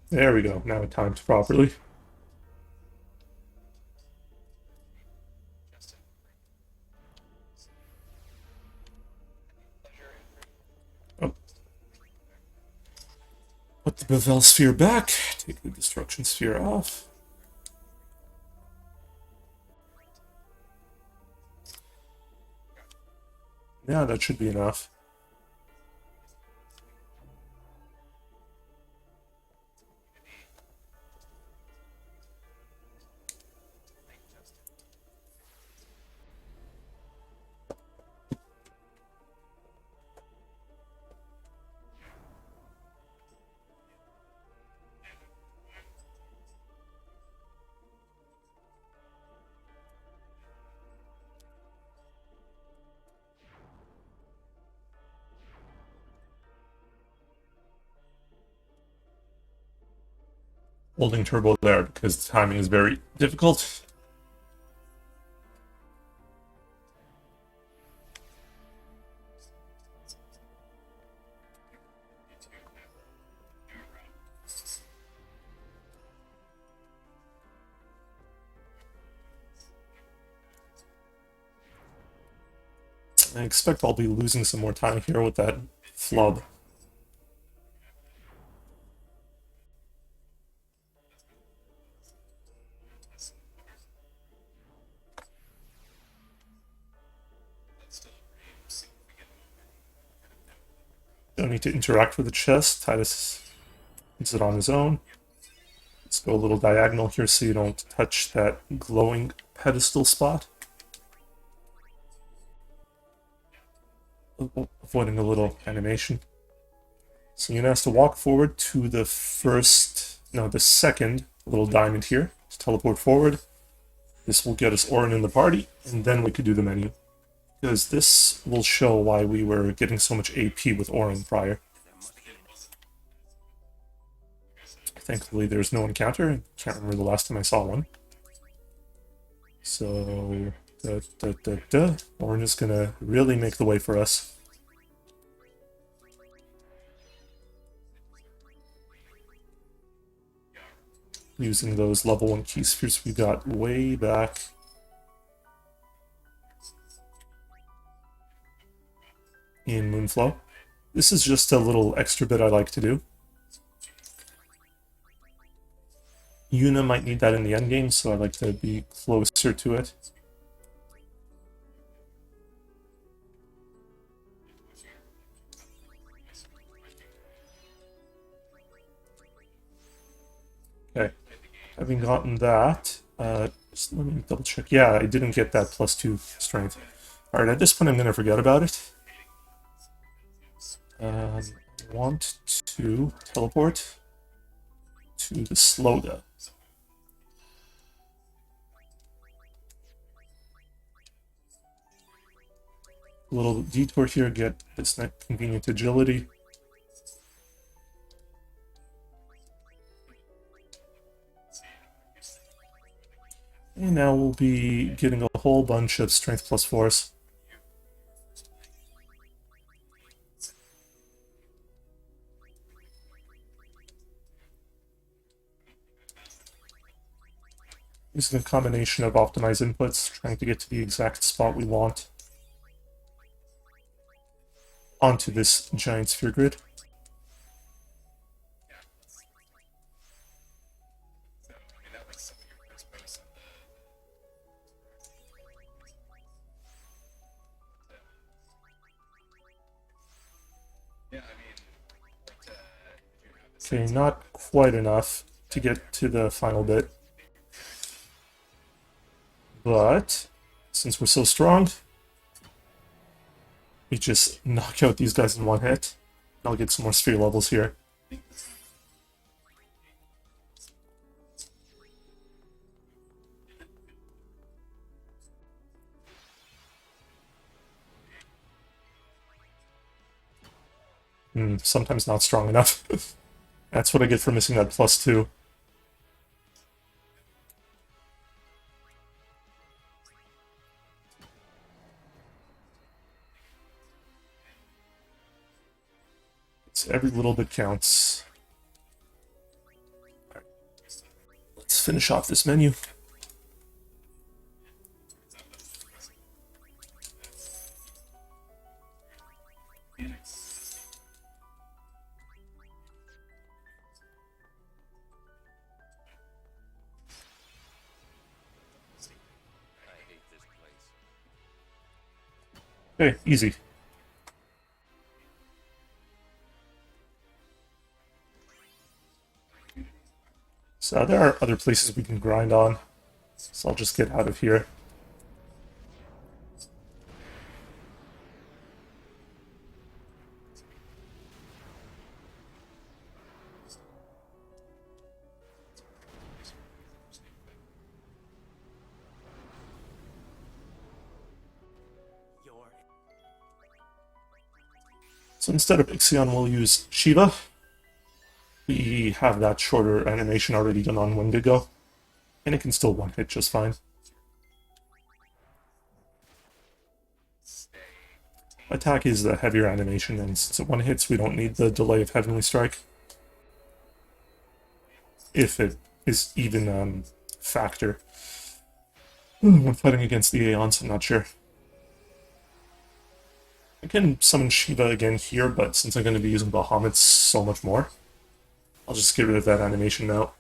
There we go. Now it timed properly. Oh. Put the bevel sphere back. Take the destruction sphere off. Yeah, that should be enough. Holding turbo there because the timing is very difficult. I expect I'll be losing some more time here with that flub. Don't need to interact with the chest. Titus puts it on his own. Let's go a little diagonal here so you don't touch that glowing pedestal spot. Avoiding a little animation. So you're gonna have to walk forward to the second little diamond here to teleport forward. This will get us Orin in the party, and then we could do the menu. Because this will show why we were getting so much AP with Orin prior. Thankfully, there's no encounter. I can't remember the last time I saw one. So, Orange is gonna really make the way for us. Using those level 1 key spheres we got way back. In Moonflow. This is just a little extra bit I like to do. Yuna might need that in the endgame, so I like to be closer to it. Okay, having gotten that, just let me double check. Yeah, I didn't get that +2 strength. Alright, at this point I'm going to forget about it. I want to teleport to the Sloga. A little detour here, get this convenient agility. And now we'll be getting a whole bunch of strength plus force. Using a combination of optimized inputs, trying to get to the exact spot we want onto this giant sphere grid. Okay, not quite enough to get to the final bit. But, since we're so strong, we just knock out these guys in one hit. I'll get some more sphere levels here. Sometimes not strong enough. That's what I get for missing that +2. Every little bit counts. Right. Let's finish off this menu. Okay, easy. So there are other places we can grind on, so I'll just get out of here. So instead of Ixion, we'll use Shiva. We have that shorter animation already done on Wendigo, and it can still one-hit just fine. Attack is the heavier animation, and since it one-hits, we don't need the delay of Heavenly Strike. If it is even factor. When fighting against the Aeons, I'm not sure. I can summon Shiva again here, but since I'm going to be using Bahamut so much more, I'll just get rid of that animation now.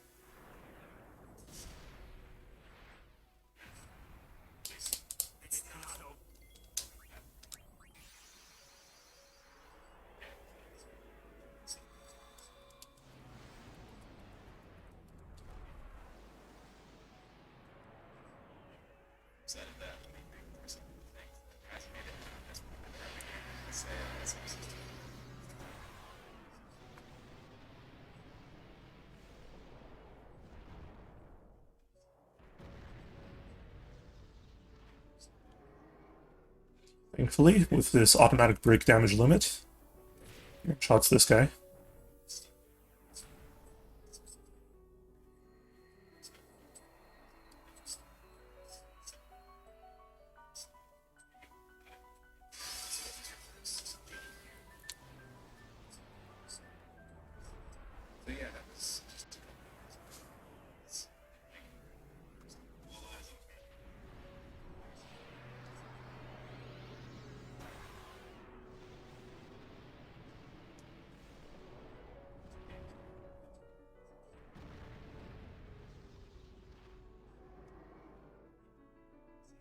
Thankfully, with this automatic break damage limit, shots this guy.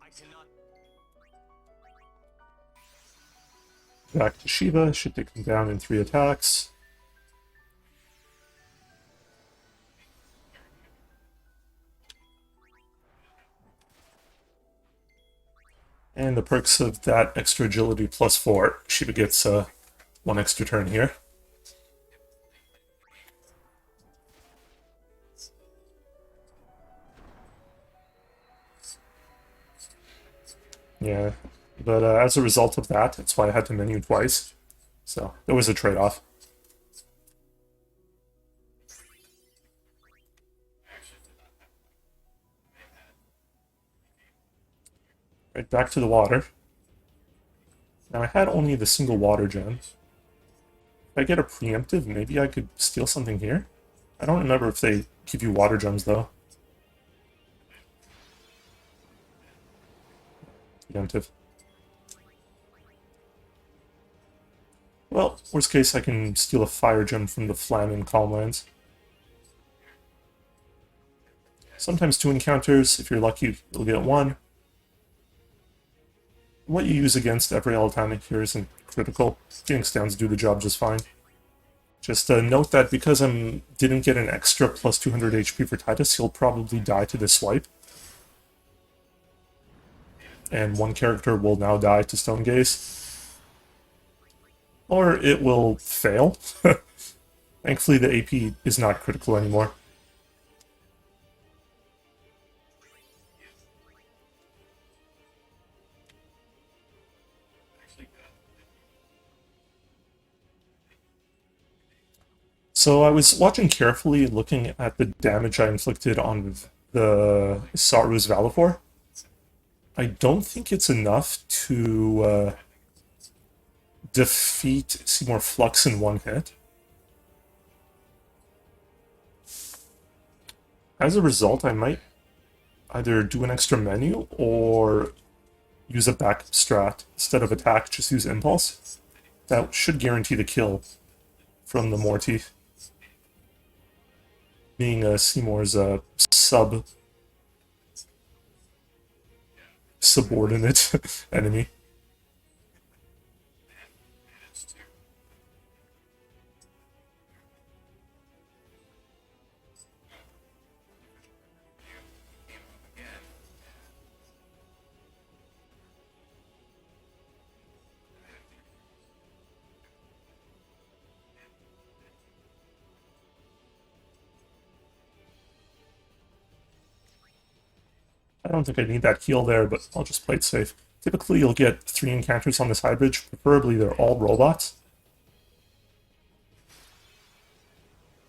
I cannot. Back to Shiva, should take him down in 3 attacks. And the perks of that extra agility plus 4, Shiva gets 1 extra turn here. Yeah, but as a result of that, that's why I had to menu twice. So there was a trade-off. Right, back to the water. Now I had only the single water gem. If I get a preemptive, maybe I could steal something here? I don't remember if they give you water gems, though. Preemptive. Well, worst case, I can steal a fire gem from the Flan in Calm Lands. Sometimes 2 encounters. If you're lucky, you'll get 1. What you use against every Altanic here isn't critical. Getting stands do the job just fine. Just note that because I didn't get an extra plus 200 HP for Titus, he'll probably die to this swipe. And 1 character will now die to Stone Gaze. Or it will fail. Thankfully the AP is not critical anymore. So I was watching carefully, looking at the damage I inflicted on the Saru's Valifor. I don't think it's enough to defeat Seymour Flux in 1 hit. As a result, I might either do an extra menu or use a backup strat. Instead of attack, just use Impulse. That should guarantee the kill from the Morty. Being Seymour's subordinate enemy. I don't think I need that heal there, but I'll just play it safe. Typically, you'll get 3 encounters on this high bridge. Preferably, they're all robots.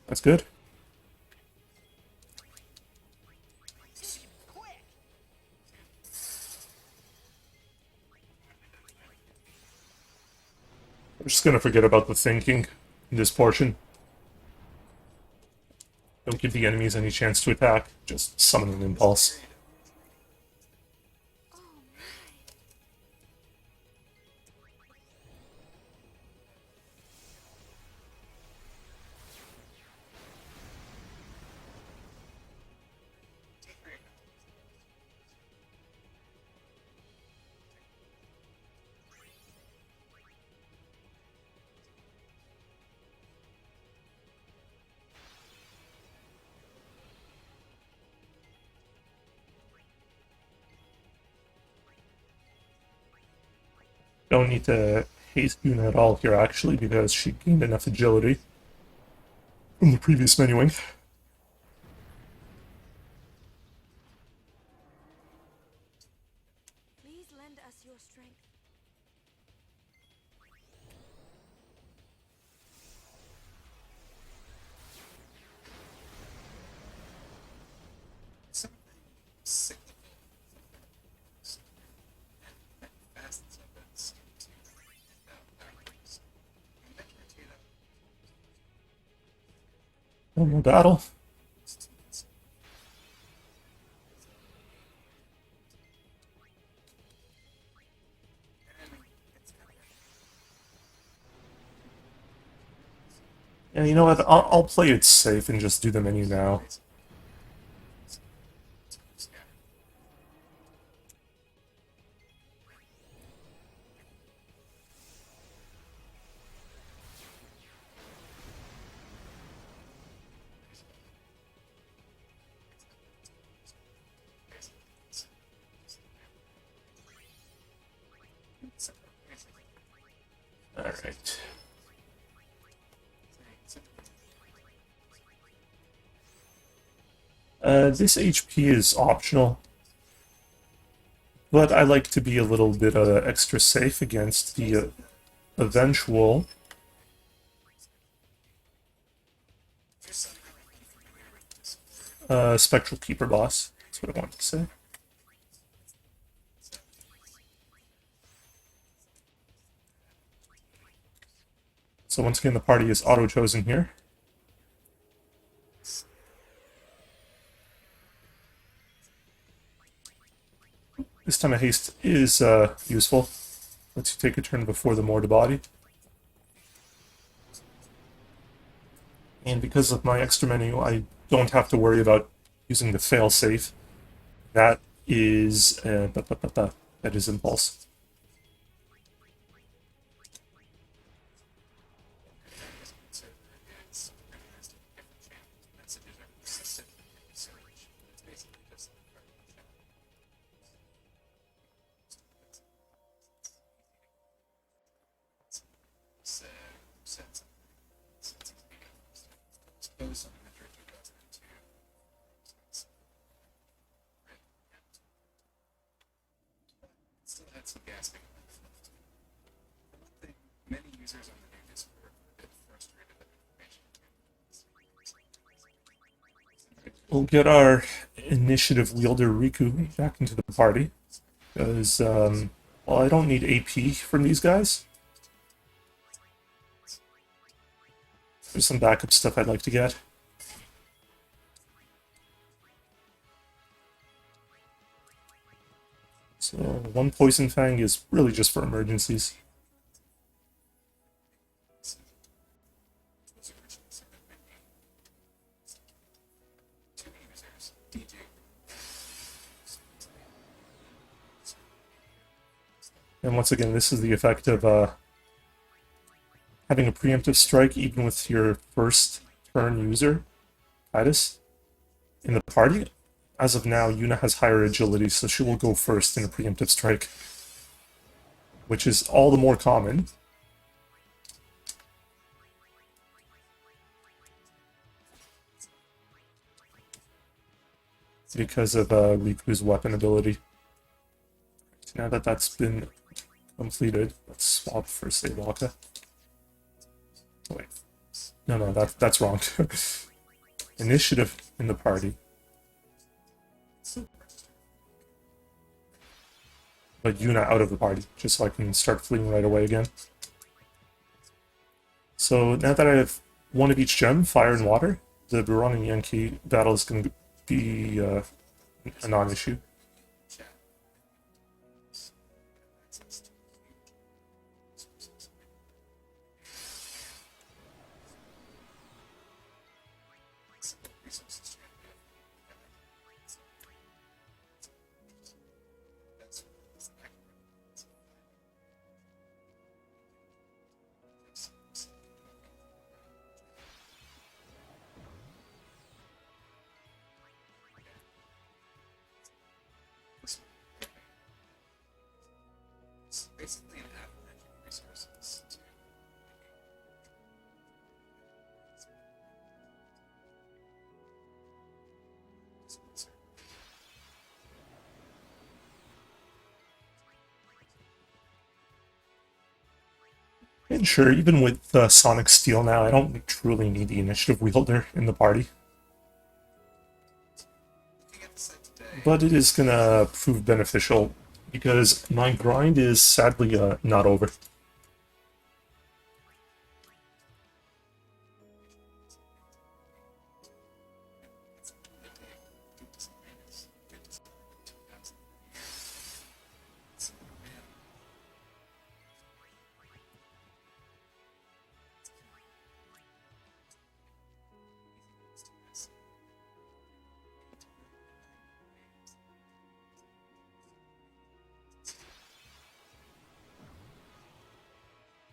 That's good. I'm just gonna forget about the thinking in this portion. Don't give the enemies any chance to attack. Just summon an impulse. Don't need to haste Yuna at all here, actually, because she gained enough agility from the previous menuing. Please lend us your strength. Something cyclical. Fast events to boundaries. No more battle. Yeah, you know what? I'll play it safe and just do the menu now. Alright. This HP is optional, but I like to be a little bit extra safe against the eventual Spectral Keeper boss. That's what I wanted to say. So once again, the party is auto-chosen here. This time a haste is useful. Lets you take a turn before the mortar body. And because of my extra menu, I don't have to worry about using the fail-safe. That is... that is Impulse. Still had some gasping left. One thing, many users on the new Discord were a bit frustrated that information We'll get our initiative wielder Riku back into the party. Because, well, I don't need AP from these guys. There's some backup stuff I'd like to get. So, one Poison Fang is really just for emergencies. And once again, this is the effect of having a preemptive strike even with your first turn user, Titus, in the party. As of now, Yuna has higher agility, so she will go first in a preemptive strike, which is all the more common. Because of Riku's weapon ability. So now that that's been completed, let's swap for Seiwaka. Wait. No, that's wrong. Initiative in the party. But Yuna out of the party, just so I can start fleeing right away again. So now that I have one of each gem, fire and water, the Buron and Yankee battle is going to be a non-issue. basically an avalanche of resources to And sure, even with Sonic Steel now, I don't truly need the initiative wielder in the party. But it is gonna prove beneficial, because my grind is sadly not over.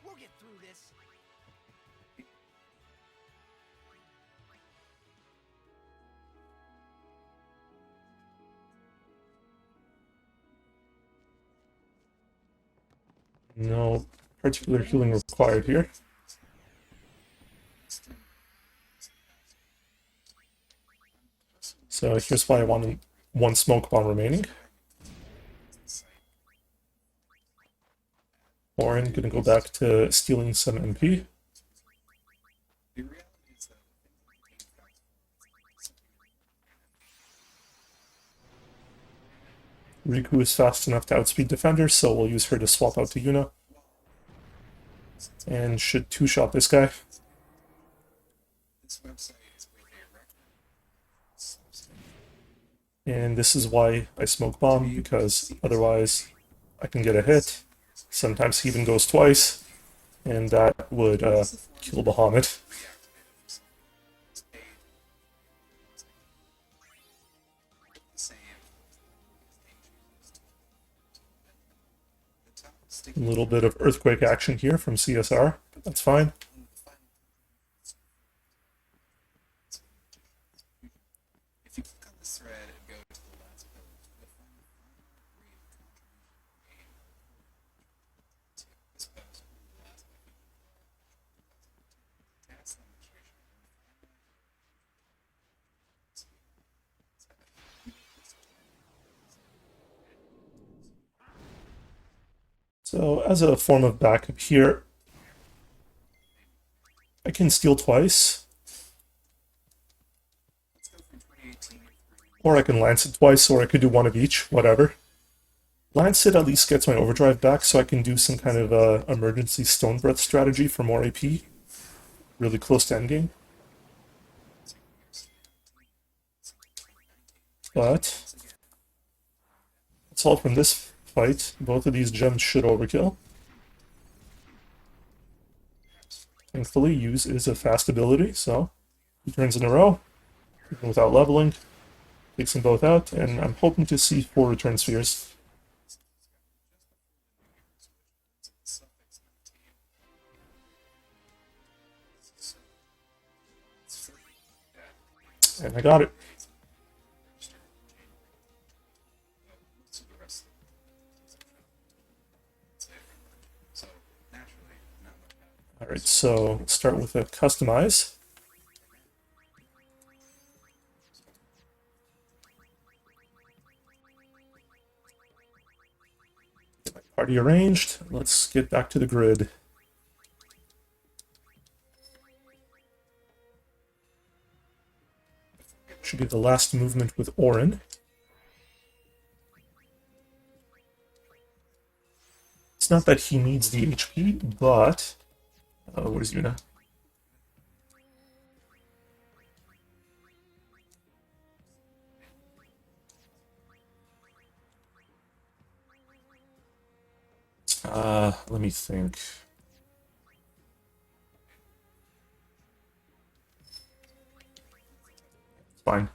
We'll get through this. No, particular healing required here. So here's why I wanted one smoke bomb remaining. Orin gonna go back to stealing some MP. The reality is that Riku is fast enough to outspeed Defender, so we'll use her to swap out to Yuna. And should two-shot this guy. this website is with a record. And this is why I smoke bomb, because otherwise I can get a hit. Sometimes he even goes twice, and that would kill Bahamut. A little bit of earthquake action here from CSR, but that's fine. If you click on this thread and go to the last post, you'll find the great contribution to this post from the last task demonstration. So as a form of backup here, I can steal twice, Let's go from 2018 or I can lance it twice, or I could do one of each, whatever. Lance it at least gets my overdrive back, so I can do some kind of emergency stone breath strategy for more AP, really close to endgame. But that's all from this fight. Both of these gems should overkill. Thankfully, use is a fast ability, so 2 turns in a row, even without leveling. Takes them both out, and I'm hoping to see 4 return spheres. And I got it. Alright, so let's start with a customize. Get my party arranged. Let's get back to the grid. Should be the last movement with Orin. It's not that he needs the HP, but... where's Yuna? Let me think. Fine.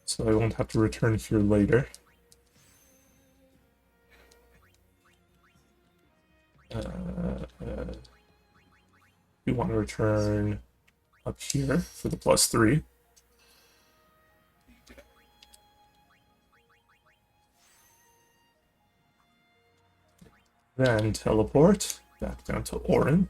So I won't have to return here later. We want to return up here for the +3. Then teleport back down to Orin.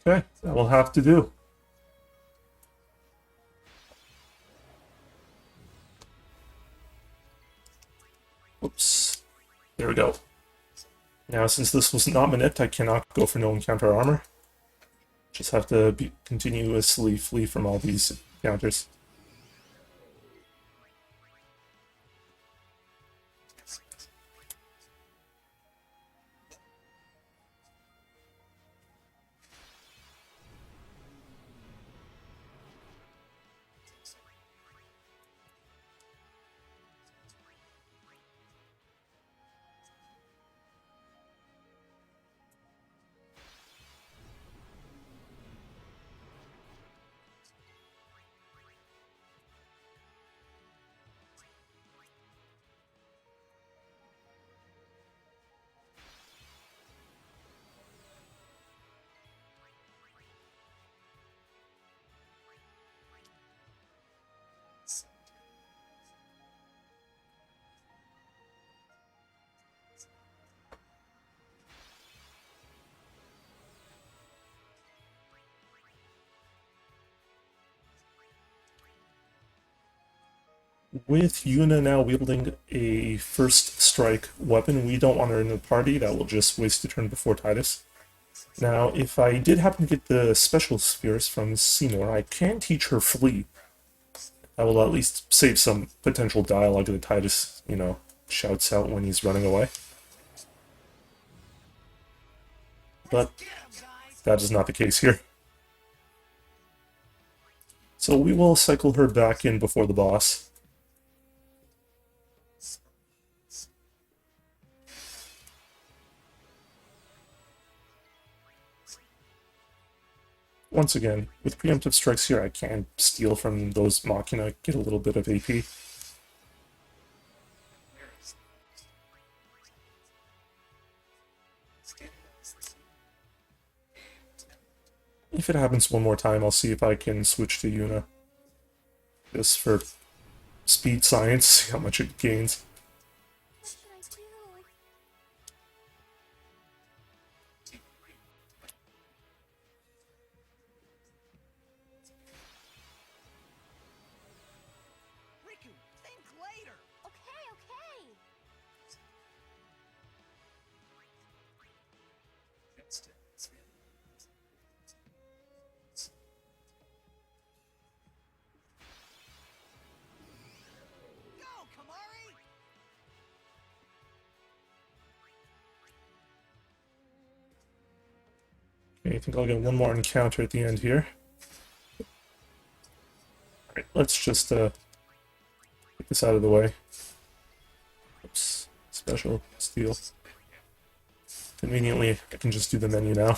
Okay, that will have to do. Oops. There we go. Now, since this was not Manette, I cannot go for no encounter armor. Just have to continuously flee from all these counters. With Yuna now wielding a first strike weapon, we don't want her in the party. That will just waste a turn before Titus. Now, if I did happen to get the special spheres from Seymour, I can teach her Flee. I will at least save some potential dialogue that Titus, shouts out when he's running away. But that is not the case here. So we will cycle her back in before the boss. Once again, with preemptive strikes here, I can steal from those Machina, get a little bit of AP. If it happens one more time, I'll see if I can switch to Yuna. Just for speed science, see how much it gains. What should I do? Riku, think later. Okay, okay. Go, Kamari. Okay, I think I'll get one more encounter at the end here. Alright, let's just get this out of the way. Oops, special, steal. Conveniently, I can just do the menu now.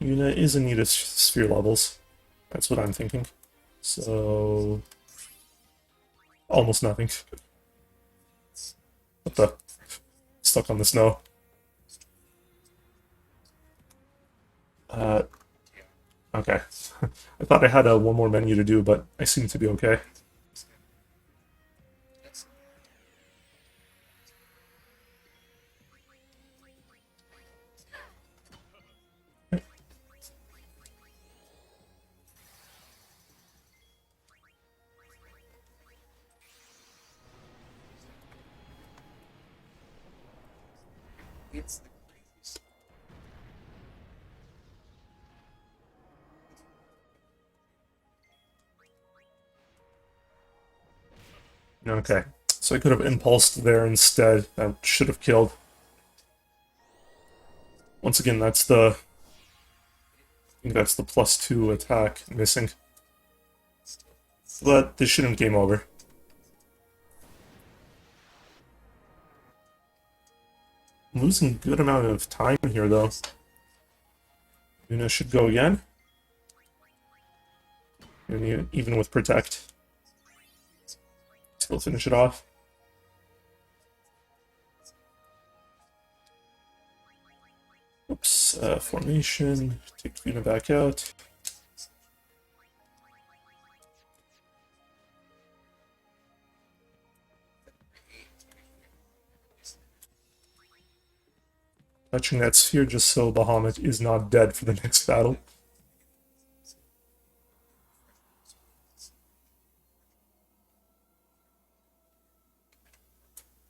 Yuna is in need of sphere levels. That's what I'm thinking. So... almost nothing. What the? Stuck on the snow. Okay. I thought I had one more menu to do, but I seem to be okay. It's the craziest. Okay. So I could have impulsed there instead. That should have killed. Once again, that's the... I think that's the +2 attack missing. But this shouldn't game over. I'm losing a good amount of time here, though. Yuna should go again. And even with Protect. Still finish it off. Oops, formation. Take Yuna back out. Touching that sphere just so Bahamut is not dead for the next battle.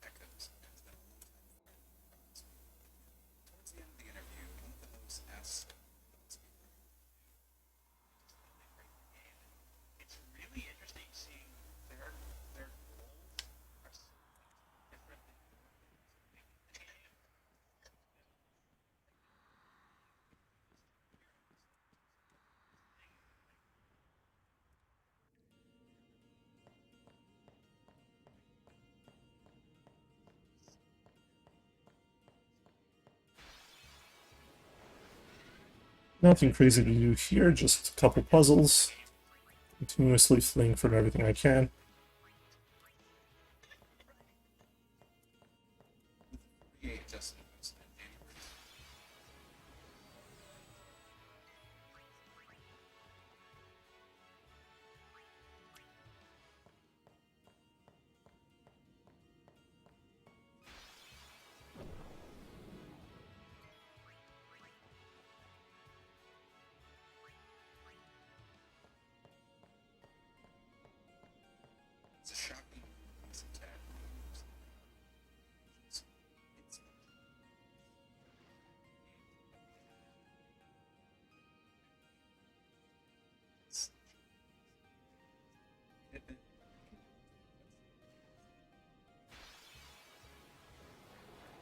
Echoes. Towards the end of the interview, one of the hosts asked It's really interesting seeing their goals are so different than Nothing crazy to do here, just a couple puzzles. Continuously fleeing from everything I can. the adjustments in January.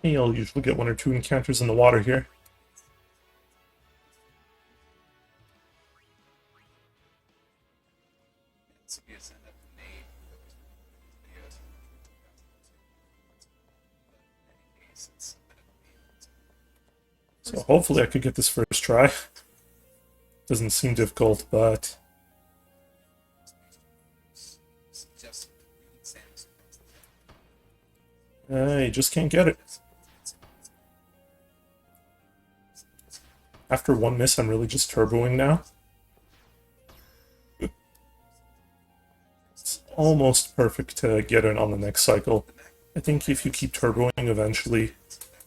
You'll usually get 1 or 2 encounters in the water here. This would be a send up to Nate. Videos. But in any case, it's a bit of a meme. So hopefully I could get this first try. Doesn't seem difficult, but Just Sam's. you just can't get it. After 1 miss, I'm really just turboing now. It's almost perfect to get it on the next cycle. I think if you keep turboing, eventually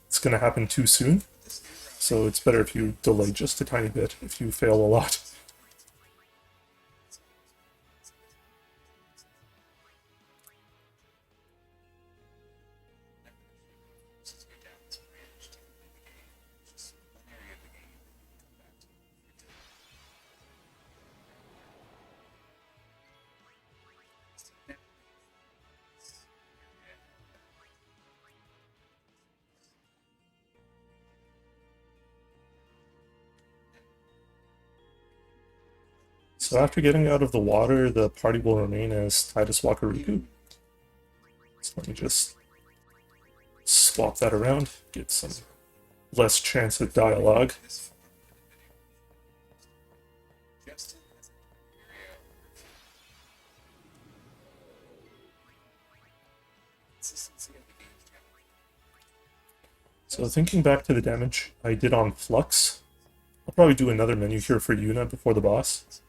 it's going to happen too soon. So it's better if you delay just a tiny bit if you fail a lot. So after getting out of the water, the party will remain as Titus Wakariku. So let me just swap that around, get some less chance at dialogue. Justin has an area consistency of the game's challenge. So thinking back to the damage I did on Flux, I'll probably do another menu here for Yuna before the boss. Justin.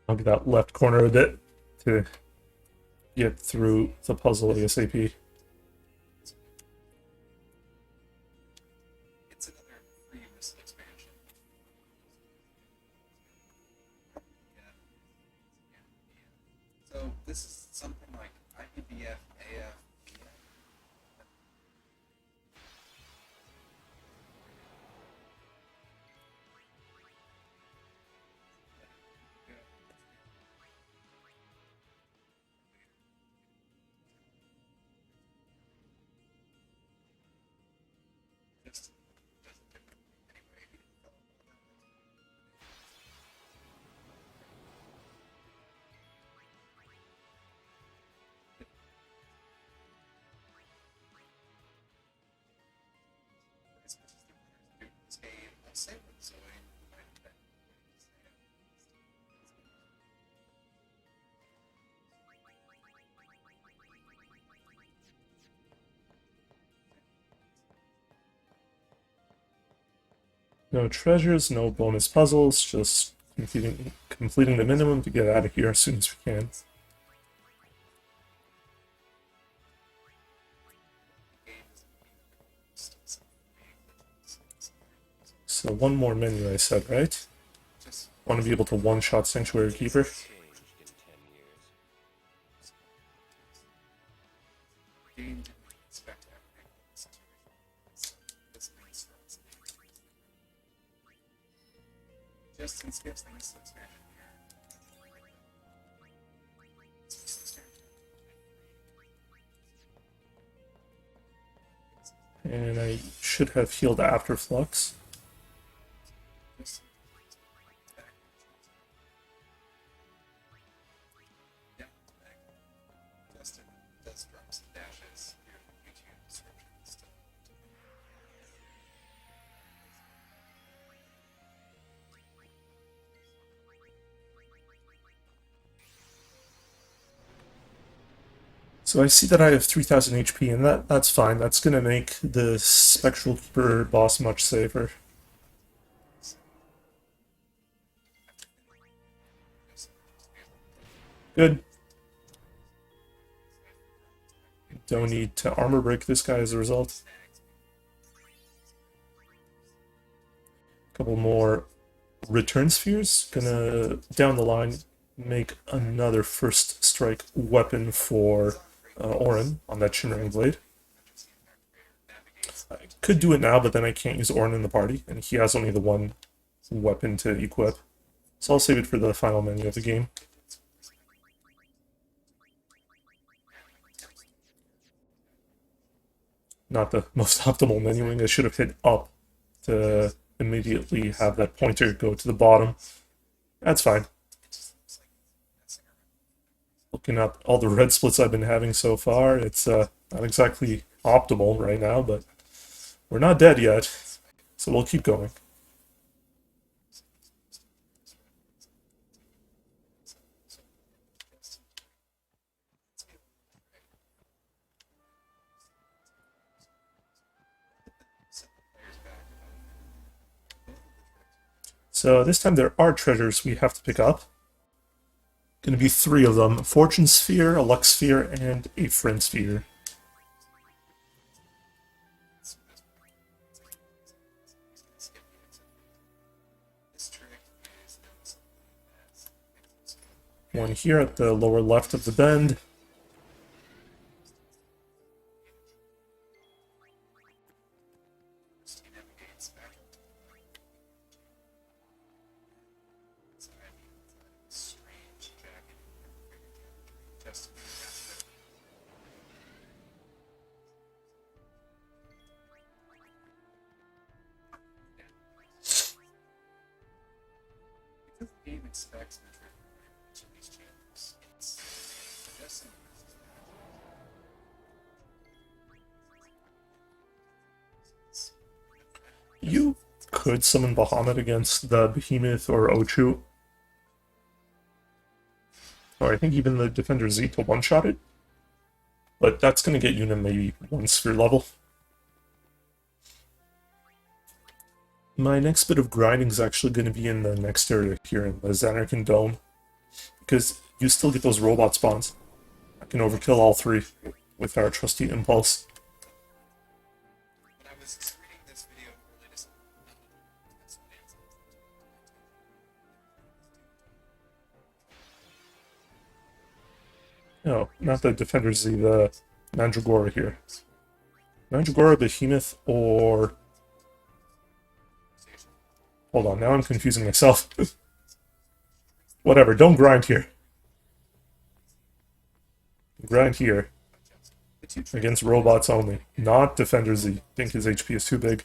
I'll get that left corner a bit to get through the puzzle ASAP. It's another free missile expansion. Yeah. So this is something like IPBF, AF, just doesn't do it anyway. As much as the runners do this game, I'll say what Zoe might have been willing to say. No treasures, no bonus puzzles, just completing the minimum to get out of here as soon as we can. So 1 more menu I said, right? Just Want to be able to one-shot Sanctuary Keeper. Changed in 10 years. game didn't expect everything in this situation. So this makes sense. Justin skips the missile expansion here. It's missile expansion. And I should have healed after Flux. Justin back. Yeah, back. Justin does drop some dashes here in the YouTube description and stuff. So I see that I have 3000 HP, and that's fine. That's gonna make the Spectral Keeper boss much safer. Good. Don't need to armor break this guy as a result. Couple more return spheres. Gonna, down the line, make another first strike weapon for Orin on that Shimmering Blade. I could do it now, but then I can't use Orin in the party, and he has only the one weapon to equip. So I'll save it for the final menu of the game. Not the most optimal menuing. I should have hit up to immediately have that pointer go to the bottom. That's fine. Looking at all the red splits I've been having so far, it's not exactly optimal right now, but we're not dead yet, so we'll keep going. So this time there are treasures we have to pick up. Going to be 3 of them: Fortune Sphere, a Luck Sphere, and a Friend Sphere. One here at the lower left of the bend. Because the game expects the trick to each of these channels, it's suggesting You could summon Bahamut against the Behemoth or Ochu. Or I think even the Defender Z to one-shot it. But that's going to get you to maybe 1 sphere level. My next bit of grinding is actually going to be in the next area here in the Xanarkin Dome. Because you still get those robot spawns. I can overkill all 3 with our trusty Impulse. when I was reading this video earlier this No, not the Defender Z, the Mandragora here. Mandragora, Behemoth, or... Hold on, now I'm confusing myself. Whatever, don't grind here. Grind here. Against robots only, not Defender Z. I think his HP is too big.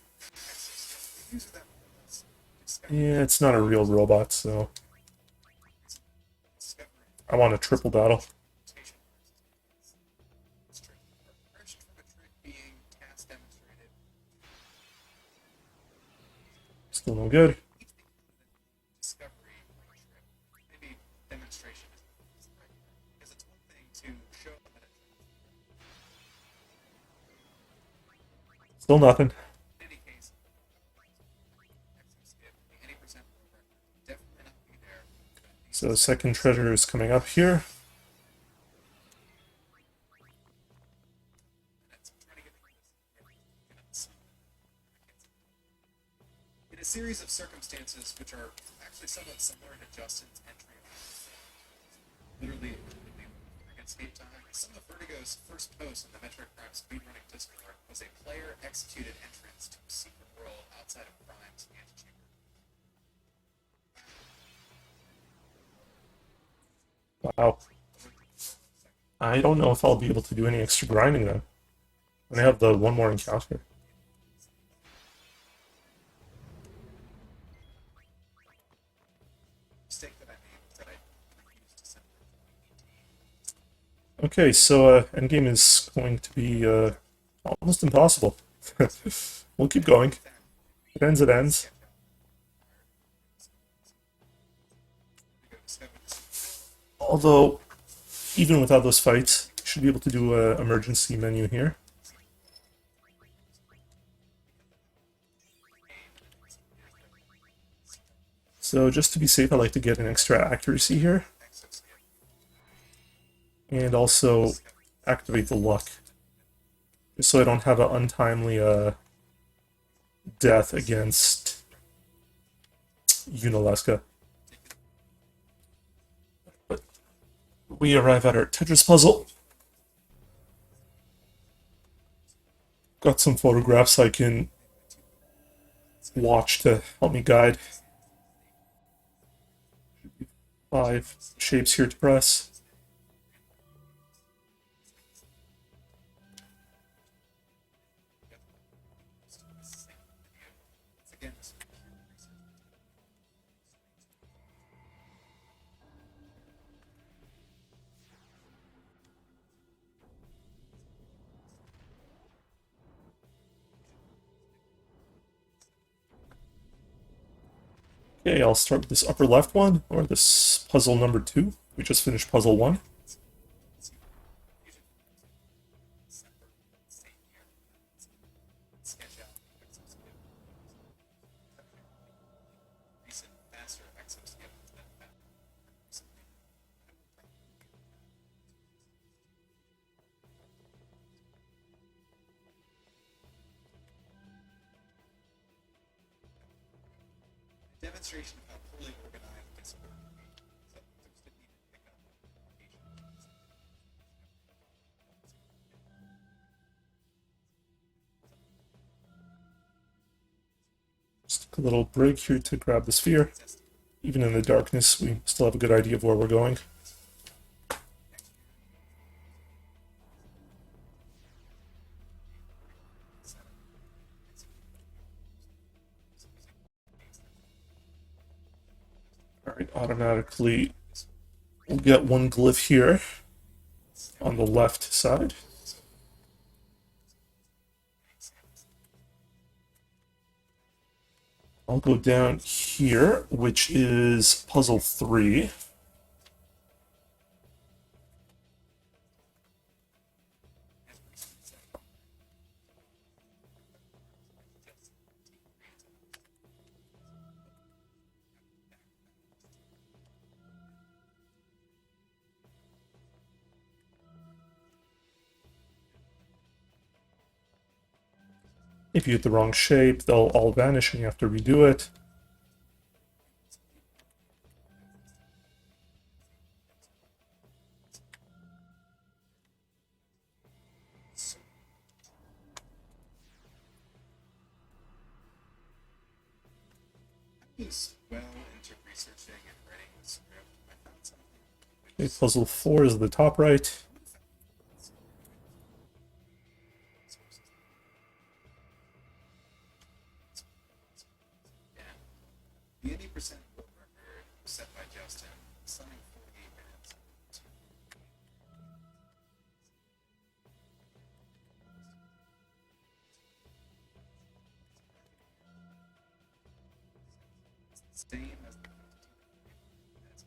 Yeah, it's not a real robot, so... I want a triple battle. Still no good. Maybe demonstration is the right word. Because it's one thing to show that Still nothing. in any case, any percent over, definitely not be there. So the second treasure is coming up here. In a series of circumstances which are actually somewhat similar to Justin's entry, literally against Escape Time, some of Vertigo's first post on the Metroid Prime speedrunning Discord was a player executed entrance to a secret world outside of Prime's antechamber. Wow. I don't know if I'll be able to do any extra grinding then. When I have the one more encounter. Mistake that I made was that I refused to send it. Okay, so endgame is going to be almost impossible. We'll keep going. It ends, it ends. Although, even without those fights, Should be able to do a emergency menu here. So just to be safe, I like to get an extra accuracy here. And also activate the luck. Just so I don't have an untimely death against Unalaska. But we arrive at our Tetris puzzle. Got some photographs I can watch to help me guide. 5 shapes here to press. Okay, I'll start with this upper left one, or this puzzle number 2. We just finished puzzle 1. Demonstration of how poorly organized this board can be. So there's the need to pick up applications. Just a little break here to grab the sphere. Even in the darkness, we still have a good idea of where we're going. Alright, automatically we'll get one glyph here on the left side. I'll go down here, which is puzzle 3. If you hit the wrong shape, they'll all vanish and you have to redo it. He's well into researching and writing the script. I found something. Okay, puzzle 4 is the top right. The 80% world record set by Justin, something 48 minutes. It's the same as the 52 minutes.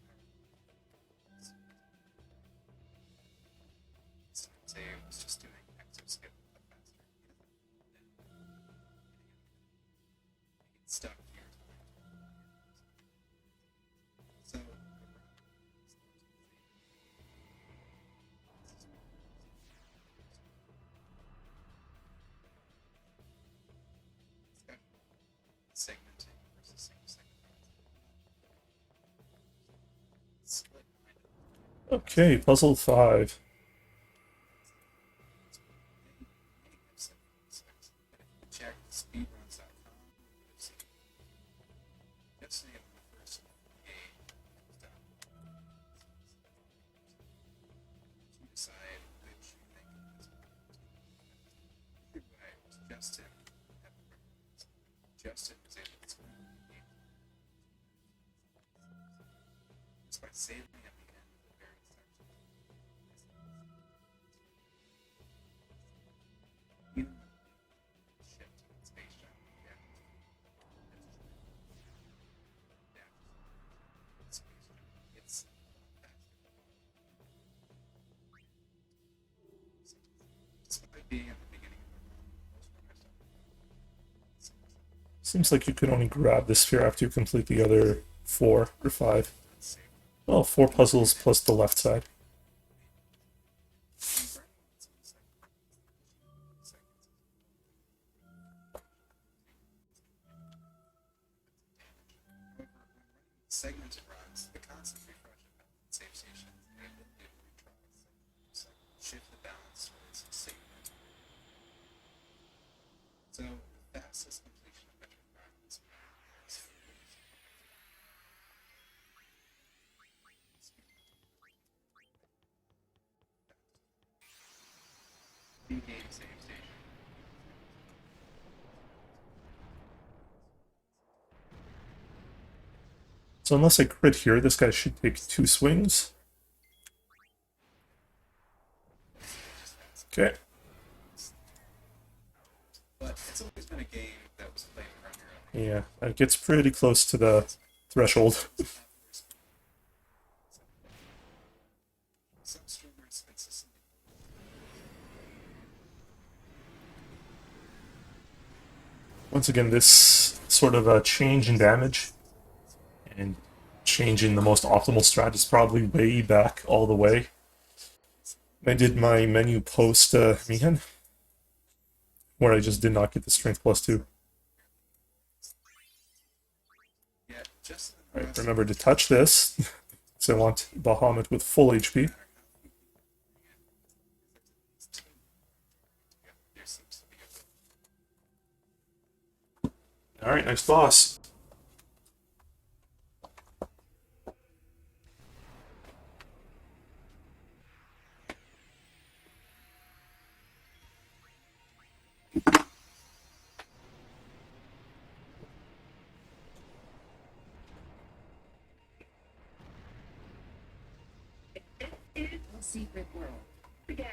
So I'd say it was just doing exoskip faster. It's stuck here. So segmenting versus single segment. Split Okay, puzzle 5. check speedruns.com. Just say the first game is done. To decide which you think is either way, Justin had the records. Justin was able to screen the game just by saving at the end of the very section. Even the shift to the space shuttle, yeah. It's faster. being at the beginning of the round, most runners don't. Seems like you could only grab the sphere after you complete the other 4 or 5. Let's see. Well, 4 puzzles plus the left side. Segmented runs, the constant refresh of save stations, the ability to retry shift the balance towards segment. So the fastest completion of metric runs is in-game save station. So unless I crit here, this guy should take 2 swings. Okay. But it's always been a game that was played primarily. Yeah, that gets pretty close to the threshold. Some streamers consistently. Once again, this sort of a change in damage and changing the most optimal strat is probably way back all the way. I did my menu post Mihan, where I just did not get the strength +2. Yeah, just Alright, remember to touch this, so I want Bahamut with full HP. there seems to be a Alright, next boss. Secret world. Again.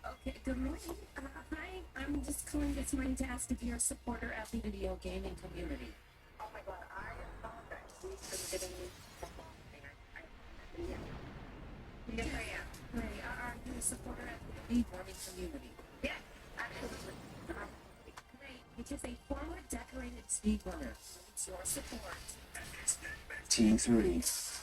Okay, good morning. Hi, I'm just calling this morning to ask if you're a supporter of the video gaming community. Oh my god, I apologize. We've been getting Yes, I am. Right, are you a supporter of the video gaming community? Yes, absolutely. Great, which is a former decorated speedrunner. It's your support. T3.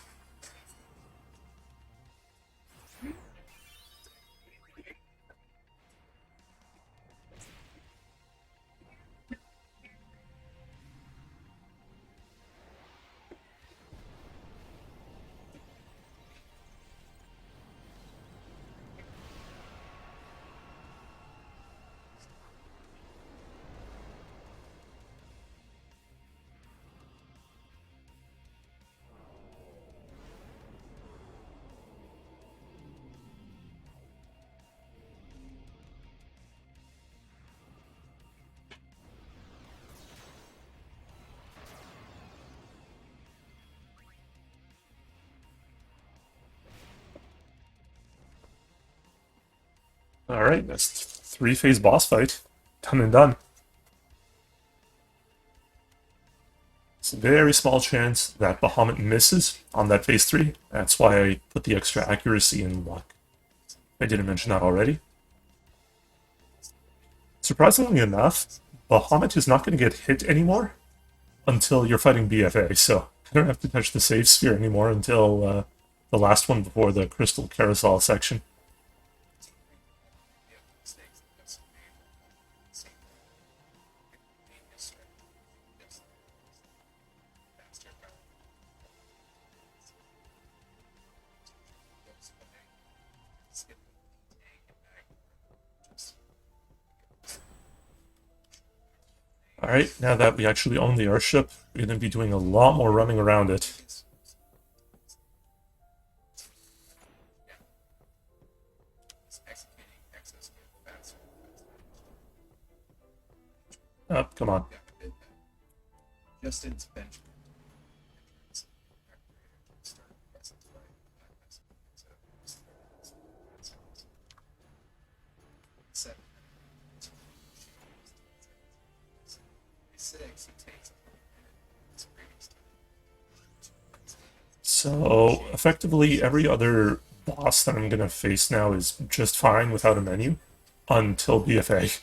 Alright, that's 3-phase boss fight. Done and done. It's a very small chance that Bahamut misses on that phase 3. That's why I put the extra accuracy in luck. I didn't mention that already. Surprisingly enough, Bahamut is not going to get hit anymore until you're fighting BFA, so I don't have to touch the save sphere anymore until the last one before the Crystal Carousel section. Alright, now that we actually own the airship, we're going to be doing a lot more running around it. Oh, come on. Justin's bench. So, effectively, every other boss that I'm going to face now is just fine without a menu. until BFA.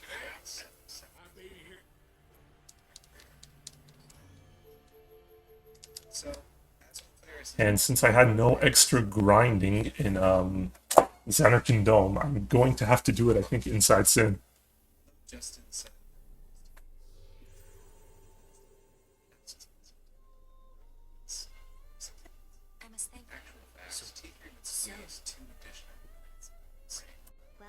So, as a player, And since I had no extra grinding in Xanarkin Dome, I'm going to have to do it, I think, inside Sin. just inside. I must thank you. Actual facts, T3 would squeeze 2 additional points. Well,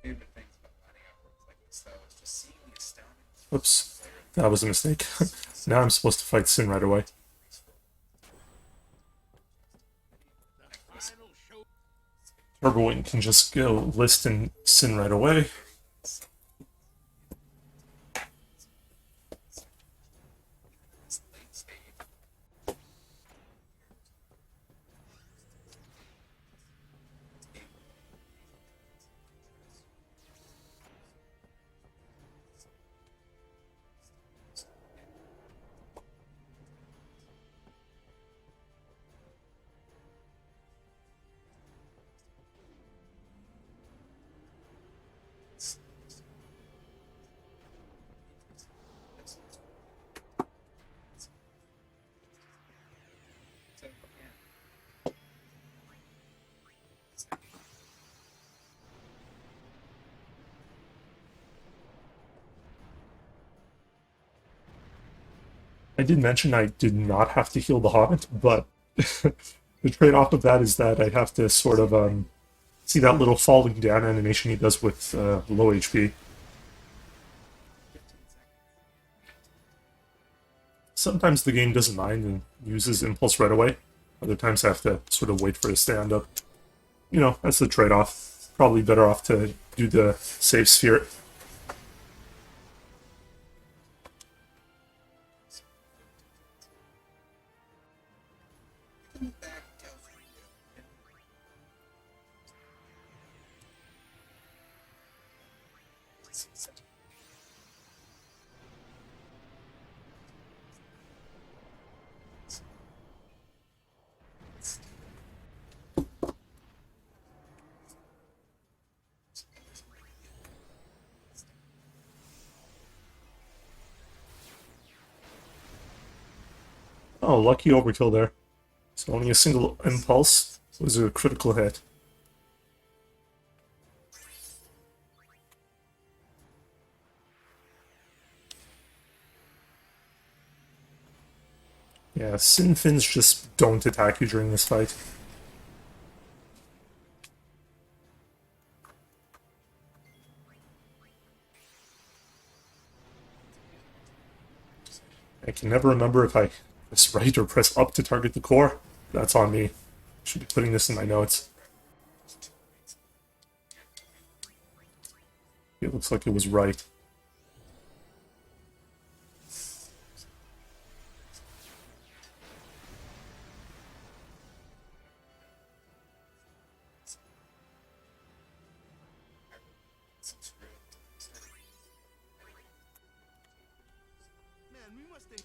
Favorite things about lining up works like this, though, is just seeing the astounding Oops, that was a mistake. Now I'm supposed to fight Sin right away. Turbo Wing can just go list and Sin right away. this late stage. So, yeah. I did mention I did not have to heal the Hobbit, but the trade-off of that is that I have to sort of see that little falling down animation he does with low HP. Sometimes the game doesn't mind and uses Impulse right away. Other times I have to sort of wait for a stand-up. You know, that's the trade-off. Probably better off to do the save sphere. Back, California. Oh, lucky overkill there. So only a single impulse was a critical hit. Yeah, Sin Fins just don't attack you during this fight. I can never remember if I press right or press up to target the core. That's on me. Should be putting this in my notes. It looks like it was right. Man, we must think.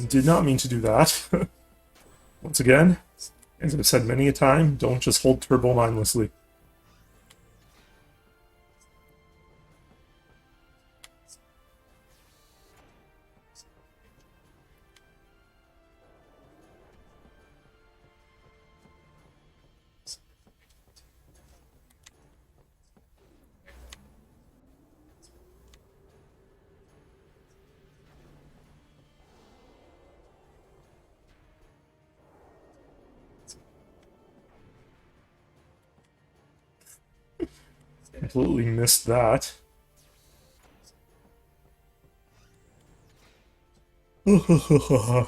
Did not mean to do that. Once again, as I've said many a time, don't just hold turbo mindlessly. Completely missed that. No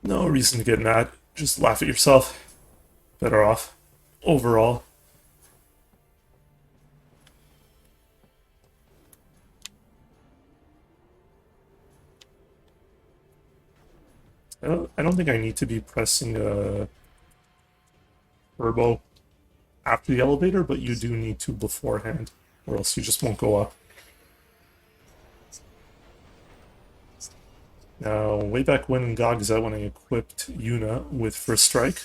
reason to get mad. Just laugh at yourself. Better off. Overall. I don't think I need to be pressing turbo after the elevator, but you do need to beforehand, or else you just won't go up. Now, way back when in Gogza, when I equipped Yuna with First Strike,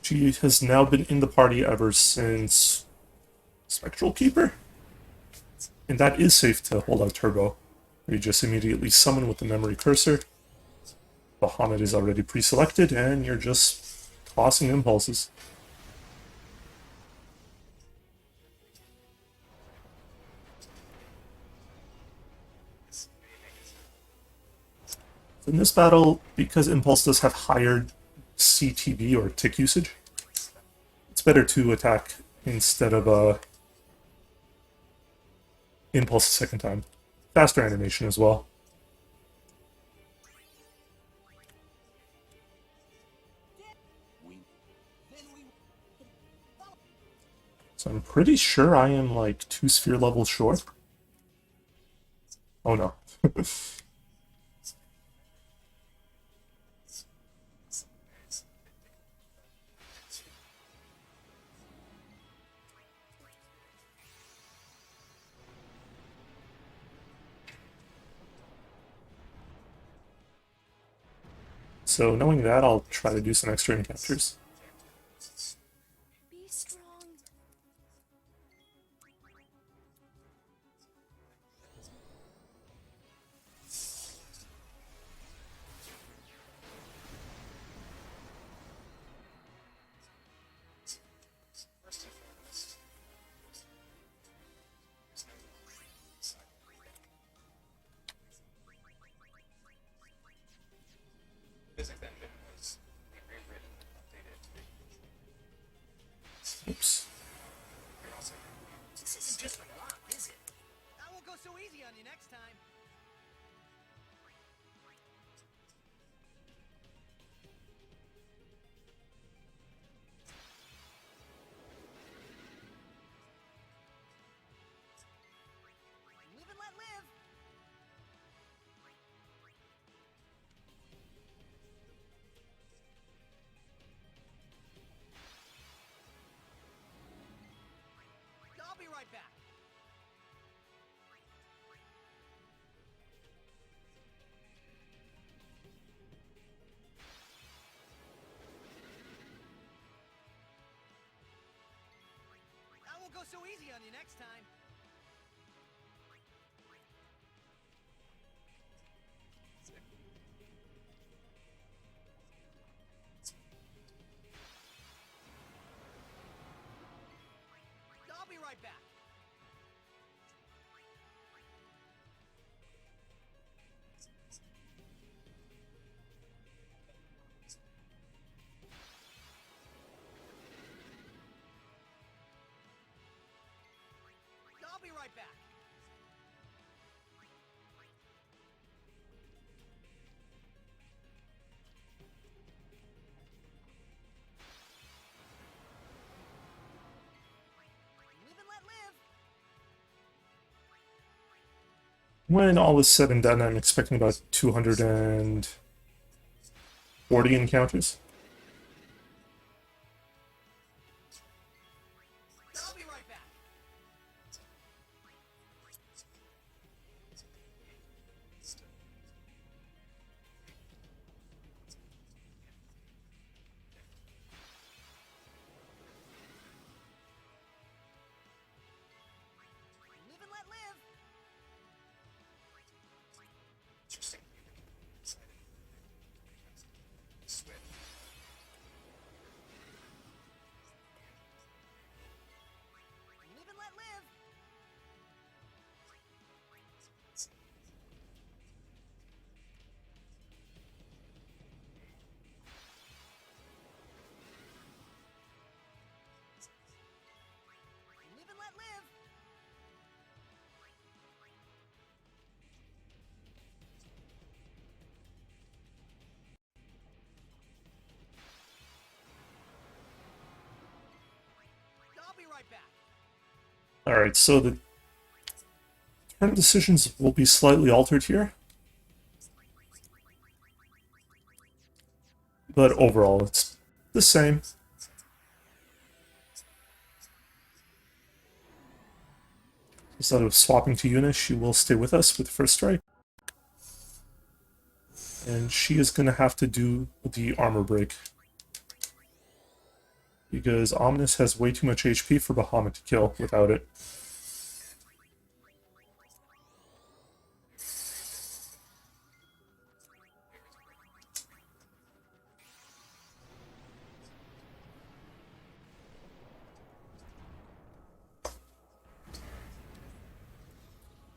she has now been in the party ever since Spectral Keeper? And that is safe to hold out Turbo. You just immediately summon with the memory cursor. Bahamut is already pre-selected, and you're just tossing impulses. In this battle, because Impulse does have higher CTB or tick usage, it's better to attack instead of Impulse a second time. Faster animation as well. So I'm pretty sure I am like 2 sphere levels short. Oh no. So knowing that, I'll try to do some extra encounters. Be strong. First and foremost, there's no side. Physics engine was rewritten and updated. Oops. You're also This isn't just a lot, is it? I won't go so easy on you next time. Live and let live. I'll be right back. I won't go so easy on you next time. I'll be right back. I'll be right back. Live and let live. When all is said and done, I'm expecting about 240 encounters. I'll be right back. Live and let live. interesting. Swift. Live and let live. Live and let live. I'll be right back. Alright, so the turn decisions will be slightly altered here. But overall, it's the same. Instead of swapping to Yuna, she will stay with us with First Strike. And she is going to have to do the armor break. Because Omnis has way too much HP for Bahamut to kill without it.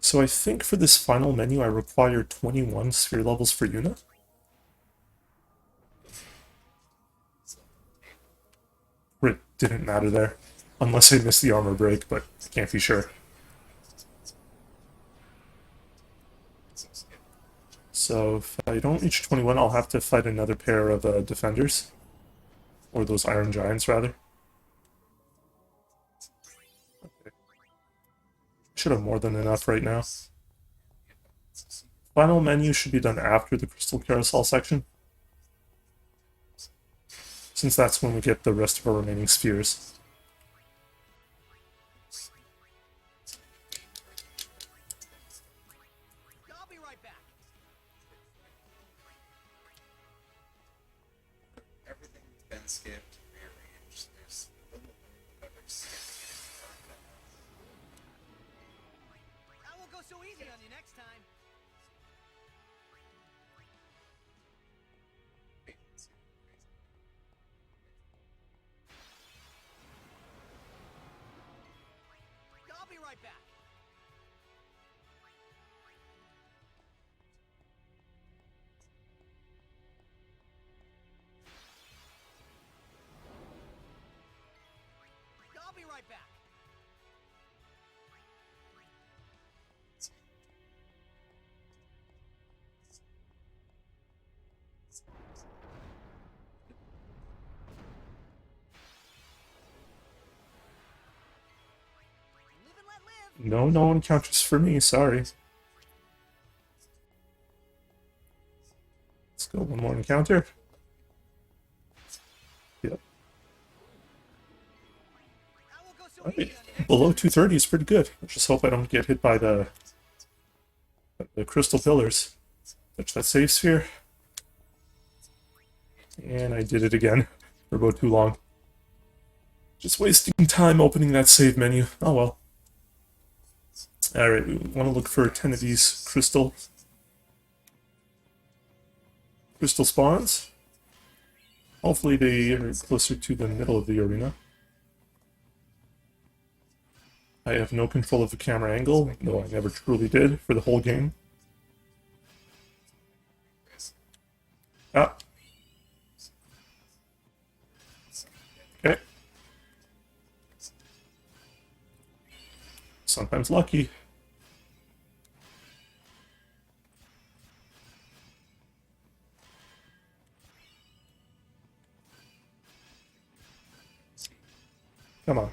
So I think for this final menu I require 21 sphere levels for Yuna. It didn't matter there. Unless I missed the armor break, but I can't be sure. So if I don't reach 21, I'll have to fight another pair of defenders. Or those iron giants, rather. Okay. Should have more than enough right now. Final menu should be done after the crystal carousel section, since that's when we get the rest of our remaining spheres. I'll be right back. Everything's been skipped, rearranged. There's a little bit of skipping. I won't go so easy on you next time. I'll be right back. I'll be right back. Live and let live. No encounters for me, sorry. Let's go one more encounter. Yep. I won't go so Alright. easy on you next Below 230 is pretty good. I just hope I don't get hit by the crystal pillars. Touch that save sphere. And I did it again for about too long. Just wasting time opening that save menu. Oh well. Alright, we want to look for 10 of these crystal spawns. Hopefully they are closer to the middle of the arena. I have no control of the camera angle, though I never truly did for the whole game. Ah. Okay. Sometimes lucky. Come on.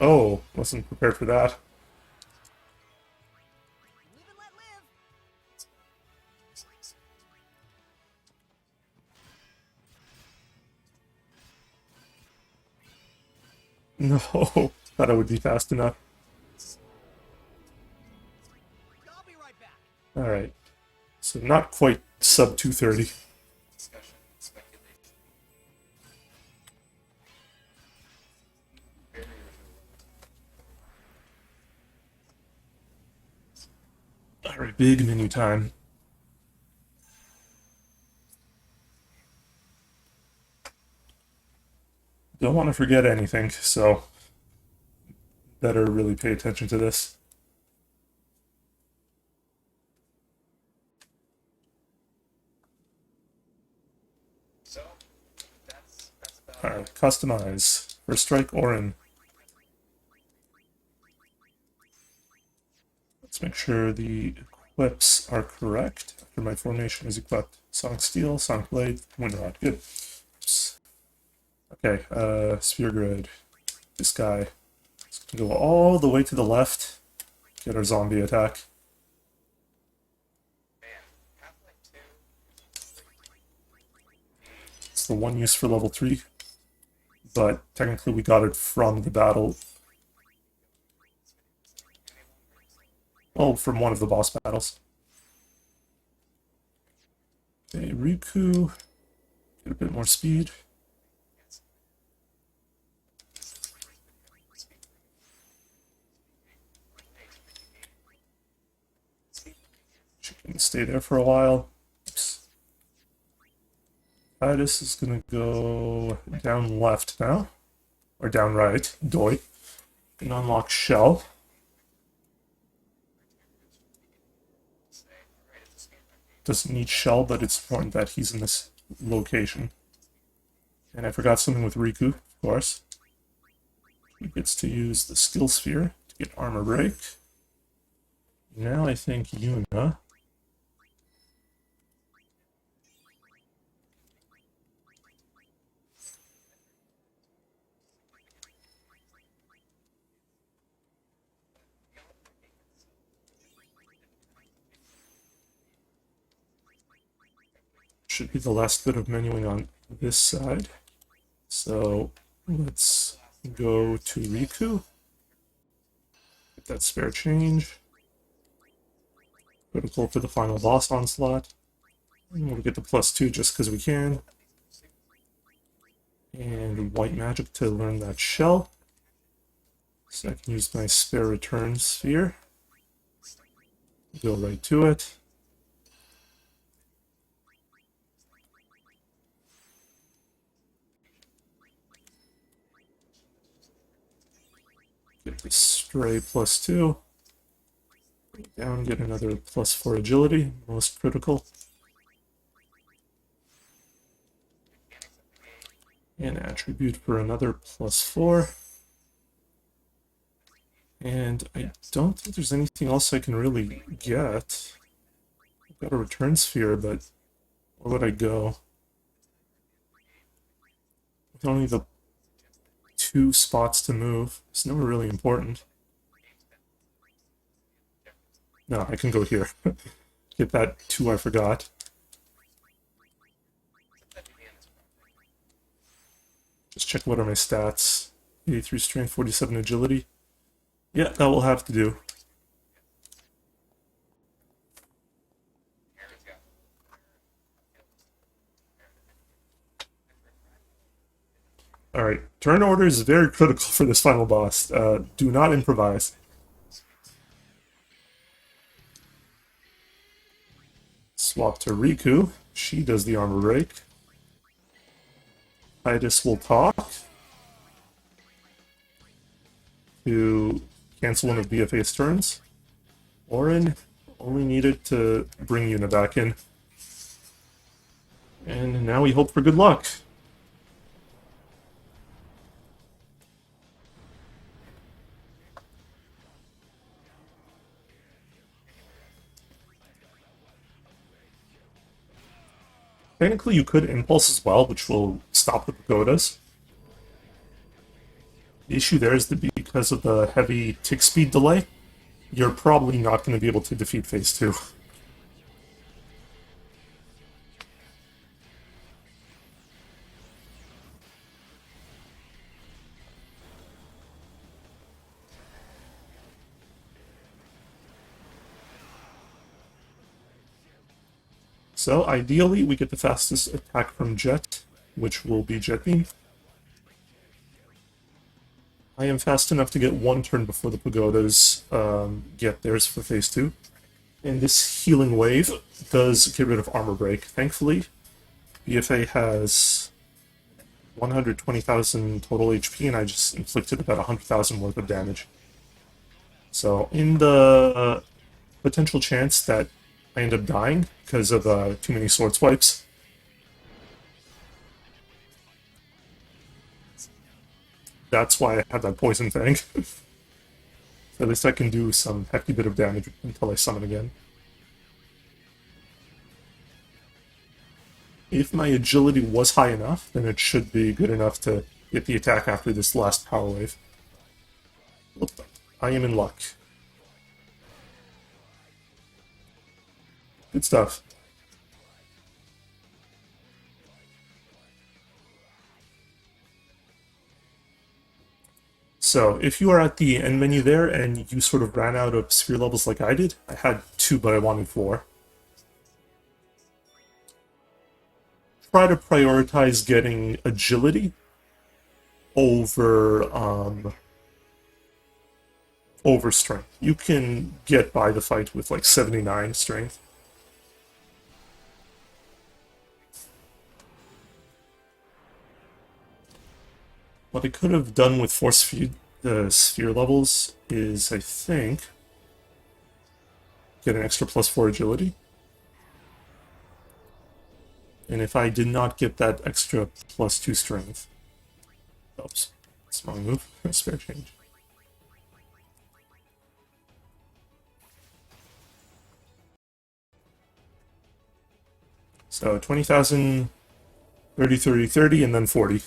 Oh, wasn't prepared for that. Live and let live. No, thought I would be fast enough. I'll be right back. Alright. So not quite sub 230. Discussion, speculation. Very Alright, big menu time. Don't want to forget anything, so better really pay attention to this. So, that's about Alright, customize. First strike Orin. Let's make sure the equips are correct after my formation is equipped. Sonic Steel, Sonic Blade, Wind Rod. Good. Oops. Okay, Sphere Grid. This guy. It's gonna go all the way to the left. Get our zombie attack. man. Half-Life 2. It's the one use for level 3. But technically we got it from the battle. Oh, from one of the boss battles. Riku. Get a bit more speed. She can stay there for a while. Oops. Titus is gonna go down left now. Or down right. Doi. And unlock Shell. Doesn't need Shell, but it's important that he's in this location. And I forgot something with Riku, of course. He gets to use the skill sphere to get armor break. Now I think Yuna. Should be the last bit of menuing on this side. So let's go to Riku. Get that spare change. Critical for the final boss onslaught. And we'll get the +2 just because we can. And white magic to learn that shell. So I can use my spare return sphere. Go right to it. Get the stray +2. Bring it down, get another +4 agility, most critical. And attribute for another +4. And I don't think there's anything else I can really get. I've got a return sphere, but where would I go? With only the 2 spots to move, it's never really important. No, I can go here. Get that 2 I forgot. Just check what are my stats. 83 strength, 47 agility. Yeah, that will have to do. Alright, turn order is very critical for this final boss. Do not improvise. Swap to Riku. She does the armor break. Titus will talk to cancel one of BFA's turns. Orin only needed to bring Yuna back in. And now we hope for good luck. Technically, you could impulse as well, which will stop the pagodas. The issue there is that because of the heavy tick speed delay, you're probably not going to be able to defeat phase 2. So ideally, we get the fastest attack from Jet, which will be Jet Beam. I am fast enough to get 1 turn before the pagodas get theirs for phase 2. And this healing wave does get rid of armor break. Thankfully, BFA has 120,000 total HP, and I just inflicted about 100,000 worth of damage. So in the potential chance that I end up dying because of too many sword swipes, that's why I have that poison thing. At least I can do some hefty bit of damage until I summon again. If my agility was high enough, then it should be good enough to get the attack after this last power wave. Look, I am in luck. Good stuff. So, if you are at the end menu there and you sort of ran out of sphere levels like I did, I had 2 but I wanted 4. try to prioritize getting agility over over strength. You can get by the fight with like 79 strength. What I could have done with the sphere levels is, I think, get an extra +4 agility. And if I did not get that extra +2 strength... Oops, that's my move. Spare change. So 20,000, 30, 30, 30, and then 40.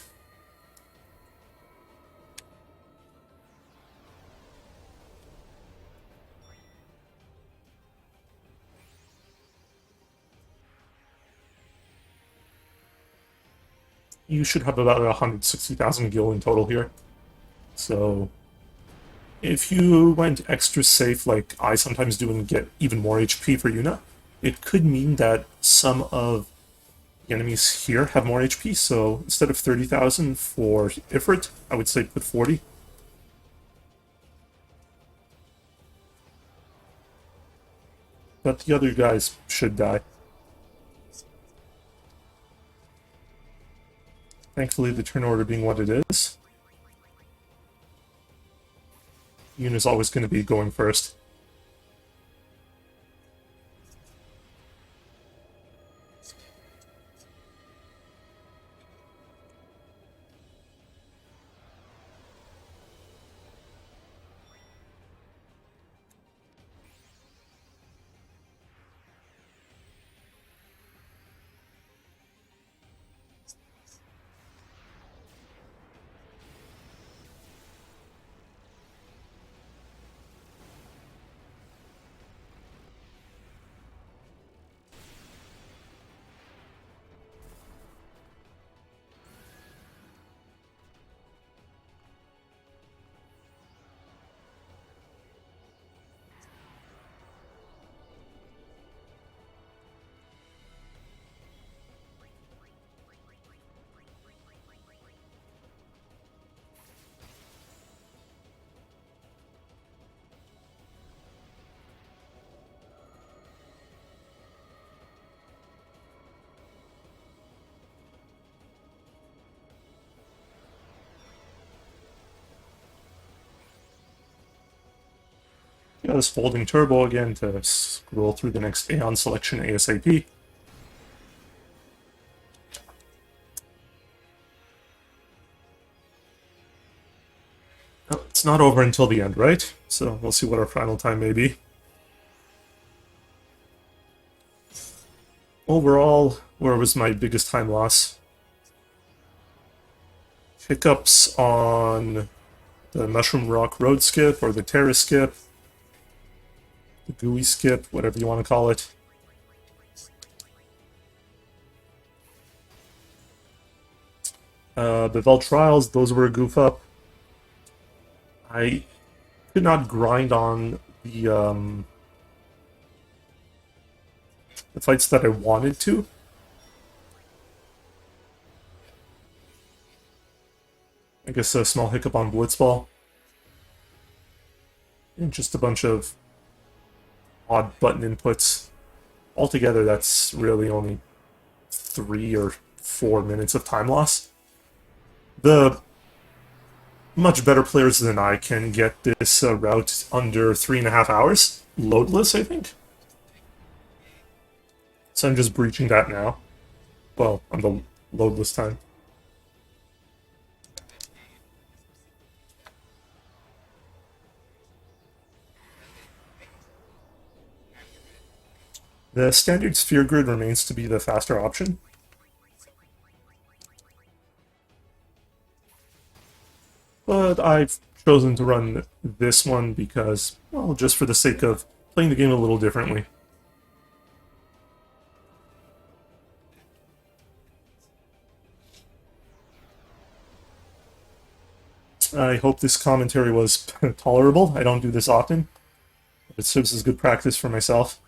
You should have about 160,000 gil in total here. So if you went extra safe like I sometimes do and get even more HP for Yuna, it could mean that some of the enemies here have more HP. So instead of 30,000 for Ifrit, I would say put 40. But the other guys should die. Thankfully, the turn order being what it is, Yuna's always going to be going first. Got this folding turbo again to scroll through the next Aeon selection ASAP. Oh, it's not over until the end, right? So we'll see what our final time may be. Overall, where was my biggest time loss? Hiccups on the Mushroom Rock Road skip or the Terrace skip. The gooey skip, whatever you want to call it. The Vel Trials, those were a goof up. I could not grind on the fights that I wanted to. I guess a small hiccup on Blitzball. And just a bunch of odd button inputs. Altogether, that's really only 3 or 4 minutes of time loss. The much better players than I can get this route under 3.5 hours. Loadless, I think. So I'm just breaching that now. Well, on the loadless time. The standard sphere grid remains to be the faster option. But I've chosen to run this one because, well, just for the sake of playing the game a little differently. I hope this commentary was tolerable. I don't do this often. It serves as good practice for myself.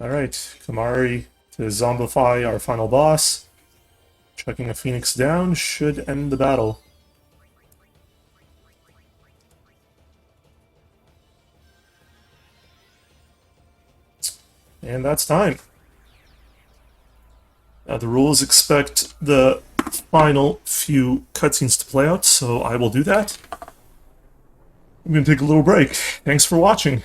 Alright, Kamari to zombify our final boss. Chucking a Phoenix down should end the battle. And that's time. Now the rules expect the final few cutscenes to play out, so I will do that. I'm going to take a little break. Thanks for watching.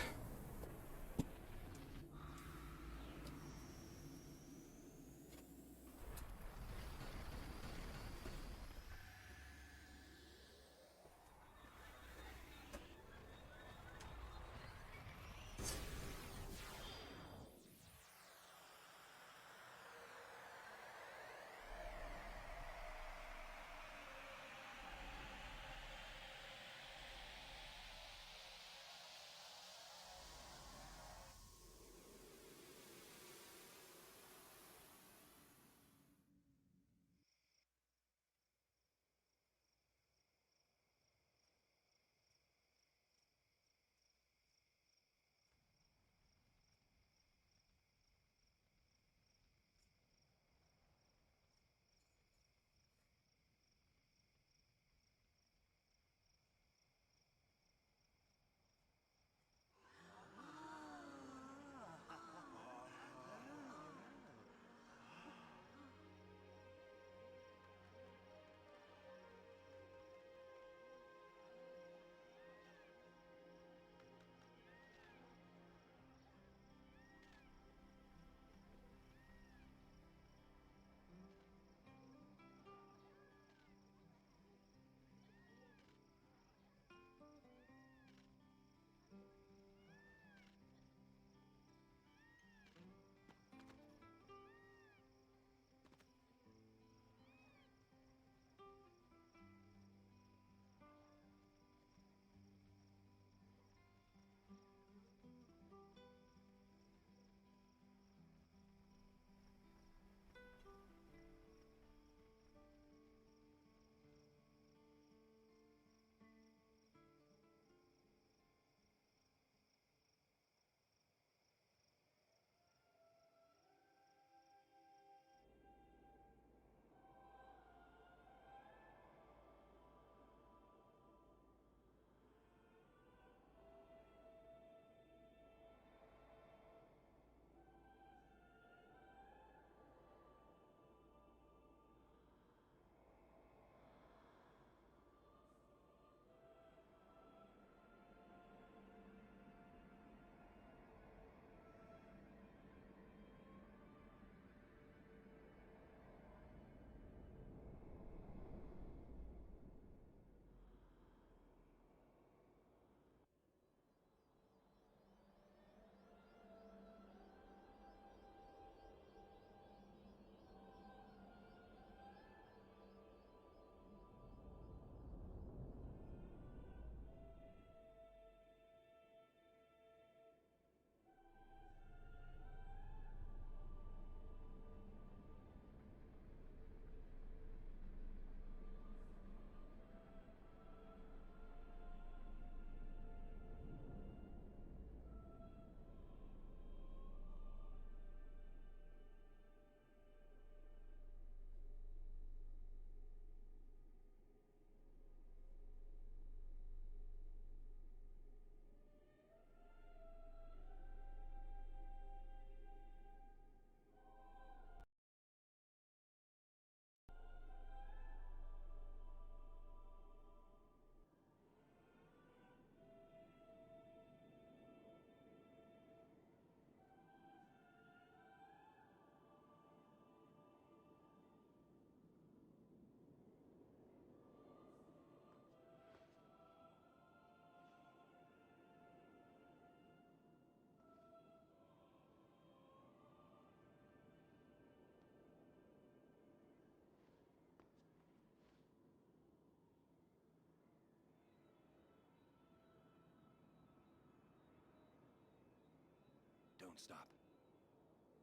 Don't stop.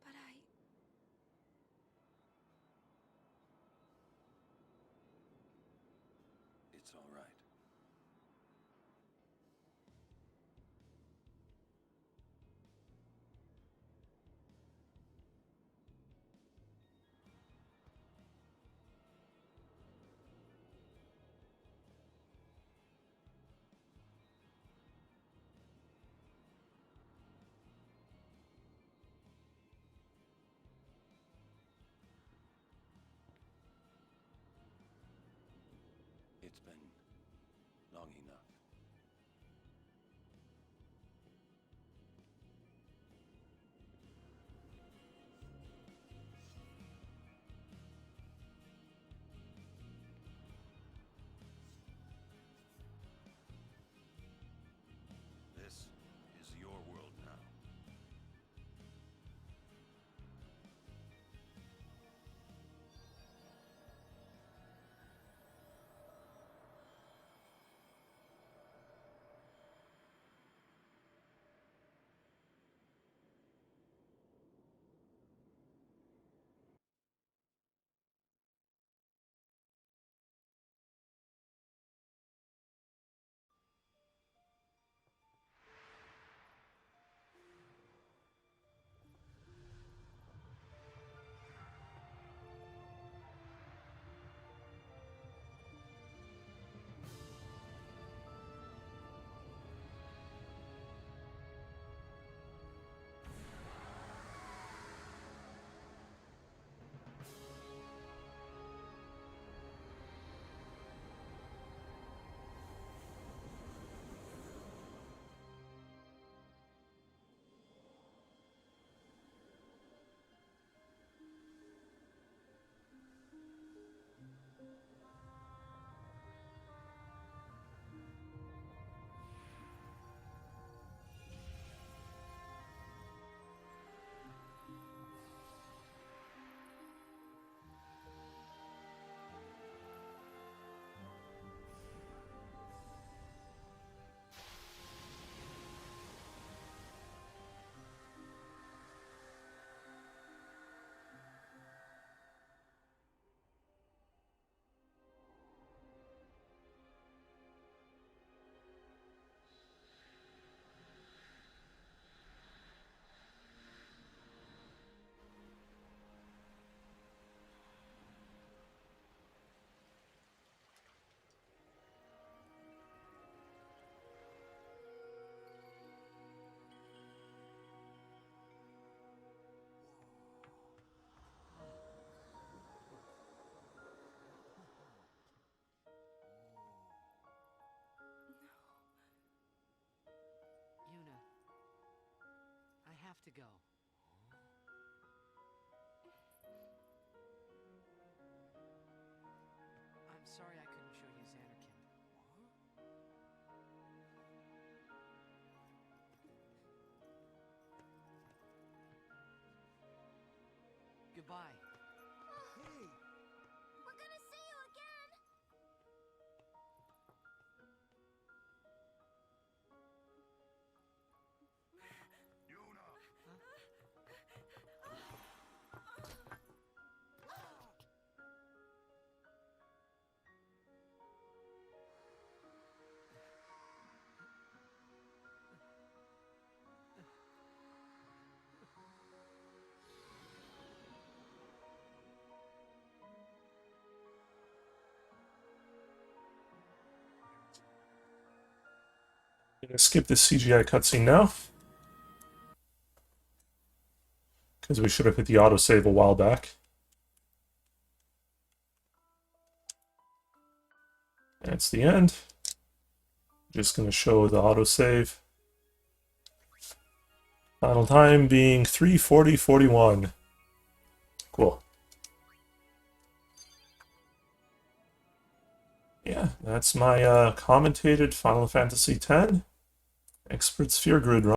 But It's all right. It's been long enough. This is your world now. Yuna, I have to go. I'm sorry I couldn't show you Xanarkand. Goodbye. Hey! We're gonna see you again! I'm gonna skip this CGI cutscene now, because we should have hit the autosave a while back. That's the end. Just gonna show the autosave. Final time being 3:40:41. Cool. Yeah, that's my commentated Final Fantasy X Expert Sphere Grid run.